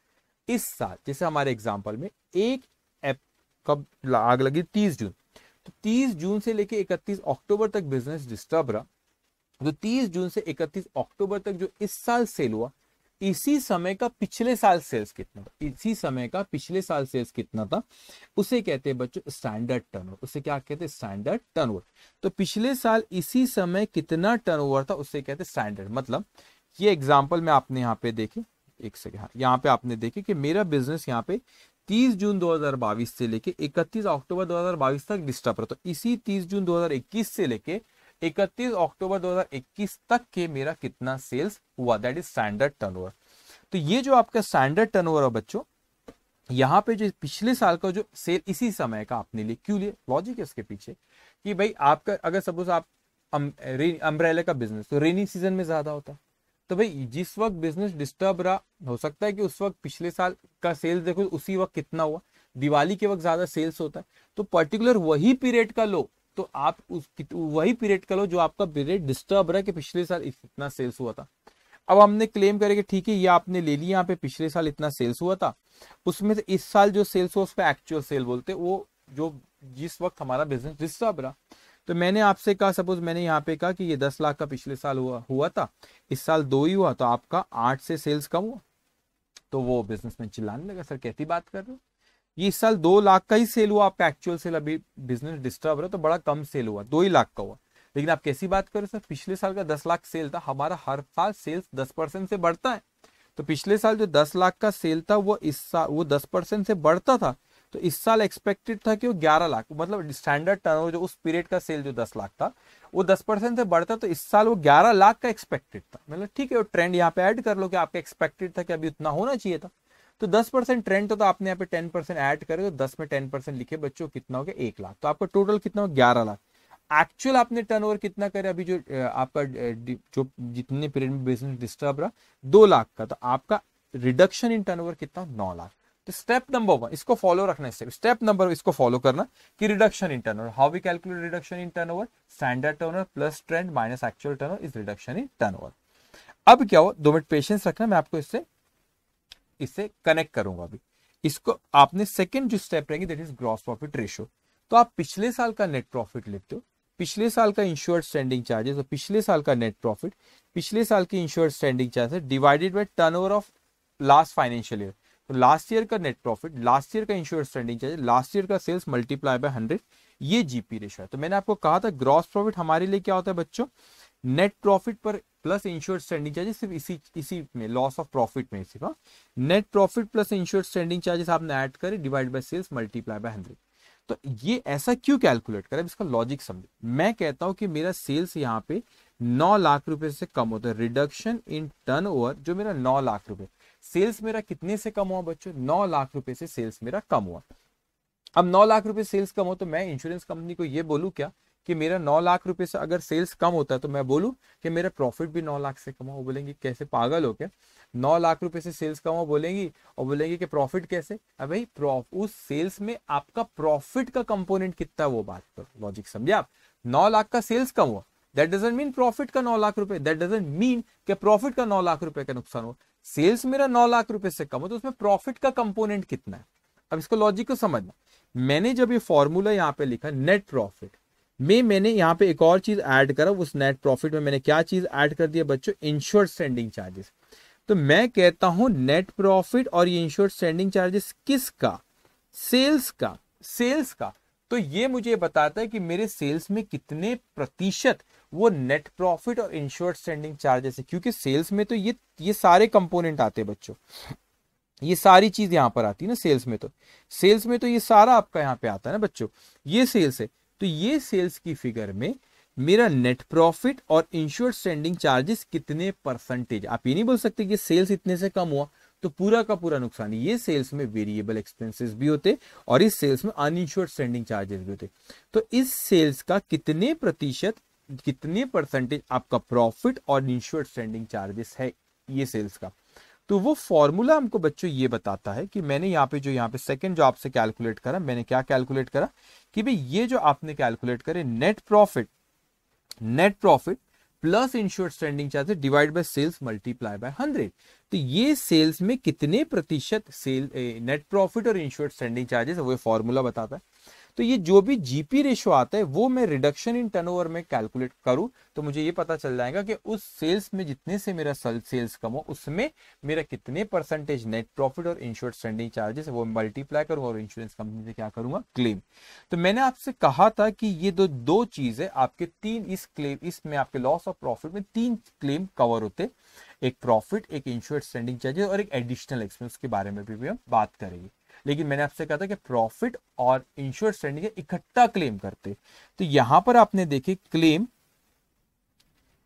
इस साल जैसे हमारे एग्जांपल में एक ऐप कब आग लगी 30 जून, तो 30 जून से लेके 31 अक्टूबर तक बिजनेस डिस्टर्ब रहा। तो 30 जून से 31 अक्टूबर तक जो इस साल सेल हुआ, इसी समय का पिछले साल सेल्स कितना था, इसी समय का पिछले साल सेल्स कितना था, उसे कहते हैं बच्चों स्टैंडर्ड टर्नओवर। उसे क्या कहते हैं? Standard turnover. तो पिछले साल इसी समय कितना टर्नओवर था उसे कहते हैं स्टैंडर्ड। मतलब ये एग्जांपल में आपने यहाँ पे देखे, एक सेकंड, हाँ यहाँ पे आपने देखे कि मेरा बिजनेस यहाँ पे 30 जून 2022 से लेके 31 अक्टूबर 2022 तक डिस्टर्ब रहा। तो इसी 30 जून 2021 से लेके 31 अक्टूबर 2021 तक के मेरा कितना सेल्स हुआ, दैट इज स्टैंडर्ड टर्नओवर। तो ये जो आपका स्टैंडर्ड टर्नओवर है बच्चों, यहाँ पे जो पिछले साल का जो सेल इसी समय का आपने लिए, क्यों लिए? लॉजिक है इसके पीछे कि भाई आपका अगर सपोज आप अम्ब्रेला का बिजनेस, तो रेनी सीजन में ज्यादा होता है। तो भाई जिस वक्त बिजनेस डिस्टर्ब रहा, हो सकता है कि उस वक्त पिछले साल का सेल्स देखो उसी वक्त कितना हुआ, दिवाली के वक्त ज्यादा सेल्स होता है। तो पर्टिकुलर वही पीरियड का लो, तो आप वही पीरियड का लो जो आपका पीरियड डिस्टर्ब रहा कि पिछले साल इतना सेल्स हुआ था। अब हमने क्लेम करेंगे ठीक है ये आपने ले लिया, यहाँ पे पिछले साल इतना सेल्स हुआ था, उसमें से इस साल जो सेल्स हुआ उस पर एक्चुअल सेल बोलते, वो जो जिस वक्त हमारा बिजनेस डिस्टर्ब रहा। तो मैंने आपसे कहा, सपोज मैंने यहाँ पे कहा कि ये 10 लाख का पिछले साल हुआ था, इस साल 2 ही हुआ, तो आपका 8 से सेल्स कम हुआ। तो वो बिजनेसमैन चिल्लाने लगा सर कैसी बात कर रहे हो, ये इस साल 2 लाख का ही सेल हुआ, आपका एक्चुअल सेल अभी बिजनेस डिस्टर्ब रहा तो बड़ा कम सेल हुआ, 2 ही लाख का हुआ। लेकिन आप कैसी बात करो सर, पिछले साल का 10 लाख सेल था, हमारा हर साल सेल्स 10% से बढ़ता है। तो पिछले साल जो 10 लाख का सेल था वो इस साल वो 10% से बढ़ता था, तो इस साल एक्सपेक्टेड था कि वो 11 लाख, मतलब स्टैंडर्ड टर्नओवर जो उस पीरियड का सेल जो 10 लाख था वो 10% से बढ़ता, तो इस साल वो 11 लाख का एक्सपेक्टेड था। मतलब ठीक है, वो ट्रेंड यहाँ पे ऐड कर लो कि आपका एक्सपेक्टेड था कि अभी उतना होना चाहिए था। तो 10% ट्रेंड तो आपने यहाँ पे 10% ऐड करे, तो 10 में 10% लिखे बच्चों, कितना हो गया 1 लाख। तो आपका टोटल कितना हो, 11 लाख। एक्चुअल आपने टर्नओवर कितना करे अभी जो आपका जो जितने पीरियड में बिजनेस डिस्टर्ब रहा 2 लाख का, तो आपका रिडक्शन इन टर्नओवर कितना, 9 लाख। तो स्टेप नंबर 1 इसको फॉलो रखना है, स्टेप नंबर इसको फॉलो करना कि reduction in turnover, how we calculate reduction in turnover, standard turnover plus trend minus actual turnover is reduction in turnover. अब क्या हो, 2 मिनट पेशेंस रखना, मैं आपको इससे कनेक्ट करूंगा। अभी इसको आपने सेकंड जो स्टेप रहेगी that is gross profit ratio. तो आप पिछले साल का नेट प्रॉफिट लेते हो, पिछले साल का इंश्योर्ड स्टैंडिंग चार्जेस और पिछले साल का नेट प्रॉफिट, पिछले साल की insured standing charges divided bye turnover of last financial year. तो लास्ट ईयर का नेट प्रॉफिट, लास्ट ईयर का insured standing charges, last year का सेल्स मल्टीप्लाई बाय 100, ये जीपी रेशियो है। तो मैंने आपको कहा था ग्रॉस प्रॉफिट हमारे लिए क्या होता है बच्चों, नेट प्रॉफिट पर प्लस इंश्योर्ड स्टैंडिंग चार्जेस, सिर्फ इसी में लॉस ऑफ प्रॉफिट में सिर्फ net profit plus insured standing charges आपने ऐड करे divide by sales multiply by 100। तो ये ऐसा क्यों कैलकुलेट करें, इसका लॉजिक समझे। मैं कहता हूं कि मेरा सेल्स यहाँ पे 9 लाख रुपए से कम होता है, रिडक्शन इन टर्नओवर जो मेरा 9 लाख रुपए, सेल्स मेरा कितने से कम हुआ बच्चों, 9 लाख रुपए से सेल्स मेरा कम हुआ। अब 9 लाख रुपए सेल्स कम हो तो मैं इंश्योरेंस कंपनी को ये बोलूं क्या कि मेरा 9 लाख रुपए से अगर सेल्स कम होता है तो मैं बोलूं कि मेरा प्रॉफिट भी 9 लाख से कम हो। वो बोलेंगे कैसे, पागल हो क्या, 9 लाख रुपए से सेल्स कम हो बोलेंगी, और बोलेंगे कि प्रॉफिट कैसे। अब भाई उस सेल्स में आपका प्रॉफिट का कंपोनेंट कितना है वो बात करो, लॉजिक समझे आप। 9 लाख का सेल्स कम हुआ दैट डजंट मीन प्रॉफिट का 9 लाख रुपए, दैट डजंट मीन कि प्रॉफिट का 9 लाख रुपए का नुकसान हो। सेल्स मेरा 9 लाख रुपए से कम हो तो उसमें प्रॉफिट का कंपोनेंट कितना है। अब इसको लॉजिक को समझना, मैंने जब ये फॉर्मूला यहां पे लिखा नेट प्रॉफिट में, मैंने यहां पे एक और चीज ऐड करा, उस नेट प्रॉफिट में मैंने क्या चीज ऐड कर दिया बच्चों, इंश्योर्ड स्टैंडिंग चार्जेस। तो मैं कहता हूं नेट प्रॉफिट और ये इंश्योर्ड स्टैंडिंग चार्जेस किसका, सेल्स का, सेल्स का। तो ये मुझे बताता है कि मेरे सेल्स में कितने प्रतिशत वो नेट प्रॉफिट और इंश्योर्ड स्टैंडिंग चार्जेस है, क्योंकि सेल्स में तो ये सारे कंपोनेंट आते हैं बच्चों, ये सारी चीज यहां पर आती है ना सेल्स में, तो सेल्स में तो ये सारा आपका यहां पे आता है ना बच्चों, ये सेल्स है। तो ये सेल्स की फिगर में मेरा नेट प्रॉफिट और इंश्योर्ड स्टैंडिंग चार्जेस कितने परसेंटेज, आप ये नहीं बोल सकते कि सेल्स इतने से कम हुआ तो पूरा का पूरा नुकसान। ये सेल्स में वेरिएबल एक्सपेंसेस भी होते और इस सेल्स में अनइंश्योर्ड स्टैंडिंग चार्जेस भी होते। तो इस सेल्स का कितने प्रतिशत, कितने परसेंटेज आपका प्रॉफिट और इंश्योर्ड स्टैंडिंग चार्जेस है ये सेल्स का। तो वो फॉर्मूला हमको बच्चों ये बताता है कि मैंने यहाँ पे सेकंड जो आपसे कैलकुलेट करा, मैंने क्या कैलकुलेट करा कि भाई ये जो आपने कैलकुलेट करे net profit plus insured standing charges divide by sales multiply by 100। तो ये सेल्स में कितने प्रतिशत सेल नेट प्रॉफिट और इंश्योर्ड स्टैंडिंग चार्जेस वो फॉर्मूला बताता है। तो ये जो भी जीपी रेशो आता है वो मैं रिडक्शन इन टर्नओवर में कैलकुलेट करूं तो मुझे ये पता चल जाएगा कि उस सेल्स में जितने से मेरा सेल्स कम हो उसमें मेरा कितने परसेंटेज नेट प्रॉफिट और इंश्योर्ड स्टैंडिंग चार्जेस वो मल्टीप्लाई करूंगा और इंश्योरेंस कंपनी से क्या करूंगा, क्लेम। तो मैंने आपसे कहा था कि ये दो चीजें आपके तीन, इस क्लेम, इसमें आपके लॉस ऑफ प्रॉफिट में 3 क्लेम कवर होते, एक प्रॉफिट, एक इंश्योर्ड स्टैंडिंग चार्जेस और एक एडिशनल एक्सपेंस के बारे में भी हम बात करेंगे। लेकिन मैंने आपसे कहा था कि प्रॉफिट और इंश्योर्ड स्टैंडिंग इकट्ठा क्लेम करते। तो यहां पर आपने देखे क्लेम,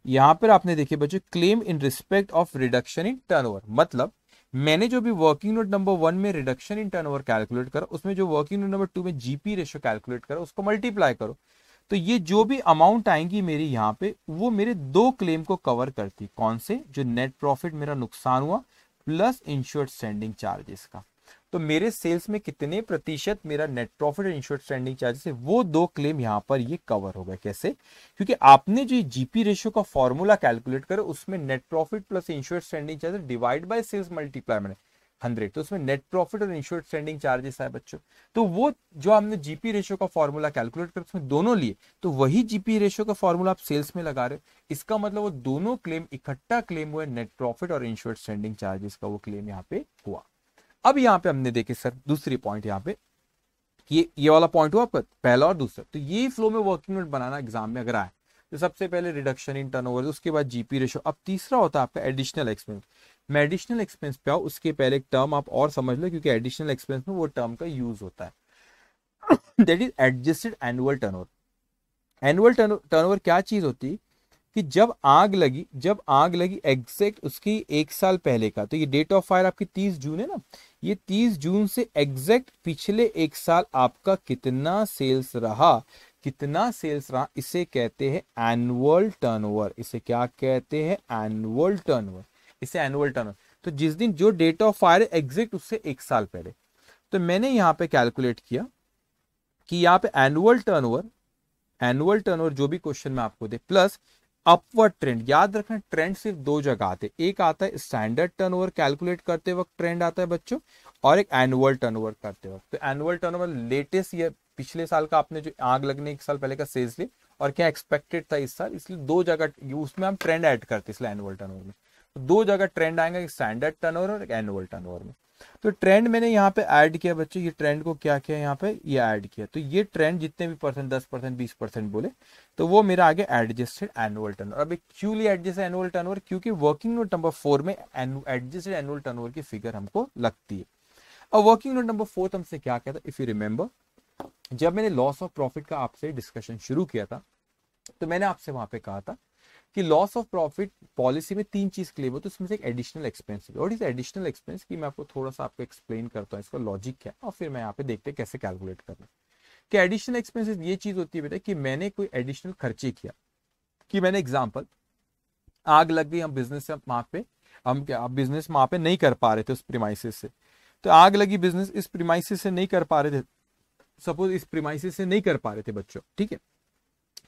यहां पर आपने देखे बच्चों claim in respect of reduction in turnover. मतलब मैंने जो भी वर्किंग नोट नंबर 1 में रिडक्शन इन टर्नओवर कैलकुलेट करा, उसमें जो वर्किंग नोट नंबर 2 में जीपी रेशियो कैलकुलेट करा उसको मल्टीप्लाई करो, तो ये जो भी अमाउंट आएंगी मेरी यहाँ पे वो मेरे 2 क्लेम को कवर करती। कौन से, जो नेट प्रॉफिट मेरा नुकसान हुआ प्लस इंश्योर्ड स्टैंडिंग चार्जेस का। तो मेरे सेल्स में कितने प्रतिशत मेरा नेट प्रॉफिट और इंश्योर्ड स्टैंडिंग चार्जेस है वो 2 क्लेम यहाँ पर ये कवर हो गए। कैसे, क्योंकि आपने जो जीपी रेशियो का फॉर्मूला कैलकुलेट करो उसमें net profit plus insured standing charges divide by sales multiply मैंने 100, तो उसमें नेट प्रॉफिट और इंश्योर्ड स्टैंडिंग चार्जेस है बच्चों। तो वो जो हमने जीपी रेशियो का फॉर्मूला कैलकुलेट कर उसमें दोनों लिए, तो वही जीपी रेशियो का फॉर्मूला आप सेल्स में लगा रहे हो, इसका मतलब वो दोनों क्लेम इकट्ठा क्लेम हुए, नेट प्रॉफिट और इंश्योर्ड स्टैंडिंग चार्जेस का वो क्लेम यहाँ पे हुआ। अब यहाँ पे हमने देखे सर दूसरी पॉइंट, यहाँ पे ये वाला पॉइंट हुआ पहला और दूसरा। तो ये फ्लो में वर्किंग नोट बनाना एग्जाम में अगर आए तो सबसे पहले रिडक्शन इन टर्नओवर, उसके बाद जीपी रेशियो। अब तीसरा होता है आपका एडिशनल एक्सपेंस। मैं एडिशनल एक्सपेंस पे आऊं उसके पहले एक टर्म आप और समझ लो, क्योंकि एडिशनल एक्सपेंस में वो टर्म का यूज होता है, that is adjusted annual turnover. Annual turnover क्या चीज होती है कि जब आग लगी एग्जैक्ट उसकी 1 साल पहले का, तो ये डेट ऑफ फायर आपकी 30 जून है ना, ये 30 जून से एग्जैक्ट पिछले 1 साल आपका कितना सेल्स रहा, इसे कहते हैं एनुअल टर्नओवर। इसे क्या कहते हैं, एनुअल टर्नओवर, इसे एनुअल टर्नओवर। तो जिस दिन जो डेट ऑफ फायर है एग्जैक्ट उससे 1 साल पहले, तो मैंने यहां पे कैलकुलेट किया कि यहाँ पे एनुअल टर्नओवर जो भी क्वेश्चन में आपको दे प्लस अपवर्ड ट्रेंड। याद रखना ट्रेंड सिर्फ 2 जगह आते, एक आता है स्टैंडर्ड टर्नओवर कैलकुलेट करते वक्त ट्रेंड आता है बच्चों, और एक एनुअल टर्नओवर करते वक्त। तो एनुअल टर्नओवर लेटेस्ट ये पिछले साल का आपने जो आग लगने 1 साल पहले का सेल्स ले और क्या एक्सपेक्टेड था इस साल, इसलिए 2 जगह उसमें हम ट्रेंड ऐड करते, इसलिए एनुअल टर्नओवर में तो 2 जगह ट्रेंड आएंगे, स्टैंडर्ड टर्नओवर और एनुअल टर्नओवर में। तो ट्रेंड मैंने यहाँ पे ऐड किया बच्चों, ये ट्रेंड को क्या किया यहाँ पे, ये ऐड किया। तो ये ट्रेंड जितने भी परसेंट 10% 20% बोले तो वो मेरा आगे एडजस्टेड एनुअल टर्नओवर। अब एक्चुअली एडजस्टेड एनुअल टर्नओवर क्योंकि वर्किंग नोट नंबर 4 में एडजस्टेड एनुअल टर्नओवर की फिगर हमको लगती है। अब वर्किंग नोट नंबर 4 हमसे क्या कहता है, इफ यू रिमेंबर जब मैंने लॉस ऑफ प्रॉफिट का आपसे डिस्कशन शुरू किया था तो मैंने आपसे वहां पे कहा था कि लॉस ऑफ प्रॉफिट पॉलिसी में 3 चीज क्लेम होती है, उसमें से एक एडिशनल एक्सपेंस है। और इस एडिशनल एक्सपेंस की मैं आपको थोड़ा सा आपको एक्सप्लेन करता हूँ, इसका लॉजिक क्या है, और फिर मैं यहाँ पे देखते हैं कैसे कैलकुलेट करना। कि एडिशनल एक्सपेंसेस ये चीज होती है बेटा कि मैंने कोई एडिशनल खर्चे किया, कि मैंने एग्जाम्पल आग लग गई, हम बिजनेस वहां पे हम क्या बिजनेस वहां पे नहीं कर पा रहे थे उस प्रीमाइसिस से, तो आग लगी बिजनेस इस प्रीमाइसिस से नहीं कर पा रहे थे, सपोज इस प्रीमाइसिस से नहीं कर पा रहे थे बच्चों, ठीक है,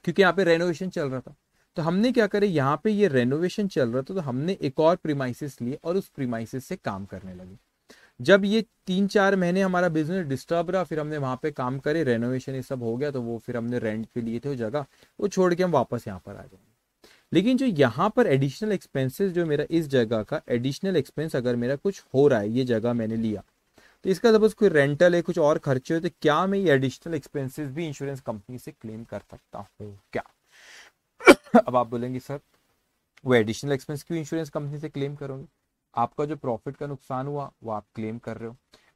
क्योंकि यहाँ पे रेनोवेशन चल रहा था। तो हमने क्या करे, यहाँ पे ये रेनोवेशन चल रहा था तो हमने एक और प्रीमाइसिस लिए और उस प्रीमाइसिस से काम करने लगे। जब ये 3-4 महीने हमारा बिजनेस डिस्टर्ब रहा, फिर हमने वहां पे काम करे, रेनोवेशन ये सब हो गया, तो वो फिर हमने रेंट पे लिए थे वो जगह, वो छोड़ के हम वापस यहाँ पर आ जाएंगे। लेकिन जो यहाँ पर एडिशनल एक्सपेंसेस, जो मेरा इस जगह का एडिशनल एक्सपेंस अगर मेरा कुछ हो रहा है, ये जगह मैंने लिया तो इसका सपोज कोई रेंटल है, कुछ और खर्चे हो, तो क्या मैं ये एडिशनल एक्सपेंसेस भी इंश्योरेंस कंपनी से क्लेम कर सकता हूँ क्या? अब आप बोलेंगे सर वो एडिशनल एक्सपेंस क्यों इंश्योरेंस कंपनी से क्लेम करोगे? आपका जो प्रॉफिट का नुकसान हुआ वो आप क्लेम कर रहे हो,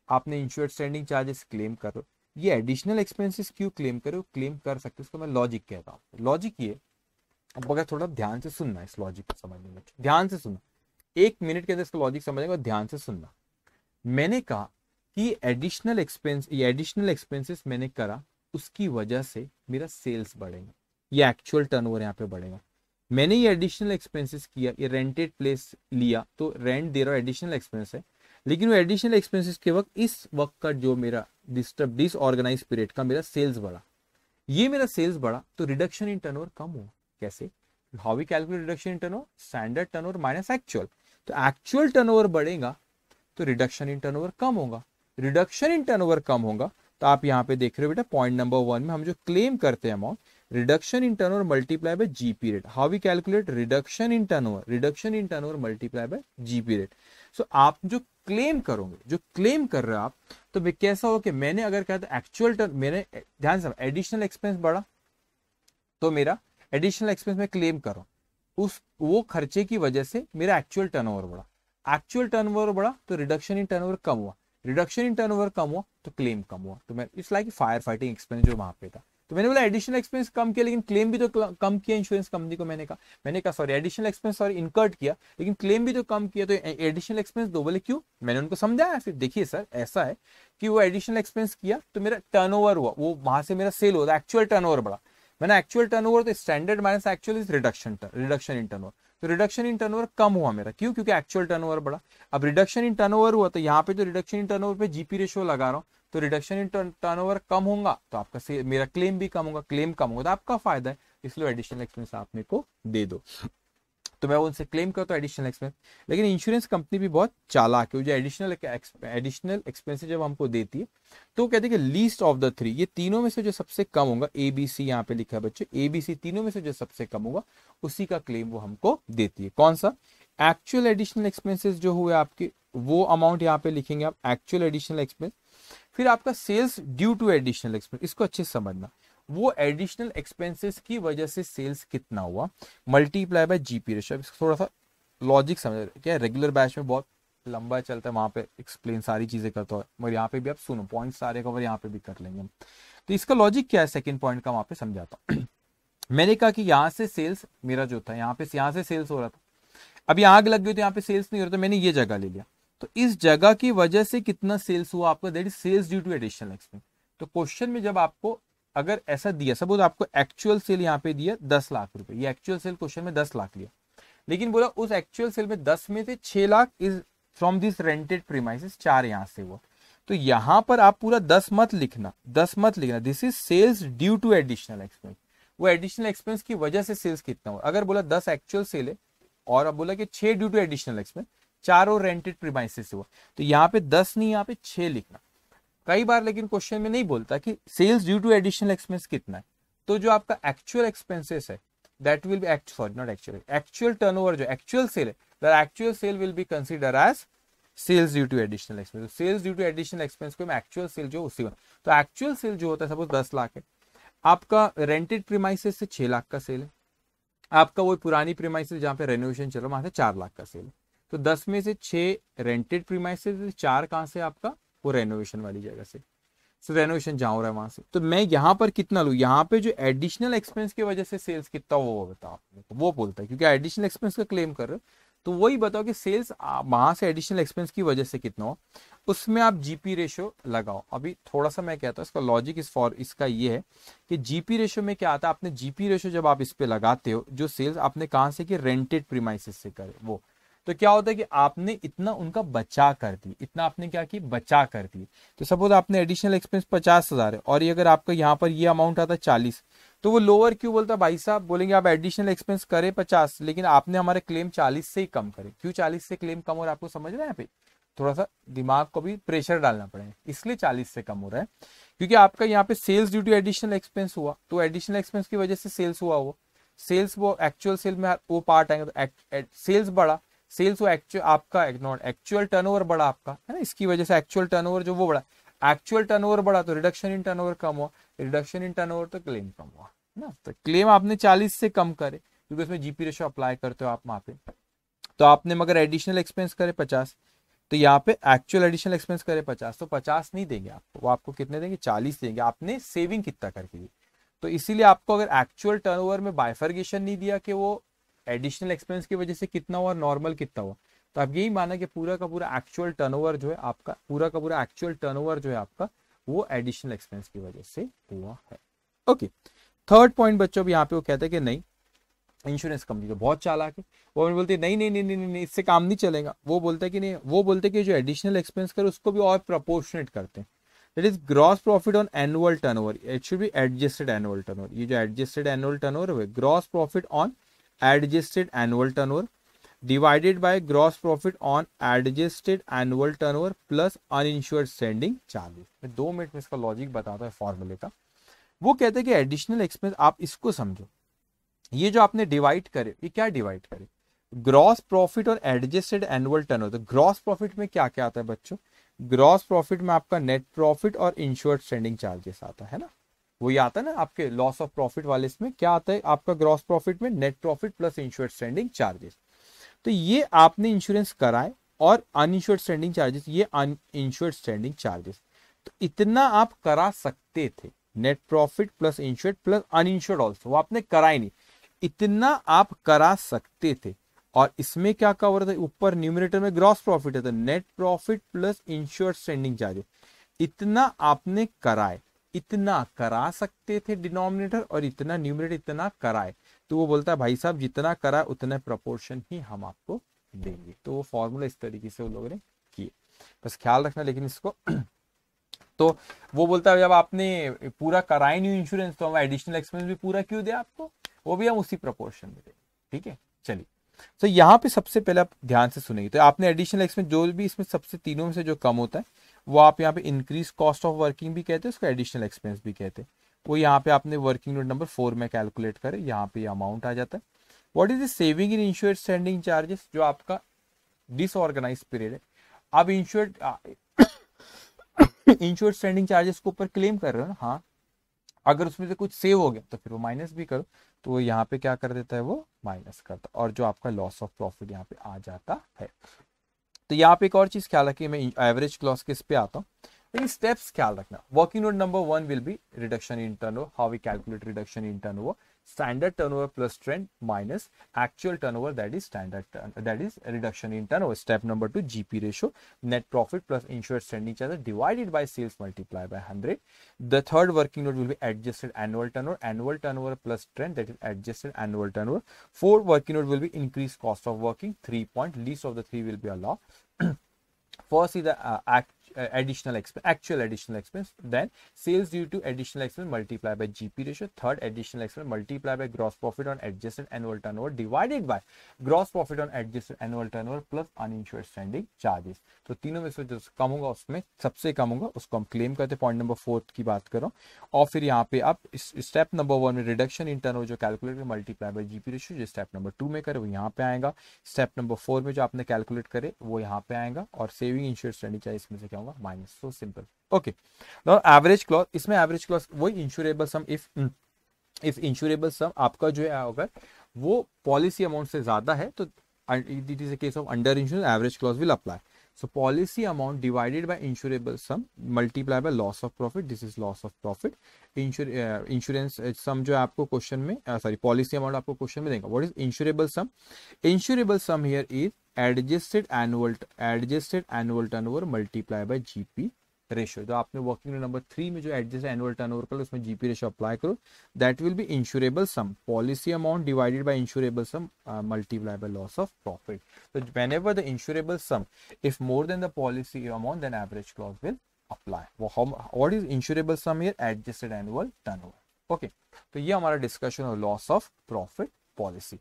आपने इंश्योर्ड स्टैंडिंग चार्जेस क्लेम कर रहे हो, ये एडिशनल एक्सपेंसेस क्यों क्लेम कर रहे हो? क्लेम कर सकते हो। उसको मैं लॉजिक कहता हूँ। लॉजिक ये, अब अगर थोड़ा ध्यान से सुनना है इस लॉजिक को समझने में, ध्यान से सुनना, 1 मिनट के अंदर इसका लॉजिक समझेंगे और ध्यान से सुनना। मैंने कहा कि एडिशनल एक्सपेंस, ये एडिशनल एक्सपेंसेस मैंने करा, उसकी वजह से मेरा सेल्स बढ़ेगा, ये एक्चुअल टर्नओवर यहाँ पे बढ़ेगा। मैंने ये एडिशनल एक्सपेंसेस किया, ये रेंटेड प्लेस लिया तो रेंट दे रहा हूँ, एडिशनल एक्सपेंस है, लेकिन वो एडिशनल एक्सपेंसेस के वक्त इस वक्त का जो मेरा डिसऑर्गेनाइज पीरियड का मेरा सेल्स बढ़ा, ये मेरा सेल्स बढ़ा तो रिडक्शन इन टर्नओवर कम हुआ। कैसे? How we calculate reduction in turnover? Standard turnover minus actual. तो एक्चुअल टर्नओवर बढ़ेगा तो रिडक्शन इन टर्नओवर कम होगा। रिडक्शन इन टर्नओवर कम होगा तो आप यहाँ पे देख रहे हो बेटा, पॉइंट नंबर 1 में हम जो क्लेम करते हैं amount, reduction in turnover multiply by GP rate. How we calculate reduction in turnover? Reduction in turnover multiply by GP rate. So आप जो क्लेम करोगे, जो क्लेम कर रहे हो आप, तो कैसा हो कि मैंने अगर कहा था एक्चुअल टर्न, मैंने ध्यान से एडिशनल एक्सपेंस बढ़ा तो मेरा एडिशनल एक्सपेंस में क्लेम कर रहा हूं, उस वो खर्चे की वजह से मेरा एक्चुअल टर्नओवर बढ़ा, एक्चुअल टर्नओवर बढ़ा तो रिडक्शन इन टर्नओवर कम हुआ, रिडक्शन इन टर्नओवर कम हुआ तो क्लेम कम हुआ। तो मैं it's like fire fighting expense जो वहां पे था, तो मैंने बोला एडिशनल एक्सपेंस कम किया लेकिन क्लेम भी तो कम किया इंश्योरेंस कंपनी को। मैंने कहा sorry additional expense sorry incurred किया लेकिन क्लेम भी तो कम किया, तो एडिशनल एक्सपेंस दो। बोले क्यों? मैंने उनको समझाया। फिर देखिए सर ऐसा है कि वो एडिशनल एक्सपेंस किया तो मेरा टर्नओवर हुआ, वो वहां से मेरा सेल हुआ, एक्चुअल टर्नओवर बढ़ा। मैंने एक्चुअल टर्नओवर तो standard minus actual is reduction in turnover, तो रिडक्शन इन टर्नओवर कम हुआ मेरा। क्यों? क्योंकि एक्चुअल टर्नओवर बढ़ा। अब रिडक्शन इन टर्नओवर हुआ तो यहाँ पे जो रिडक्शन इन टर्नओवर पे जीपी रेशियो लगा रहा हूँ, तो रिडक्शन इन टर्नओवर कम होगा तो आपका मेरा क्लेम भी कम होगा, क्लेम कम होगा तो आपका फायदा है, इसलिए एडिशनल एक्सपेंस आप मेरे को दे दो। तो मैं उनसे क्लेम करता हूँ एडिशनल एक्सपेंस। लेकिन इंश्योरेंस कंपनी भी बहुत चालाक है, जो एडिशनल एक्सपेंसेस जब हमको देती है तो कहते हैं कि लीस्ट ऑफ द 3, ये तीनों में से जो सबसे कम होगा, ABC यहाँ पे लिखा है बच्चे, ABC तीनों में से जो सबसे कम होगा उसी का क्लेम वो हमको देती है। कौन सा? एक्चुअल एडिशनल एक्सपेंसेस जो हुए आपके, वो अमाउंट यहाँ पे लिखेंगे आप, एक्चुअल एडिशनल एक्सपेंस। फिर आपका sales due to additional expense, इसको अच्छे से समझना, वो एडिशनल एक्सपेंसेस की वजह से सेल्स कितना हुआ मल्टीप्लाई बाय जीपी रेशियो। थोड़ा सा लॉजिक समझ, क्या रेगुलर बैच में बहुत लंबा चलता है, वहां पे एक्सप्लेन सारी चीजें करता है, मगर यहाँ पे भी आप सुनो, पॉइंट सारे कवर यहाँ पे भी कर लेंगे हम। तो इसका लॉजिक क्या है, सेकंड पॉइंट का वहां पे समझाता हूँ। मैंने कहा कि यहाँ से सेल्स मेरा जो था, यहाँ से सेल्स हो रहा था, अब यहाँ आग लग गई तो यहाँ पे सेल्स नहीं हो रहा, तो मैंने ये जगह ले लिया, तो इस जगह की वजह से कितना सेल्स हुआ आपका, that is sales due to additional expense. तो क्वेश्चन में जब आपको अगर ऐसा दिया, सपोज आपको एक्चुअल सेल यहाँ पे दिया 10 लाख रुपए, ये एक्चुअल सेल क्वेश्चन में 10 लाख लिया, लेकिन बोला उस एक्चुअल सेल में 10 में से 6 lakh is from this rented premises, 4 यहां से हुआ, तो यहां पर आप पूरा 10 मत लिखना, this is sales due to additional expense. वो एडिशनल एक्सपेंस की वजह से सेल्स कितना हुआ। अगर बोला 10 एक्चुअल सेल है और अब बोला कि 6 ड्यू टू एडिशनल एक्सपेंस, 4 और रेंटेड प्रीमाइसेस हुआ, तो यहाँ पे 10 नहीं, यहाँ पे 6 लिखना। कई बार लेकिन क्वेश्चन में नहीं बोलता कि sales due to additional expense कितना है, तो जो आपका एक्चुअल एक्सपेंसेस है that will be actual turnover, जो एक्चुअल सेल है, that actual sale will be consider as sales due to additional expense. Sales due to additional expense को मैं एक्चुअल सेल जो उसी में, तो एक्चुअल सेल जो होता है सपोज 10 लाख है, आपका रेंटेड प्रीमाइसेस से 6 लाख का सेल है, आपका वो पुरानी प्रीमाइसेस जहां पे रेनोवेशन चल रहा है वहां से 4 लाख का सेल है, तो 10 में से 6 रेंटेड प्रीमाइसेस, 4 कहां से आपका वो रेनोवेशन वाली जगह से, रेनोवेशन जहां हो रहा है वहां से। तो मैं यहाँ पर कितना लूँ, यहाँ पे जो एडिशनल एक्सपेंस की वजह से सेल्स कितना वो बताओ आपने, तो वो बोलता है क्योंकि एडिशनल एक्सपेंस का क्लेम कर रहे हो, तो वही बताओ कि सेल्स वहां से एडिशनल एक्सपेंस की वजह से कितना हो, उसमें आप जीपी रेशियो लगाओ। अभी थोड़ा सा मैं कहता हूँ इसका लॉजिक इस फॉर इसका ये है कि जीपी रेशियो में क्या आता है, आपने जीपी रेशियो जब आप इस पे लगाते हो, जो सेल्स आपने कहां से कि रेंटेड प्रीमाइसेस से करे वो, तो क्या होता है कि आपने इतना उनका बचा कर दी, इतना आपने क्या की बचा कर दी। तो सपोज आपने एडिशनल एक्सपेंस 50,000 है और ये अगर आपका यहाँ पर ये अमाउंट आता है 40, तो वो लोअर क्यों बोलता है भाई साहब, बोलेंगे आप एडिशनल एक्सपेंस करे 50 लेकिन आपने हमारे क्लेम 40 से ही कम करे। क्यों 40 से क्लेम कम हो रहा है आपको समझ रहे हैं? यहाँ पे थोड़ा सा दिमाग को भी प्रेशर डालना पड़ेगा, इसलिए 40 से कम हो रहा है क्योंकि आपका यहाँ पे sales due to additional expense हुआ, तो एडिशनल एक्सपेंस की वजह से सेल्स हुआ, वो सेल्स वो एक्चुअल सेल में वो पार्ट आएगा, तो सेल्स बढ़ा, सेल्स वो एक्चुअल आपका नॉट एक्चुअल टर्नओवर बढ़ा आपका, है ना, इसकी वजह से एक्चुअल टर्नओवर जो वो बढ़ा, एक्चुअल टर्नओवर बढ़ा तो रिडक्शन इन टर्नओवर कम हुआ, रिडक्शन इन टर्नओवर तो क्लेम कम हुआ ना। तो क्लेम आपने 40 से कम करे क्योंकि उसमें जीपी रेशो अप्लाई करते हो आप वहां पे, तो आपने मगर एडिशनल एक्सपेंस करे 50, तो यहाँ पे एक्चुअल एडिशनल एक्सपेंस करे 50, तो 50 नहीं देंगे आपको, वो आपको कितने देंगे? 40 देंगे। आपने सेविंग कितना करके दी, तो इसीलिए आपको अगर एक्चुअल टर्नओवर में बाइफर्गेशन नहीं दिया कि वो एडिशनल एक्सपेंस की वजह से कितना हुआ, नॉर्मल कितना हुआ, तो आप यही माना कि पूरा का पूरा एक्चुअल टर्नओवर जो है आपका, पूरा का पूरा एक्चुअल टर्नओवर जो है आपका वो एडिशनल एक्सपेंस की वजह से हुआ है। ओके, थर्ड पॉइंट बच्चों अब यहाँ पे वो कहते हैं कि नहीं, इंश्योरेंस कंपनी तो बहुत चालाक है, वो बोलती है नहीं नहीं नहीं नहीं नहीं इससे काम नहीं चलेगा। वो बोलता है कि नहीं, वो बोलते हैं कि जो एडिशनल एक्सपेंस करे उसको भी और प्रपोर्शनेट करते हैं, that is gross profit on annual turnover, it should be adjusted annual turnover. ये जो एडजस्टेड एनुअल टर्नओवर है, gross profit on adjusted annual turnover divided by gross profit on adjusted annual turnover plus uninsured standing charges. मैं 2 minute में इसका logic बताता हूँ फॉर्मूले का। वो कहते हैं कि एडिशनल एक्सपेंस, आप इसको समझो, ये जो आपने डिवाइड करे, ये क्या डिवाइड करे? ग्रॉस प्रॉफिट और एडजस्टेड एनुअल टर्नओवर। तो ग्रॉस प्रॉफिट में क्या क्या आता है बच्चों? ग्रॉस प्रॉफिट में आपका नेट प्रॉफिट और इंश्योर्ड स्टैंडिंग चार्जेस आता है ना, वही आता है ना आपके लॉस ऑफ प्रॉफिट वाले। इसमें क्या आता है आपका ग्रॉस प्रॉफिट में? Net profit plus insured standing charges. तो ये आपने इंश्योरेंस कराए और अनइंश्योर्ड स्टैंडिंग चार्जेस, ये अनइंश्योर्ड स्टैंडिंग चार्जेस, तो इतना आप करा सकते थे, net profit plus insured plus uninsured also, वो आपने कराई नहीं, इतना आप करा सकते थे। और इसमें क्या कवर था? ऊपर न्यूमरेटर में ग्रॉस प्रॉफिट है, तो net profit plus insured standing charges, इतना आपने कराए, इतना करा सकते थे डिनोमिनेटर, और इतना न्यूमरेटर इतना कराए। तो वो बोलता है भाई साहब जितना करा उतना प्रपोर्शन ही हम आपको देंगे। तो वो फॉर्मूला इस तरीके से वो लोगों ने किए, बस ख्याल रखना लेकिन इसको। तो वो बोलता है जब आपने पूरा कराई नहीं इंश्योरेंस तो हम एडिशनल एक्सपेंस भी पूरा क्यों दे आपको, वो भी हम उसी प्रपोर्शन में देंगे। ठीक है, चलिए। तो यहाँ पे सबसे पहले आप ध्यान से सुनेंगे, तो आपने एडिशनल एक्सपेंस जो भी इसमें सबसे तीनों में से जो कम होता है वो आप यहाँ पे इंक्रीज कॉस्ट ऑफ वर्किंग भी कहते हैं, उसको एडिशनल एक्सपेंस भी कहते हैं। वो यहाँ पे आपने वर्किंग नोट नंबर 4 में कैलकुलेट करें, यहाँ पे अमाउंट आ जाता है। What is the saving in insured standing charges? जो आपका डिसऑर्गेनाइज पीरियड है, अब इंश्योर्ड इंश्योर्ड स्टैंडिंग चार्जेस के ऊपर क्लेम कर रहे हो ना, हाँ, अगर उसमें से कुछ सेव हो गया तो फिर वो माइनस भी करो, तो वो यहाँ पे क्या कर देता है, वो माइनस करता है, और जो आपका लॉस ऑफ प्रॉफिट यहाँ पे आ जाता है। तो यहाँ पे एक और चीज ख्याल रखिए, मैं एवरेज क्लॉज के इस पे आता हूँ, लेकिन स्टेप्स ख्याल रखना। Working note number 1 will be reduction in turnover, how we calculate reduction in turnover, standard turnover plus trend minus actual turnover, that is that is reduction in turnover. Step number 2, GP ratio, net profit plus insured standing charges divided by sales multiplied by 100. The third working note will be adjusted annual turnover plus trend, that is adjusted annual turnover. Fourth working note will be increased cost of working. 3 point, least of the 3 will be a law. First is the additional expense, actual additional expense, then sales due to additional expense multiplied by GP ratio, third additional expense multiplied by gross profit on adjusted annual turnover divided by gross profit on adjusted annual turnover plus uninsured standing charges. तो तीनों में से जो कम होगा उसमें सबसे कम होगा उसको हम क्लेम करते हैं। पॉइंट नंबर 4 की बात कर रहा हूँ। और फिर यहाँ पे आप स्टेप नंबर 1 में रिडक्शन इन टर्नओवर जो calculate multiply by GP ratio, जो स्टेप नंबर 2 में करे वो यहाँ पे आएगा। स्टेप नंबर 4 में जो आपने कैलकुलेट करे वो यहाँ पे आएगा, और सेविंग इंश्योर्ड स्टैंडिंग चार्जेस में से क्या होगा, minus. So simple. Okay, now average clause, इसमें एवरेज क्लॉज वही इंश्योरेबल सम, इफ इंश्योरेबल सम आपका जो है अगर वो पॉलिसी अमाउंट से ज्यादा है तो it is a case of under insurance, average clause will apply. So policy amount divided by insurable sum multiplied by loss of profit, this is loss of profit. Insurance sum जो है आपको question में sorry policy amount आपको question में देगा। What is insurable sum? Insurable sum here is adjusted annual turnover multiplied by GP ratio. जो आपने working number 3 में जो एडजस्ट एनुअल टर्नओवर कर उसमें जीपी रेशियो अप्लाई करो, that will be insurable sum, policy amount divided by insurable sum multiply by loss of profit. So whenever the insurable sum if more than the policy amount, then average clause will apply. What is insurable sum here? Adjusted annual turnover. Okay, तो ये हमारा discussion है loss of profit policy.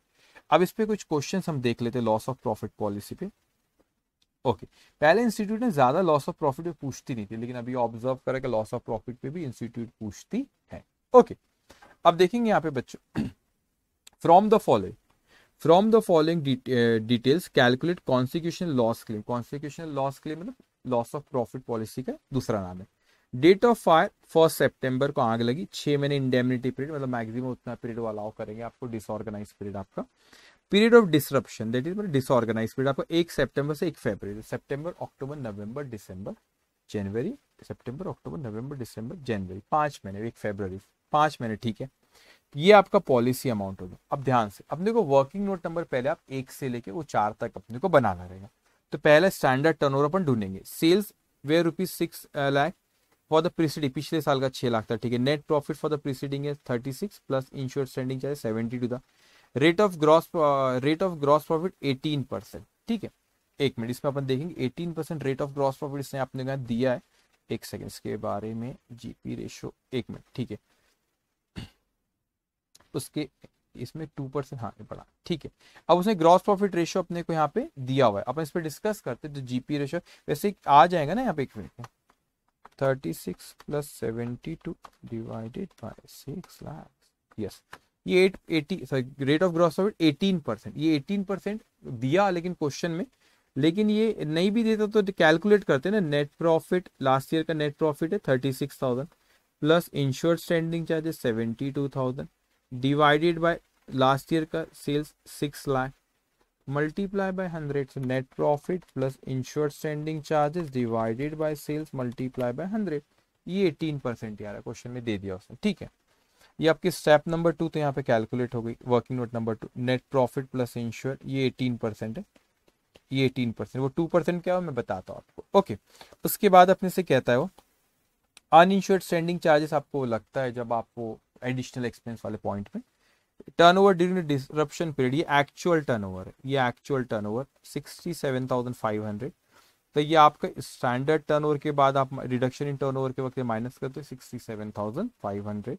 अब इस पे कुछ question हम देख लेते हैं लॉस ऑफ प्रॉफिट पॉलिसी पे। ओके, पहले इंस्टीट्यूट ने ज्यादा लॉस ऑफ प्रॉफिट पे पूछती नहीं थी, लेकिन अभी ऑब्जर्व करें कि लॉस ऑफ प्रॉफिट पे भी इंस्टीट्यूट पूछती है। ओके, अब देखेंगे यहाँ पे बच्चों, from the following details calculate consequential loss claim. Consequential loss claim मतलब लॉस ऑफ प्रॉफिट पॉलिसी का दूसरा नाम है। डेट ऑफ फायर 1 सितंबर को आग लगी, 6 महीने इंडेमनिटी पीरियड, मतलब मैक्सिमम उतना पीरियड वो अलाउ करेंगे आपको, डिसऑर्गेनाइज पीरियड आपका। Period of disruption that is disorganise period आपको 1 सितंबर से 1 फरवरी, सितंबर अक्टूबर नवंबर दिसंबर जनवरी, सितंबर अक्टूबर नवंबर दिसंबर जनवरी, 5 महीने, 1 फरवरी, 5 महीने, ठीक है। ये आपका पॉलिसी अमाउंट होगा। अब ध्यान से अपने को वर्किंग नोट नंबर पहले आप 1 से लेके वो 4 तक अपने को बनाना रहेगा। तो पहले स्टैंडर्ड टर्नओवर अपन ढूंढेंगे। सेल्स वे ₹6 लाख फॉर द प्रीसीडिंग, पिछले साल का 6 लाख था, ठीक है। Net profit for the preceding है 36 प्लस इंश्योर्ड स्टैंडिंग चार्ज 72 था। रेट ऑफ ग्रॉस प्रॉफिट 18%, ठीक है। एक मिनट, इसमें अपन देखेंगे 18% रेट ऑफ ग्रॉस प्रॉफिट इसने अपने को दिया है। एक सेकेंड, इसके बारे में जीपी रेशो, एक मिनट, ठीक है। उसके इसमें 2%, हाँ ये पड़ा, ठीक है। अब उसने ग्रॉस प्रॉफिट रेशियो अपने को यहाँ पे दिया हुआ है, अपन इस पे डिस्कस करते हैं। तो जीपी रेशियो वैसे आ जाएगा ना यहाँ पे, एक minute, 36 plus 72 divided by 6 lakh, yes, ये 80 रेट ऑफ ग्रॉस प्रॉफिट 18%, ये 18% दिया लेकिन क्वेश्चन में, लेकिन ये नहीं भी देता तो कैलकुलेट करते हैं ना। नेट प्रॉफिट लास्ट ईयर का नेट प्रॉफिट है 36,000 plus insured standing charges 72,000 divided by last year का sales 6 lakh multiply by 100। So net profit plus insured standing charges divided by sales multiply by 100, ये 18% यार क्वेश्चन में दे दिया उसने, ठीक है। ये आपकी स्टेप नंबर 2 तो यहाँ पे कैलकुलेट हो गई। Working note number 2, net profit plus insured, ये 18% है, ये 18%, वो 2% क्या हो मैं बताता हूँ आपको। ओके, उसके बाद अपने से कहता है वो अनइंश्योर्ड स्टैंडिंग चार्जेस, आपको लगता है जब आपको एडिशनल एक्सपेंस वाले पॉइंट में। टर्नओवर ड्यूरिंग डिसरप्शन पीरियड, ये एक्चुअल टर्नओवर है, ये एक्चुअल टर्नओवर 67,500। तो ये आपका स्टैंडर्ड टर्नओवर के बाद आप रिडक्शन इन टर्नओवर के वक्त माइनस करते हो 67,500।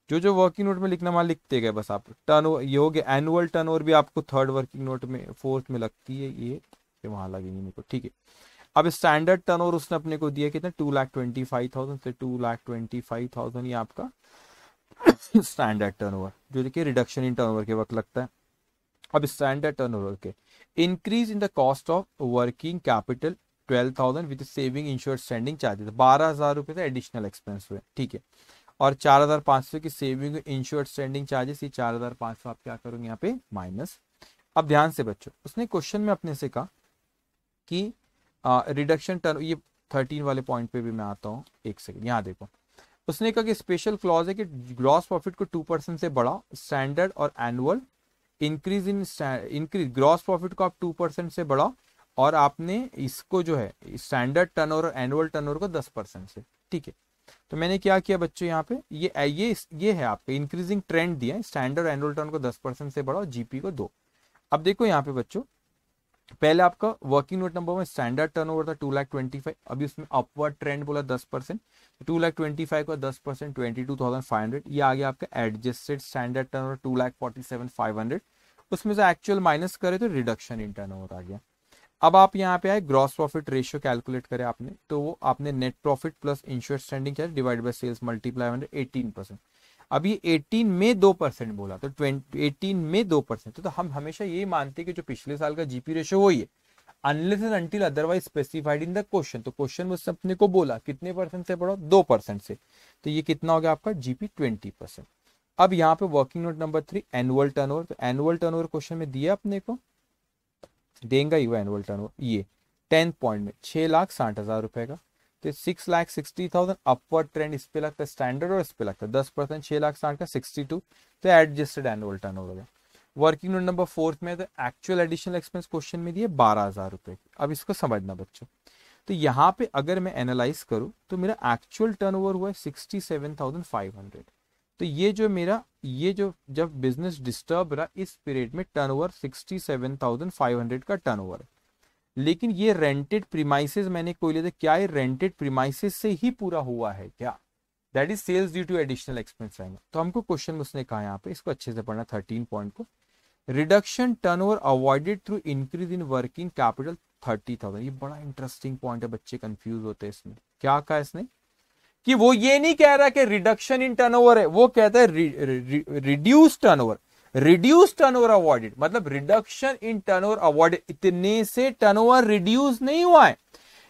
जो वर्किंग नोट में लिखना वहां लिखते गए बस आप। टर्नओवर ये हो गया। एनुअल टर्नओवर भी आपको थर्ड वर्किंग नोट में 4th में लगती है, ये वहां लगेंगे मेरे को, ठीक है। अब स्टैंडर्ड टर्नओवर उसने अपने को दिया कितना, 2,25,000 से 2,25,000, ये आपका स्टैंडर्ड टर्नओवर, जो देखिए रिडक्शन इन टर्नओवर के वक्त लगता है। अब स्टैंडर्ड टर्नओवर के increase in the cost of working capital 12,000 with saving insured standing charges, 12,000 रुपए से एडिशनल एक्सपेंस हुए, ठीक है। और 4,500 की सेविंग इंश्योर्ड स्टैंडिंग चार्जेस, ये 4,500 आप क्या करोगे यहाँ पे माइनस। अब ध्यान से बच्चों, उसने क्वेश्चन में अपने से कहा कि रिडक्शन टर्न, ये 13 वाले पॉइंट पे भी मैं आता हूँ, एक सेकंड, यहाँ देखो। उसने कहा कि स्पेशल क्लॉज है कि ग्रॉस प्रॉफिट को 2% से बढ़ाओ, स्टैंडर्ड और एनुअल इंक्रीज ग्रॉस प्रॉफिट को आप 2% से बढ़ाओ, और आपने इसको जो है स्टैंडर्ड टर्नओवर और एनुअल टर्नओवर को 10% से, ठीक है। तो मैंने क्या किया बच्चों, यहाँ पे ये है आपका इंक्रीजिंग ट्रेंड दिया है, स्टैंडर्ड एनुअल टर्न को 10% से बढ़ाओ, जीपी को 2। अब देखो यहाँ पे बच्चों, पहले आपका वर्किंग नोट नंबर में स्टैंडर्ड टर्नओवर था 2,25,000, अभी उसमें अपवर्ड ट्रेंड बोला 10%, 2,25,000 का 10% 22,500, ये आ गया आपका एडजस्टेड स्टैंडर्ड टर्नओवर 2,47,500, उसमें से एक्चुअल माइनस करे तो रिडक्शन इन टर्नओवर आ गया। अब आप यहाँ पे आए ग्रॉस प्रॉफिट रेशियो कैलकुलेट करें आपने, तो वो आपने net profit plus insured standing charge divide by sales multiply 18%। अब ये 18 में 2% बोला, तो 18 में 2%, तो हम हमेशा ये मानते हैं कि जो पिछले साल का जीपी रेशियो वही है, unless and until otherwise specified in the question. तो क्वेश्चन में उसने अपने को बोला कितने परसेंट से बढ़ाओ, 2% से, तो ये कितना हो गया आपका जीपी 20%। अब यहाँ पे working note number 3 annual turnover, तो एनुअल टर्नओवर क्वेश्चन में दिया अपने को, देंगे ही वो एनुअल टर्नओवर, ये 10 पॉइंट में 6,60,000 रुपए का, तो 6,60,000 अपवर्ड ट्रेंड इस पे लगता है स्टैंडर्ड और इस पे लगता है 10%, 6,60,000 का 62, तो एडजस्टेड एनुअल टर्नओवर हो गया। वर्किंग नोट नंबर 4 में तो एक्चुअल एडिशनल एक्सपेंस क्वेश्चन में दिए 12,000 रुपए। अब इसको समझना बच्चों, तो यहाँ पे अगर मैं एनालाइज करूं तो मेरा एक्चुअल टर्नओवर हुआ है 67,500। तो ये जो जब बिजनेस डिस्टर्ब रहा इस पीरियड में टर्नओवर 67,500 का टर्नओवर है, लेकिन ये रेंटेड प्रीमाइसेस मैंने कोई लिया था, क्या ये रेंटेड प्रीमाइसेस से ही पूरा हुआ है क्या? That is sales due to additional expense रहेगा। तो हमको क्वेश्चन में उसने कहा यहाँ पे, इसको अच्छे से पढ़ना 13 पॉइंट को, reduction turnover avoided through increase in working capital 30,000। ये बड़ा इंटरेस्टिंग पॉइंट है, बच्चे कंफ्यूज होते हैं इसमें। क्या कहा इसने कि वो ये नहीं कह रहा कि रिडक्शन इन टर्नओवर है, वो कहता है reduce turnover. Reduce turnover avoided मतलब रिडक्शन इन टर्नओवर अवॉइडेड, इतने से टर्नओवर रिड्यूस नहीं हुआ है,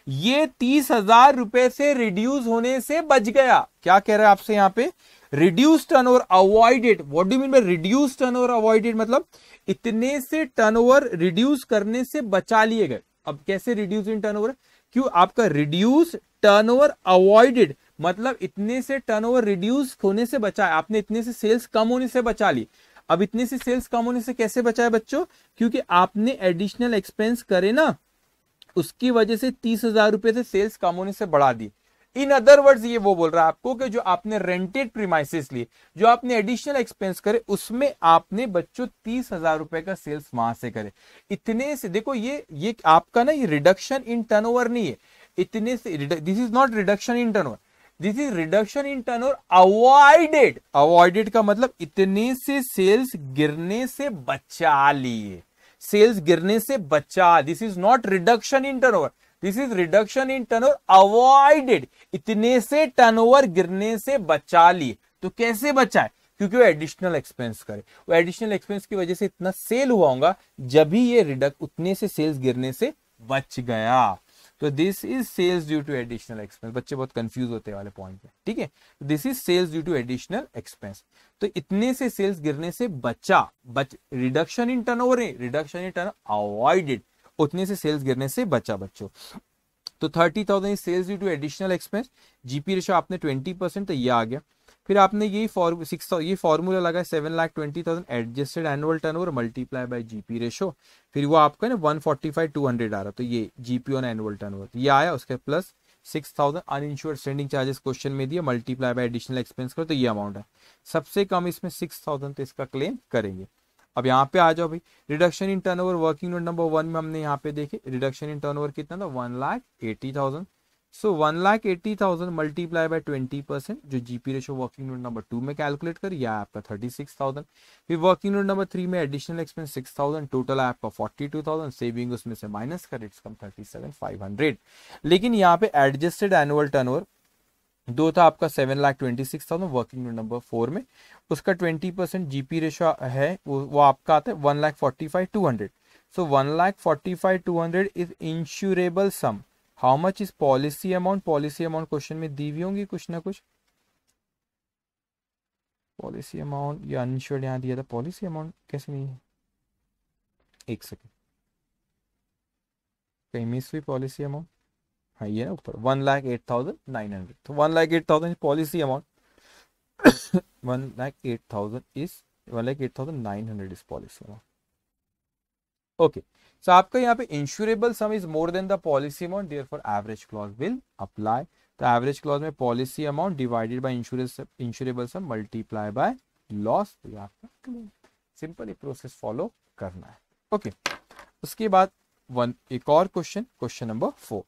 ये 30,000 रुपए से रिड्यूस होने से बच गया। क्या कह रहा है आपसे यहाँ पे, reduce turnover avoided. What do mean by reduce turnover avoided, मतलब इतने से टर्नओवर रिड्यूस करने से बचा लिए गए। अब कैसे रिड्यूस इन टर्नओवर, क्यों आपका रिड्यूस टर्नओवर अवॉइडेड मतलब इतने से टर्नओवर रिड्यूस होने से बचा है, आपने इतने से सेल्स कम होने से बचा ली। अब इतने से सेल्स कम होने से कैसे बचा है बच्चों, क्योंकि आपने एडिशनल एक्सपेंस करे ना, उसकी वजह से 30,000 रुपए से सेल्स कम होने से बढ़ा दी। इन अदर वर्ड्स ये वो बोल रहा है आपको कि जो आपने रेंटेड प्रीमाइसेस लिए, जो आपने एडिशनल एक्सपेंस करे, उसमें आपने बच्चों 30,000 रुपए का सेल्स वहां से करे। इतने से देखो ये आपका ना ये रिडक्शन इन टर्नओवर नहीं है, इतने से this is not reduction in turnover, this is reduction in turnover avoided. Avoided का मतलब इतने से सेल्स गिरने से बचा लिए, सेल्स गिरने से बचा। This is not reduction in turnover, this is reduction in turnover avoided, इतने से टर्नओवर गिरने से बचा लिए। तो कैसे बचा है, क्योंकि वो एडिशनल एक्सपेंस करे, वो एडिशनल एक्सपेंस की वजह से इतना सेल हुआ होगा, जब भी ये उतने से सेल्स गिरने से बच गया। तो this is sales due to additional expense. बच्चे बहुत कंफ्यूज होते हैं वाले पॉइंट पे, ठीक है। This is sales due to additional expense. तो इतने से सेल्स गिरने से बचा, रिडक्शन इन टर्नओवर नहीं, रिडक्शन इन टर्नओवर अवॉइडेड, उतने से सेल्स गिरने से बचा बच्चों। तो 30,000 is sales due to additional expense. GP ratio आपने 20%, तो ये आ गया। फिर आपने ये फॉर्मूला लगा 7,20,000 adjusted annual turnover multiply by GP ratio. फिर वो आपका ना 145,200 आ रहा, तो ये जीपी ऑन एनुअल टर्नओवर ये आया, उसके plus 6,000 uninsured standing charges question में दिया, मल्टीप्लाई बाय एडिशनल एक्सपेंस करो तो ये अमाउंट है। सबसे कम इसमें 6,000, तो इसका क्लेम करेंगे। अब यहाँ पे आ जाओ भाई, reduction in turnover working note number 1 में हमने यहाँ पे देखे रिडक्शन इन टर्नओवर कितना था, 1,80,000। सो 1,80,000 मल्टीप्लाई बाय 20%, जो GP ratio working note number 2 में कैलकुलेट कर, यह आपका 36,000। फिर वर्किंग नोट नंबर 3 में एडिशनल एक्सपेंस 6,000, टोटल आपका 42,000, सेविंग उसमें से माइनस कर, इट्स कम 37,500। लेकिन यहाँ पे एडजस्टेड एनुअल टर्नओवर दो था आपका 7,26,000 वर्किंग नोट नंबर 4 में, उसका 20% जीपी रेशो है, वो आपका आता है 1,45,200। So 1,45,200 is insurable sum. How much is policy amount, policy amount question में दी हुई होंगी कुछ ना कुछ। पॉलिसी अमाउंट या अनश्योर्ड यहाँ दिया था, पॉलिसी अमाउंट कैसे नहीं है, एक सेकेंड, कहीं मिस हुई पॉलिसी अमाउंट, हाँ ये ना ऊपर 1,08,900। तो 1,08,000 policy amount, 1,08,000 is 1,08,900 is policy amount. Okay, so आपका यहाँ पे insurable sum is more than the policy amount, therefore average clause will apply. तो एवरेज क्लॉज में policy amount divided by insurable sum multiply by loss, तो आपका claim. Simple ये process follow करना है। ओके, उसके बाद एक और question number 4।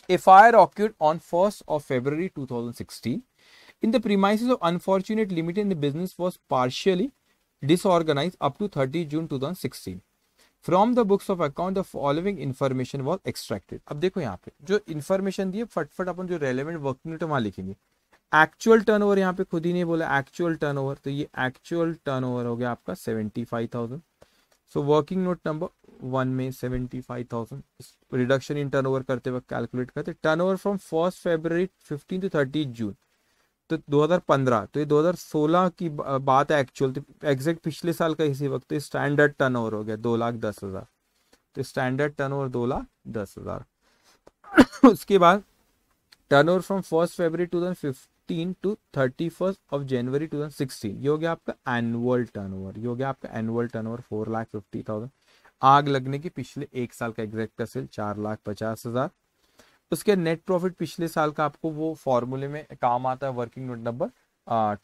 A fire occurred on 1st of February 2016 in the premises of Unfortunate Limited, and the business was partially disorganized up to 30 June 2016. From the books of account, the following information was extracted. अब देखो यहाँ पे जो information दी है, फटफट अपन जो relevant working note वहां लिखेंगे। Actual turnover यहाँ पे खुद ही नहीं बोला, एक्चुअल टर्नओवर, तो ये एक्चुअल टर्नओवर हो गया आपका 75,000। सो वर्किंग नोट नंबर 1 में 75,000 रिडक्शन इन टर्नओवर करते वक्त कैलकुलेट करते। Turnover from 1st February 15 to 30 जून, तो 2015, तो ये 2016 की बात है एक्चुअल, तो एग्जैक्ट पिछले साल का इसी वक्त। तो स्टैंडर्ड टर्नओवर हो गया 2,10,000, तो स्टैंडर्ड टर्नओवर 2,10,000। उसके बाद turnover from 1st February 2015 to 31st of January 2016, ये हो गया आपका एनुअल टर्नओवर, ये हो गया आपका एनुअल टर्नओवर 4,50,000। आग लगने की पिछले एक साल का एग्जैक्ट सेल 4,50,000। उसके नेट प्रॉफिट पिछले साल का आपको वो फॉर्मूले में काम आता है वर्किंग नोट नंबर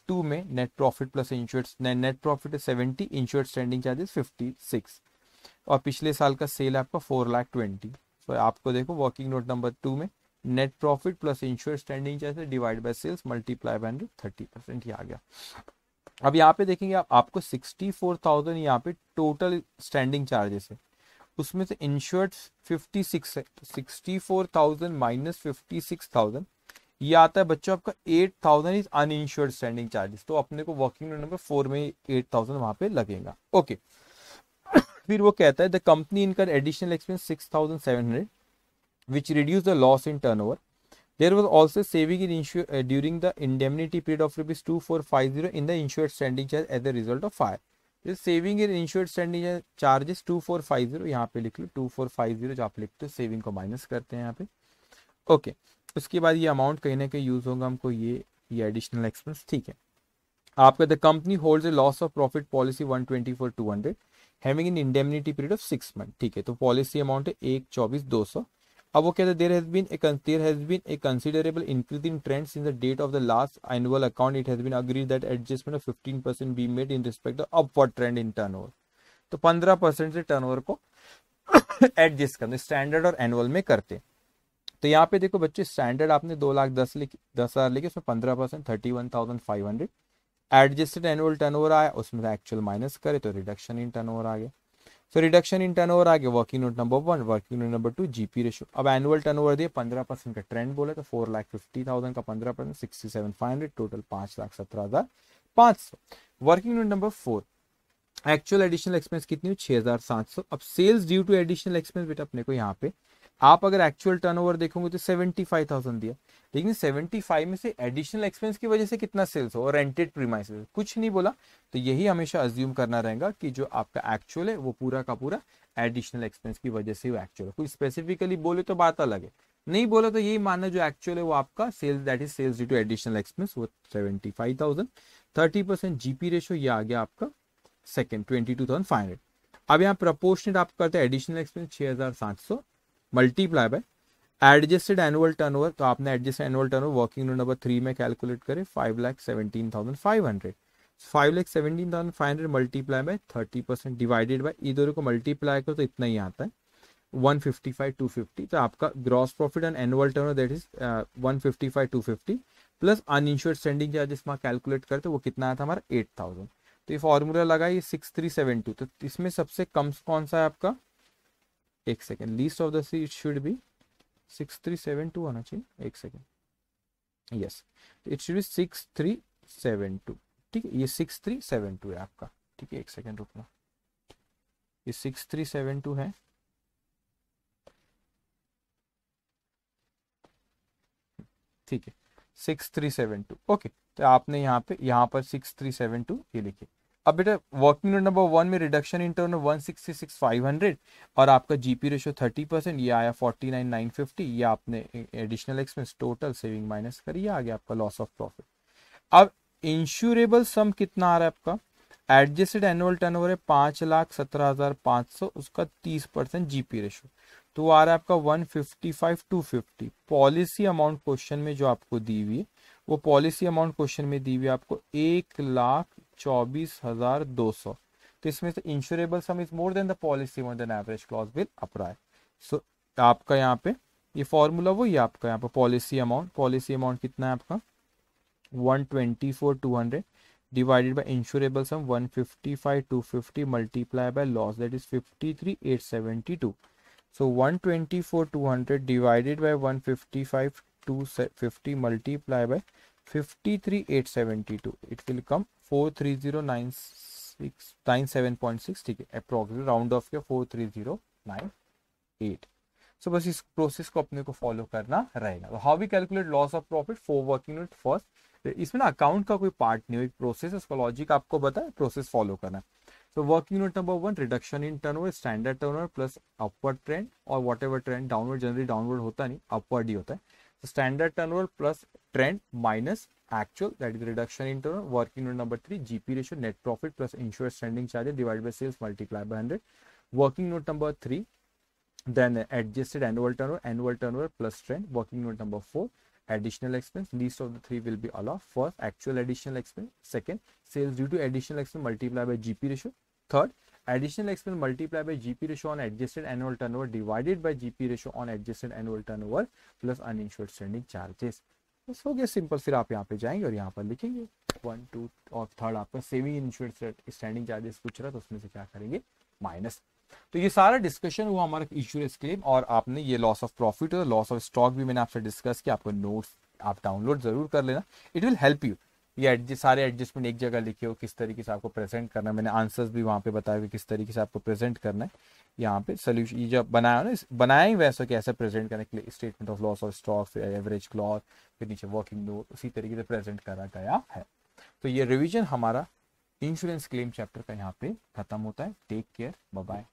2 में, net profit plus insured, net profit 70, insured standing charges 56, और पिछले साल का सेल आपका 4,20,000। तो आपको देखो वर्किंग नोट नंबर 2 में net profit plus insured standing charges divide by sales multiply by 30%, ये आ गया। अब यहाँ पे देखेंगे आपको 64,000 यहाँ पे टोटल स्टैंडिंग चार्जेस है, उसमें से इंश्योर्ड 56 है, तो 64,000 माइनस 56,000 ये आता है बच्चों आपका 8,000 इज अनइंश्योर्ड स्टैंडिंग चार्जेस। तो अपने को वर्किंग नोट नंबर 4 में 8,000 वहां पे लगेगा। ओके, फिर वो कहता है द कंपनी इनकर additional expense 6,700 which reduced the loss in turnover. There was also saving in during the indemnity period of rupees 2,450 in the insured standing charge as a result of fire. This saving in insured standing charges 2,450 यहाँ पे लिख लो 2,450 जो आप लिखते हो saving को minus करते हैं यहाँ पे। ओके, उसके बाद ये अमाउंट कहीं ना कहीं यूज होगा हमको ये एडिशनल एक्सपेंस। ठीक है, आपका the company holds A loss of profit policy 124,200 having in indemnity period of 6 month. ठीक है, तो पॉलिसी अमाउंट है 124,200। अब वो कहते हैं there has been a considerable increase in trend since the date of the last annual account. It has been agreed that adjustment of 15% be made in respect of upward trend in turnover. तो 15% से turnover को adjust करते standard और annual में करते। तो यहाँ पे देखो बच्चे स्टैंडर्ड आपने 2,10,000 लेके उसमें 15% 31,500 एडजस्टेड एनुअल टर्नओवर आया, उसमें एक्चुअल माइनस करे तो रिडक्शन इन टर्नओवर आ गया। सो रिडक्शन इन टर्नओवर आ गया working note number 1, working note number 2 GP ratio. अब एनुअल टर्नओवर दिए 15% का ट्रेंड बोले तो 4,50,000 का 15% 67,500 total 5,17,500। Working note number 4 actual additional expense कितनी हुई 6,700। अब sales due to additional expense बेटा अपने को यहाँ पे आप अगर एक्चुअल टर्नओवर देखोगे तो 75,000 दिया, लेकिन 75 में से एडिशनल एक्सपेंस की वजह से कितना सेल्स हो और रेंटेड प्रीमाइसेस कुछ नहीं बोला, तो यही हमेशा अज्यूम करना रहेगा कि जो आपका एक्चुअल है वो पूरा का पूरा एडिशनल एक्सपेंस की वजह से वो एक्चुअल है। कोई स्पेसिफिकली बोले तो बात अलग है, नहीं बोला तो यही मानना जो एक्चुअल है वो आपका sales that is sales due to additional expense वो 75,000। 30% जीपी रेशियो ये आ गया आपका सेकेंड 22,500। अब यहाँ प्रपोर्शनेट आप करते हैं additional expense 6,700 multiply by adjusted annual turnover, तो आपने adjusted annual turnover working note number 3 में कैलकुलेट करें 5,17,500। 5,17,500 मल्टीप्लाई बाय 30% डिवाइडेड बाय इधर को मल्टीप्लाई करो तो इतना ही आता है 155,250। तो आपका gross profit on annual turnover that is 155,250 plus uninsured standing charges में कैलकुलेट करते वो कितना आया था हमारा 8,000। तो ये फॉर्मूला लगा ये 6372। तो इसमें सबसे कम कौन सा है आपका, एक second, least of the C should be 6372 होना चाहिए, एक second, yes it should be 6372। ठीक है, ये 6372 है आपका। ठीक है, एक सेकेंड रुकना, ये 6372 है। ठीक है 6372। ओके, तो आपने यहाँ पर 6372 ये लिखे। अब बेटा वर्किंग नोट नंबर 1 में रिडक्शन इन टर्न 166,500 और आपका जीपी रेशियो 30%, ये आया 49,950। ये आपने additional expense total saving minus करिए, आ गया आपका लॉस ऑफ प्रॉफिट। अब इंश्योरेबल सम कितना आ रहा है आपका, एडजस्टेड एनुअल टर्नओवर है 5,17,500, उसका 30% जीपी रेशियो तो आ रहा है आपका 155,250। पॉलिसी अमाउंट क्वेश्चन में जो आपको दी हुई है वो पॉलिसी अमाउंट क्वेश्चन में दी हुई है आपको 1,24,200। तो इसमें से insurable sum is more than the policy amount then average clause will apply. So आपका यहाँ पे ये फॉर्मूला वही आपका यहाँ पे पॉलिसी अमाउंट कितना है आपका 124,200 divided by insurable sum 155,250 multiply by loss that is 53,872. So 124,200 divided by 155,250 multiply by 53,872. It will come 43097.6. ठीक है, approximately round off किया 43098. So बस इस प्रोसेस को अपने को फॉलो करना रहेगा। How we calculate loss of profit for working note first, इसमें ना अकाउंट का कोई पार्ट नहीं है, एक प्रोसेस, उसका लॉजिक आपको बताए, प्रोसेस फॉलो करना है। तो working note number 1 reduction in turnover standard turnover plus upward trend और whatever trend downward, generally downward होता नहीं अपवर्ड ही होता है। तो standard turnover plus trend minus actual that is reduction in turnover. Working note number 3 GP ratio net profit plus insured standing charges divide by sales multiply by 100। Working note number 3 then adjusted annual turnover plus trend. Working note number 4 additional expense, least of the three will be allowed. First actual additional expense, second sales due to additional expense multiplied by GP ratio, third additional expense multiply by GP ratio on adjusted annual turnover divided by GP ratio on adjusted annual turnover plus uninsured standing charges. बस हो गया simple. फिर आप यहाँ पे जाएंगे और यहाँ पर लिखेंगे 1 2 और थर्ड आपका सेमी इंश्योर्ड स्टैंडिंग चार्जेस पूछ रहा है तो उसमें से क्या करेंगे माइनस। तो ये सारा डिस्कशन हुआ हमारा इंश्योरेंस क्लेम। और आपने ये लॉस ऑफ प्रॉफिट और लॉस ऑफ स्टॉक भी मैंने आपसे डिस्कस किया, आपको नोट्स आप डाउनलोड जरूर कर लेना, इट विल हेल्प यू। ये सारे एडजस्टमेंट एक जगह लिखे हो, किस तरीके से आपको प्रेजेंट करना है, मैंने आंसर्स भी वहाँ पे बताया कि किस तरीके से आपको प्रेजेंट करना है। यहाँ पे सोल्यूशन ये जब बनाया ना, बनाया ही वैसा कि ऐसे प्रेजेंट करने के लिए statement of loss of stock, फिर एवरेज क्लॉज, फिर नीचे वर्किंग नोट, उसी तरीके से प्रेजेंट करा गया है। तो ये रिविजन हमारा इंश्योरेंस क्लेम चैप्टर का यहाँ पे खत्म होता है। Take care, bye bye.